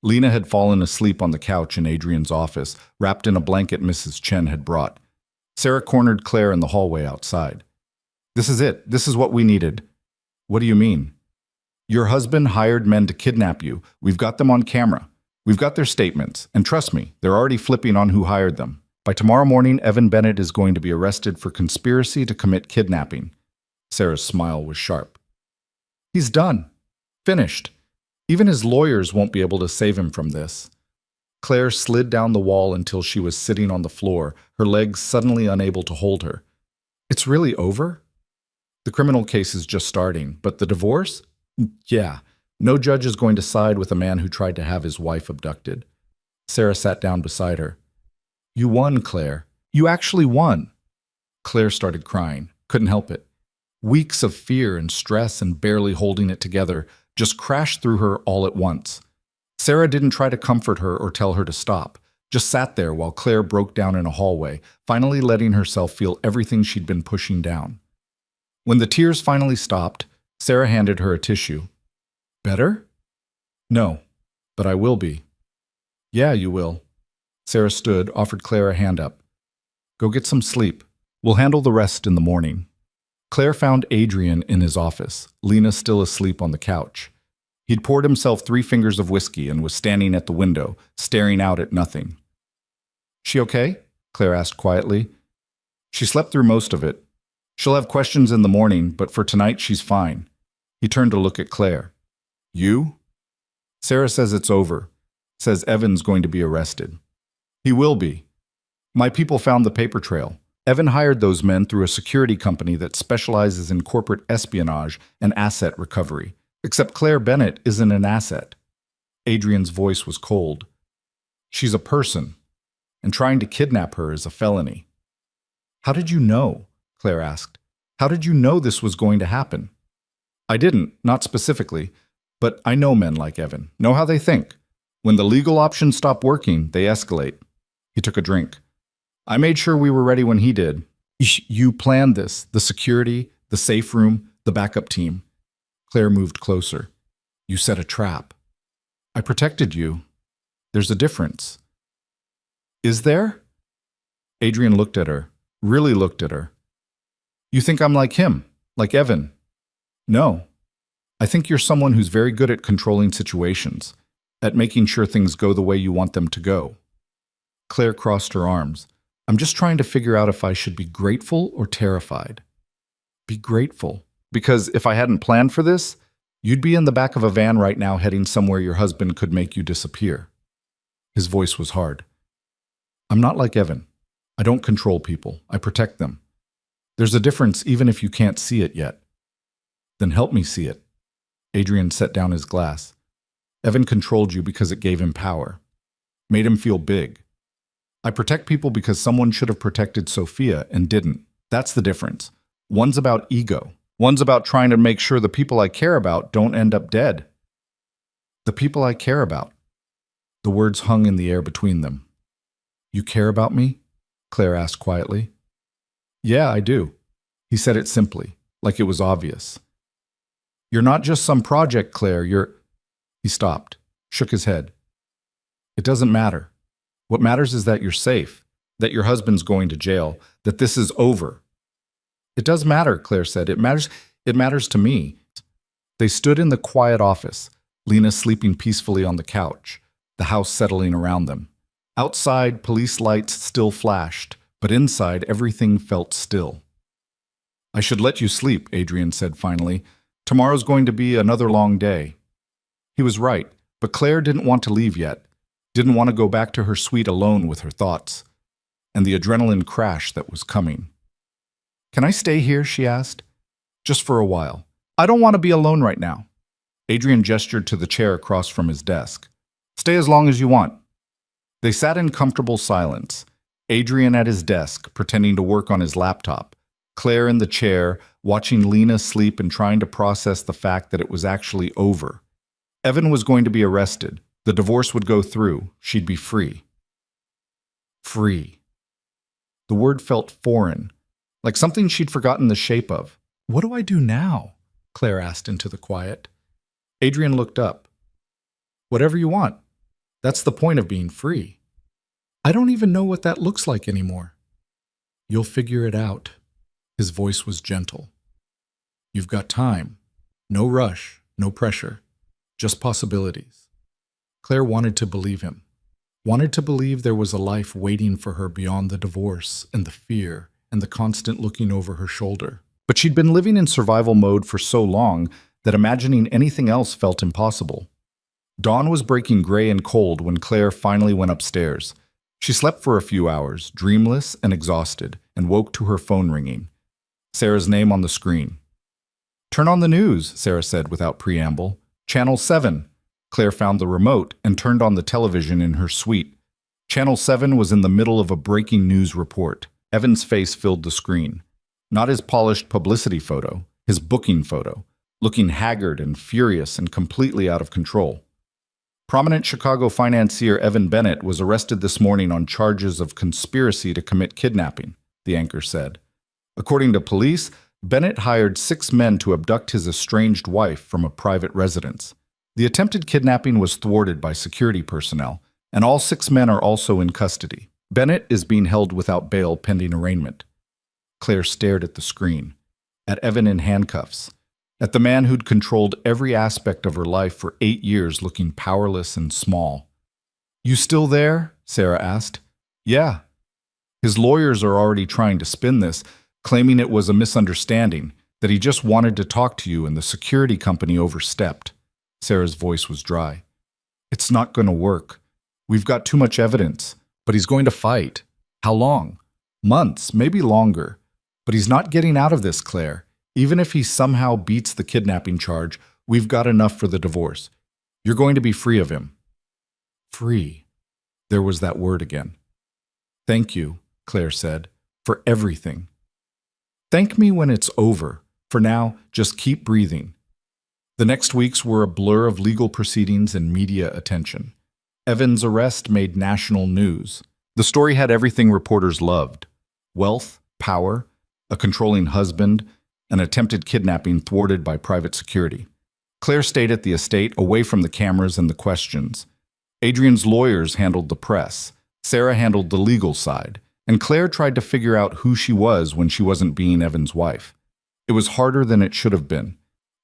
Lena had fallen asleep on the couch in Adrian's office, wrapped in a blanket Mrs. Chen had brought. Sarah cornered Claire in the hallway outside. This is it. This is what we needed. What do you mean? Your husband hired men to kidnap you. We've got them on camera. We've got their statements. And trust me, they're already flipping on who hired them. By tomorrow morning, Evan Bennett is going to be arrested for conspiracy to commit kidnapping. Sarah's smile was sharp. He's done. Finished. Even his lawyers won't be able to save him from this. Claire slid down the wall until she was sitting on the floor, her legs suddenly unable to hold her. It's really over? The criminal case is just starting, but the divorce? Yeah, no judge is going to side with a man who tried to have his wife abducted. Sarah sat down beside her. You won, Claire. You actually won. Claire started crying, couldn't help it. Weeks of fear and stress and barely holding it together just crashed through her all at once. Sarah didn't try to comfort her or tell her to stop, just sat there while Claire broke down in a hallway, finally letting herself feel everything she'd been pushing down. When the tears finally stopped, Sarah handed her a tissue. Better? No, but I will be. Yeah, you will. Sarah stood, offered Claire a hand up. Go get some sleep. We'll handle the rest in the morning. Claire found Adrian in his office, Lena still asleep on the couch. He'd poured himself 3 fingers of whiskey and was standing at the window, staring out at nothing. She okay? Claire asked quietly. She slept through most of it. She'll have questions in the morning, but for tonight she's fine. He turned to look at Claire. You? Sarah says it's over. Says Evan's going to be arrested. He will be. My people found the paper trail. Evan hired those men through a security company that specializes in corporate espionage and asset recovery. Except Claire Bennett isn't an asset. Adrian's voice was cold. She's a person, and trying to kidnap her is a felony. How did you know? Claire asked. How did you know this was going to happen? I didn't, not specifically, but I know men like Evan, know how they think. When the legal options stop working, they escalate. He took a drink. I made sure we were ready when he did. You planned this, the security, the safe room, the backup team. Claire moved closer. You set a trap. I protected you. There's a difference. Is there? Adrian looked at her, really looked at her. You think I'm like him, like Evan? No. I think you're someone who's very good at controlling situations, at making sure things go the way you want them to go. Claire crossed her arms. I'm just trying to figure out if I should be grateful or terrified. Be grateful. Because if I hadn't planned for this, you'd be in the back of a van right now heading somewhere your husband could make you disappear. His voice was hard. I'm not like Evan. I don't control people. I protect them. There's a difference even if you can't see it yet. Then help me see it. Adrian set down his glass. Evan controlled you because it gave him power. Made him feel big. I protect people because someone should have protected Sophia and didn't. That's the difference. One's about ego. One's about trying to make sure the people I care about don't end up dead. The people I care about. The words hung in the air between them. You care about me? Claire asked quietly. Yeah, I do. He said it simply, like it was obvious. You're not just some project, Claire, you're... He stopped, shook his head. It doesn't matter. What matters is that you're safe, that your husband's going to jail, that this is over. It does matter, Claire said. It matters to me. They stood in the quiet office, Lena sleeping peacefully on the couch, the house settling around them. Outside, police lights still flashed, but inside, everything felt still. I should let you sleep, Adrian said finally. Tomorrow's going to be another long day. He was right, but Claire didn't want to leave yet, didn't want to go back to her suite alone with her thoughts, and the adrenaline crash that was coming. Can I stay here, she asked. Just for a while. I don't want to be alone right now. Adrian gestured to the chair across from his desk. Stay as long as you want. They sat in comfortable silence, Adrian at his desk, pretending to work on his laptop, Claire in the chair, watching Lena sleep and trying to process the fact that it was actually over. Evan was going to be arrested. The divorce would go through. She'd be free. Free. The word felt foreign, like something she'd forgotten the shape of. What do I do now? Claire asked into the quiet. Adrian looked up. Whatever you want. That's the point of being free. I don't even know what that looks like anymore. You'll figure it out. His voice was gentle. You've got time. No rush, no pressure. Just possibilities. Claire wanted to believe him. Wanted to believe there was a life waiting for her beyond the divorce and the fear and the constant looking over her shoulder. But she'd been living in survival mode for so long that imagining anything else felt impossible. Dawn was breaking gray and cold when Claire finally went upstairs. She slept for a few hours, dreamless and exhausted, and woke to her phone ringing. Sarah's name on the screen. Turn on the news, Sarah said without preamble. Channel 7. Claire found the remote and turned on the television in her suite. Channel 7 was in the middle of a breaking news report. Evan's face filled the screen. Not his polished publicity photo, his booking photo, looking haggard and furious and completely out of control. Prominent Chicago financier Evan Bennett was arrested this morning on charges of conspiracy to commit kidnapping, the anchor said. According to police, Bennett hired 6 men to abduct his estranged wife from a private residence. The attempted kidnapping was thwarted by security personnel, and all 6 men are also in custody. Bennett is being held without bail pending arraignment. Claire stared at the screen, at Evan in handcuffs, at the man who'd controlled every aspect of her life for 8 years looking powerless and small. You still there? Sarah asked. Yeah. His lawyers are already trying to spin this, claiming it was a misunderstanding, that he just wanted to talk to you and the security company overstepped. Sarah's voice was dry. It's not going to work. We've got too much evidence, but he's going to fight. How long? Months, maybe longer. But he's not getting out of this, Claire. Even if he somehow beats the kidnapping charge, we've got enough for the divorce. You're going to be free of him. Free. There was that word again. Thank you, Claire said, for everything. Thank me when it's over. For now, just keep breathing. The next weeks were a blur of legal proceedings and media attention. Evan's arrest made national news. The story had everything reporters loved: wealth, power, a controlling husband, an attempted kidnapping thwarted by private security. Claire stayed at the estate, away from the cameras and the questions. Adrian's lawyers handled the press. Sarah handled the legal side. And Claire tried to figure out who she was when she wasn't being Evan's wife. It was harder than it should have been.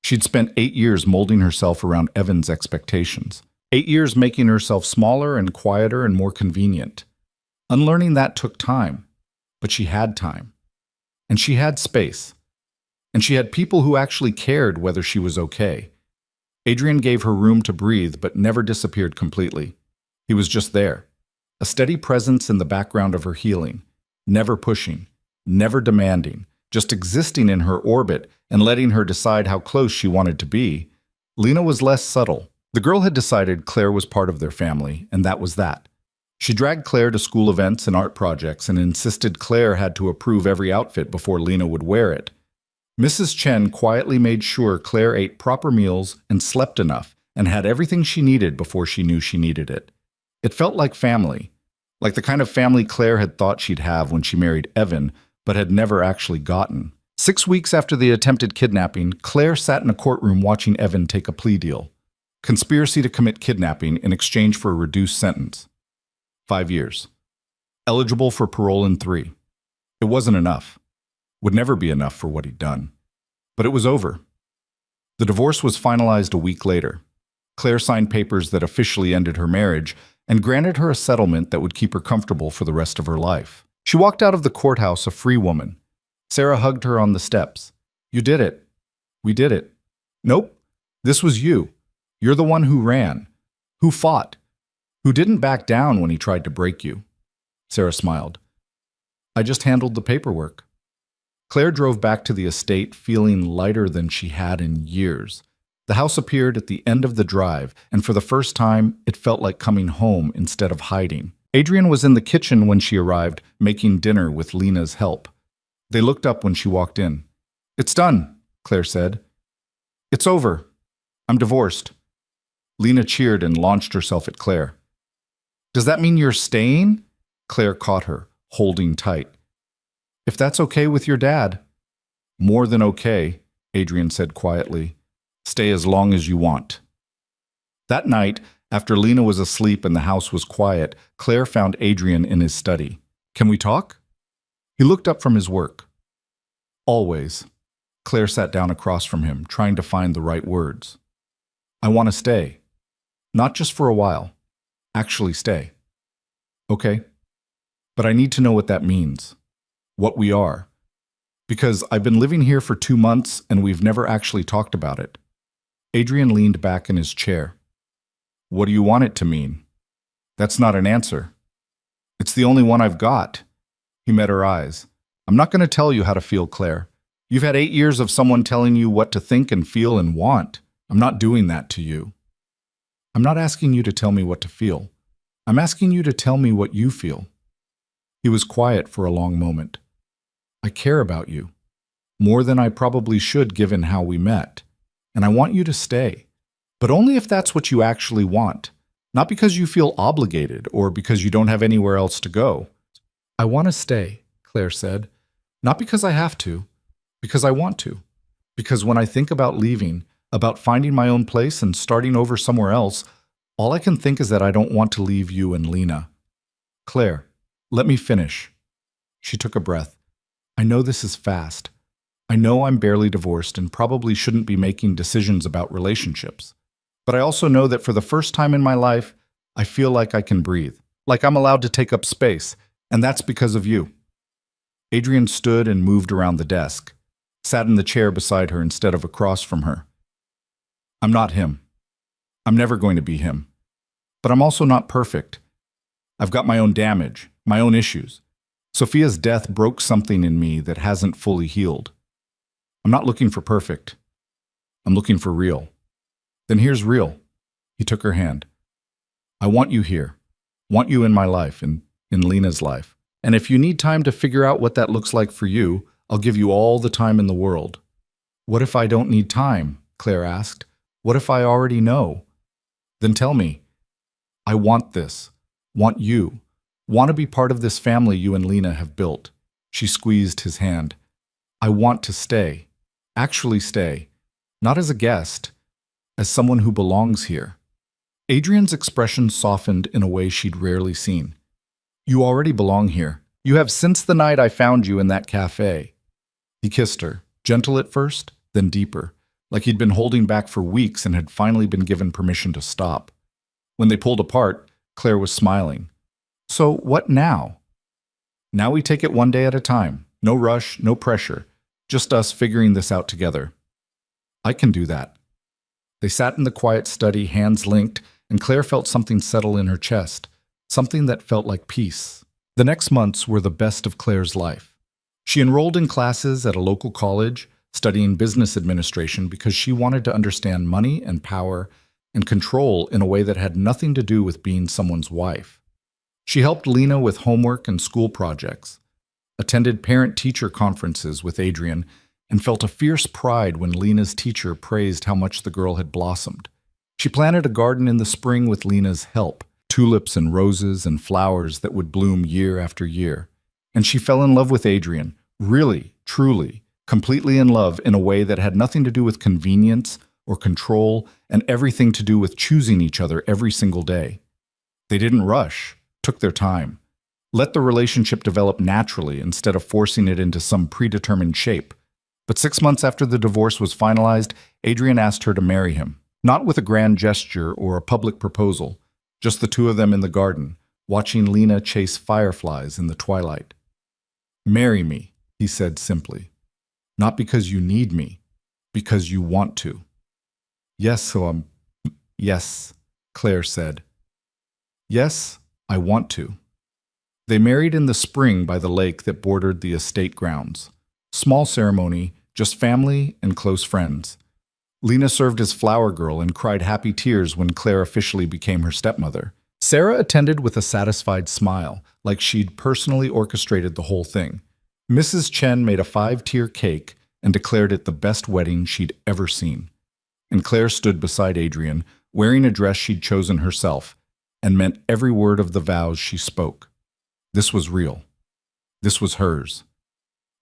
She'd spent 8 years molding herself around Evan's expectations. 8 years making herself smaller and quieter and more convenient. Unlearning that took time. But she had time. And she had space. And she had people who actually cared whether she was okay. Adrian gave her room to breathe, but never disappeared completely. He was just there. A steady presence in the background of her healing. Never pushing. Never demanding. Just existing in her orbit and letting her decide how close she wanted to be. Lena was less subtle. The girl had decided Claire was part of their family, and that was that. She dragged Claire to school events and art projects and insisted Claire had to approve every outfit before Lena would wear it. Mrs. Chen quietly made sure Claire ate proper meals and slept enough and had everything she needed before she knew she needed it. It felt like family, like the kind of family Claire had thought she'd have when she married Evan, but had never actually gotten. 6 weeks after the attempted kidnapping, Claire sat in a courtroom watching Evan take a plea deal. Conspiracy to commit kidnapping in exchange for a reduced sentence. 5 years. Eligible for parole in 3. It wasn't enough. Would never be enough for what he'd done. But it was over. The divorce was finalized a week later. Claire signed papers that officially ended her marriage and granted her a settlement that would keep her comfortable for the rest of her life. She walked out of the courthouse a free woman. Sarah hugged her on the steps. You did it. We did it. Nope. This was you. You're the one who ran, who fought, who didn't back down when he tried to break you. Sarah smiled. I just handled the paperwork. Claire drove back to the estate feeling lighter than she had in years. The house appeared at the end of the drive, and for the first time, it felt like coming home instead of hiding. Adrian was in the kitchen when she arrived, making dinner with Lena's help. They looked up when she walked in. It's done, Claire said. It's over. I'm divorced. Lena cheered and launched herself at Claire. Does that mean you're staying? Claire caught her, holding tight. If that's okay with your dad. More than okay, Adrian said quietly. Stay as long as you want. That night, after Lena was asleep and the house was quiet, Claire found Adrian in his study. Can we talk? He looked up from his work. Always. Claire sat down across from him, trying to find the right words. I want to stay. Not just for a while. Actually stay. Okay. But I need to know what that means. What we are. Because I've been living here for 2 months and we've never actually talked about it. Adrian leaned back in his chair. What do you want it to mean? That's not an answer. It's the only one I've got. He met her eyes. I'm not going to tell you how to feel, Claire. You've had 8 years of someone telling you what to think and feel and want. I'm not doing that to you. I'm not asking you to tell me what to feel. I'm asking you to tell me what you feel. He was quiet for a long moment. I care about you. More than I probably should given how we met. And I want you to stay. But only if that's what you actually want. Not because you feel obligated or because you don't have anywhere else to go. I want to stay, Claire said. Not because I have to. Because I want to. Because when I think about leaving, about finding my own place and starting over somewhere else, all I can think is that I don't want to leave you and Lena. Claire, let me finish. She took a breath. I know this is fast. I know I'm barely divorced and probably shouldn't be making decisions about relationships. But I also know that for the first time in my life, I feel like I can breathe, like I'm allowed to take up space, and that's because of you. Adrian stood and moved around the desk, sat in the chair beside her instead of across from her. I'm not him. I'm never going to be him. But I'm also not perfect. I've got my own damage, my own issues. Sophia's death broke something in me that hasn't fully healed. I'm not looking for perfect. I'm looking for real. Then here's real. He took her hand. I want you here. Want you in my life, in Lena's life. And if you need time to figure out what that looks like for you, I'll give you all the time in the world. What if I don't need time? Claire asked. What if I already know? Then tell me. I want this. Want you. Want to be part of this family you and Lena have built. She squeezed his hand. I want to stay. Actually stay. Not as a guest, as someone who belongs here. Adrian's expression softened in a way she'd rarely seen. You already belong here. You have since the night I found you in that cafe. He kissed her, gentle at first, then deeper, like he'd been holding back for weeks and had finally been given permission to stop. When they pulled apart, Claire was smiling. So what now? Now we take it one day at a time. No rush, no pressure. Just us figuring this out together. I can do that. They sat in the quiet study, hands linked, and Claire felt something settle in her chest, something that felt like peace. The next months were the best of Claire's life. She enrolled in classes at a local college, studying business administration because she wanted to understand money and power and control in a way that had nothing to do with being someone's wife. She helped Lena with homework and school projects, attended parent-teacher conferences with Adrian, and felt a fierce pride when Lena's teacher praised how much the girl had blossomed. She planted a garden in the spring with Lena's help, tulips and roses and flowers that would bloom year after year. And she fell in love with Adrian, really, truly, completely in love in a way that had nothing to do with convenience or control and everything to do with choosing each other every single day. They didn't rush, took their time, let the relationship develop naturally instead of forcing it into some predetermined shape. But 6 months after the divorce was finalized, Adrian asked her to marry him, not with a grand gesture or a public proposal, just the two of them in the garden, watching Lena chase fireflies in the twilight. Marry me, he said simply. Not because you need me, because you want to. Yes, yes, Claire said. Yes, I want to. They married in the spring by the lake that bordered the estate grounds. Small ceremony, just family and close friends. Lena served as flower girl and cried happy tears when Claire officially became her stepmother. Sarah attended with a satisfied smile, like she'd personally orchestrated the whole thing. Mrs. Chen made a 5-tier cake and declared it the best wedding she'd ever seen. And Claire stood beside Adrian, wearing a dress she'd chosen herself, and meant every word of the vows she spoke. This was real. This was hers.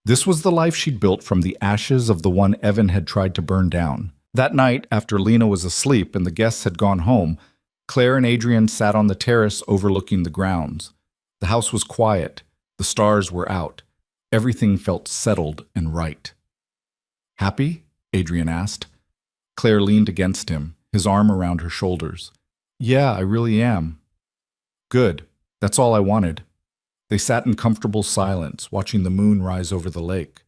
This was the life she'd built from the ashes of the one Evan had tried to burn down. That night, after Lena was asleep and the guests had gone home, Claire and Adrian sat on the terrace overlooking the grounds. The house was quiet. The stars were out. Everything felt settled and right. Happy? Adrian asked. Claire leaned against him, his arm around her shoulders. Yeah, I really am. Good. That's all I wanted. They sat in comfortable silence, watching the moon rise over the lake.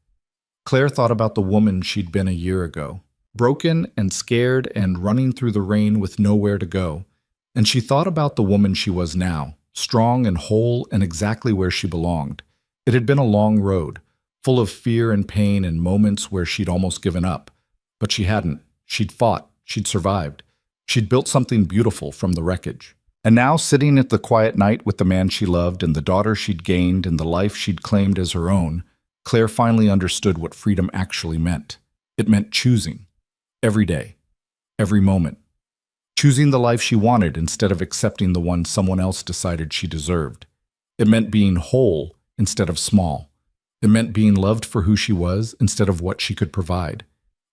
Claire thought about the woman she'd been a year ago, broken and scared and running through the rain with nowhere to go. And she thought about the woman she was now, strong and whole and exactly where she belonged. It had been a long road, full of fear and pain and moments where she'd almost given up. But she hadn't. She'd fought. She'd survived. She'd built something beautiful from the wreckage. And now, sitting at the quiet night with the man she loved and the daughter she'd gained and the life she'd claimed as her own, Claire finally understood what freedom actually meant. It meant choosing. Every day. Every moment. Choosing the life she wanted instead of accepting the one someone else decided she deserved. It meant being whole instead of small. It meant being loved for who she was instead of what she could provide.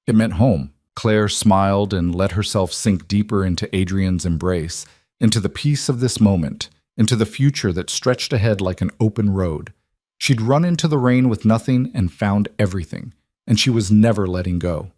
It meant home. Claire smiled and let herself sink deeper into Adrian's embrace, into the peace of this moment, into the future that stretched ahead like an open road. She'd run into the rain with nothing and found everything, and she was never letting go.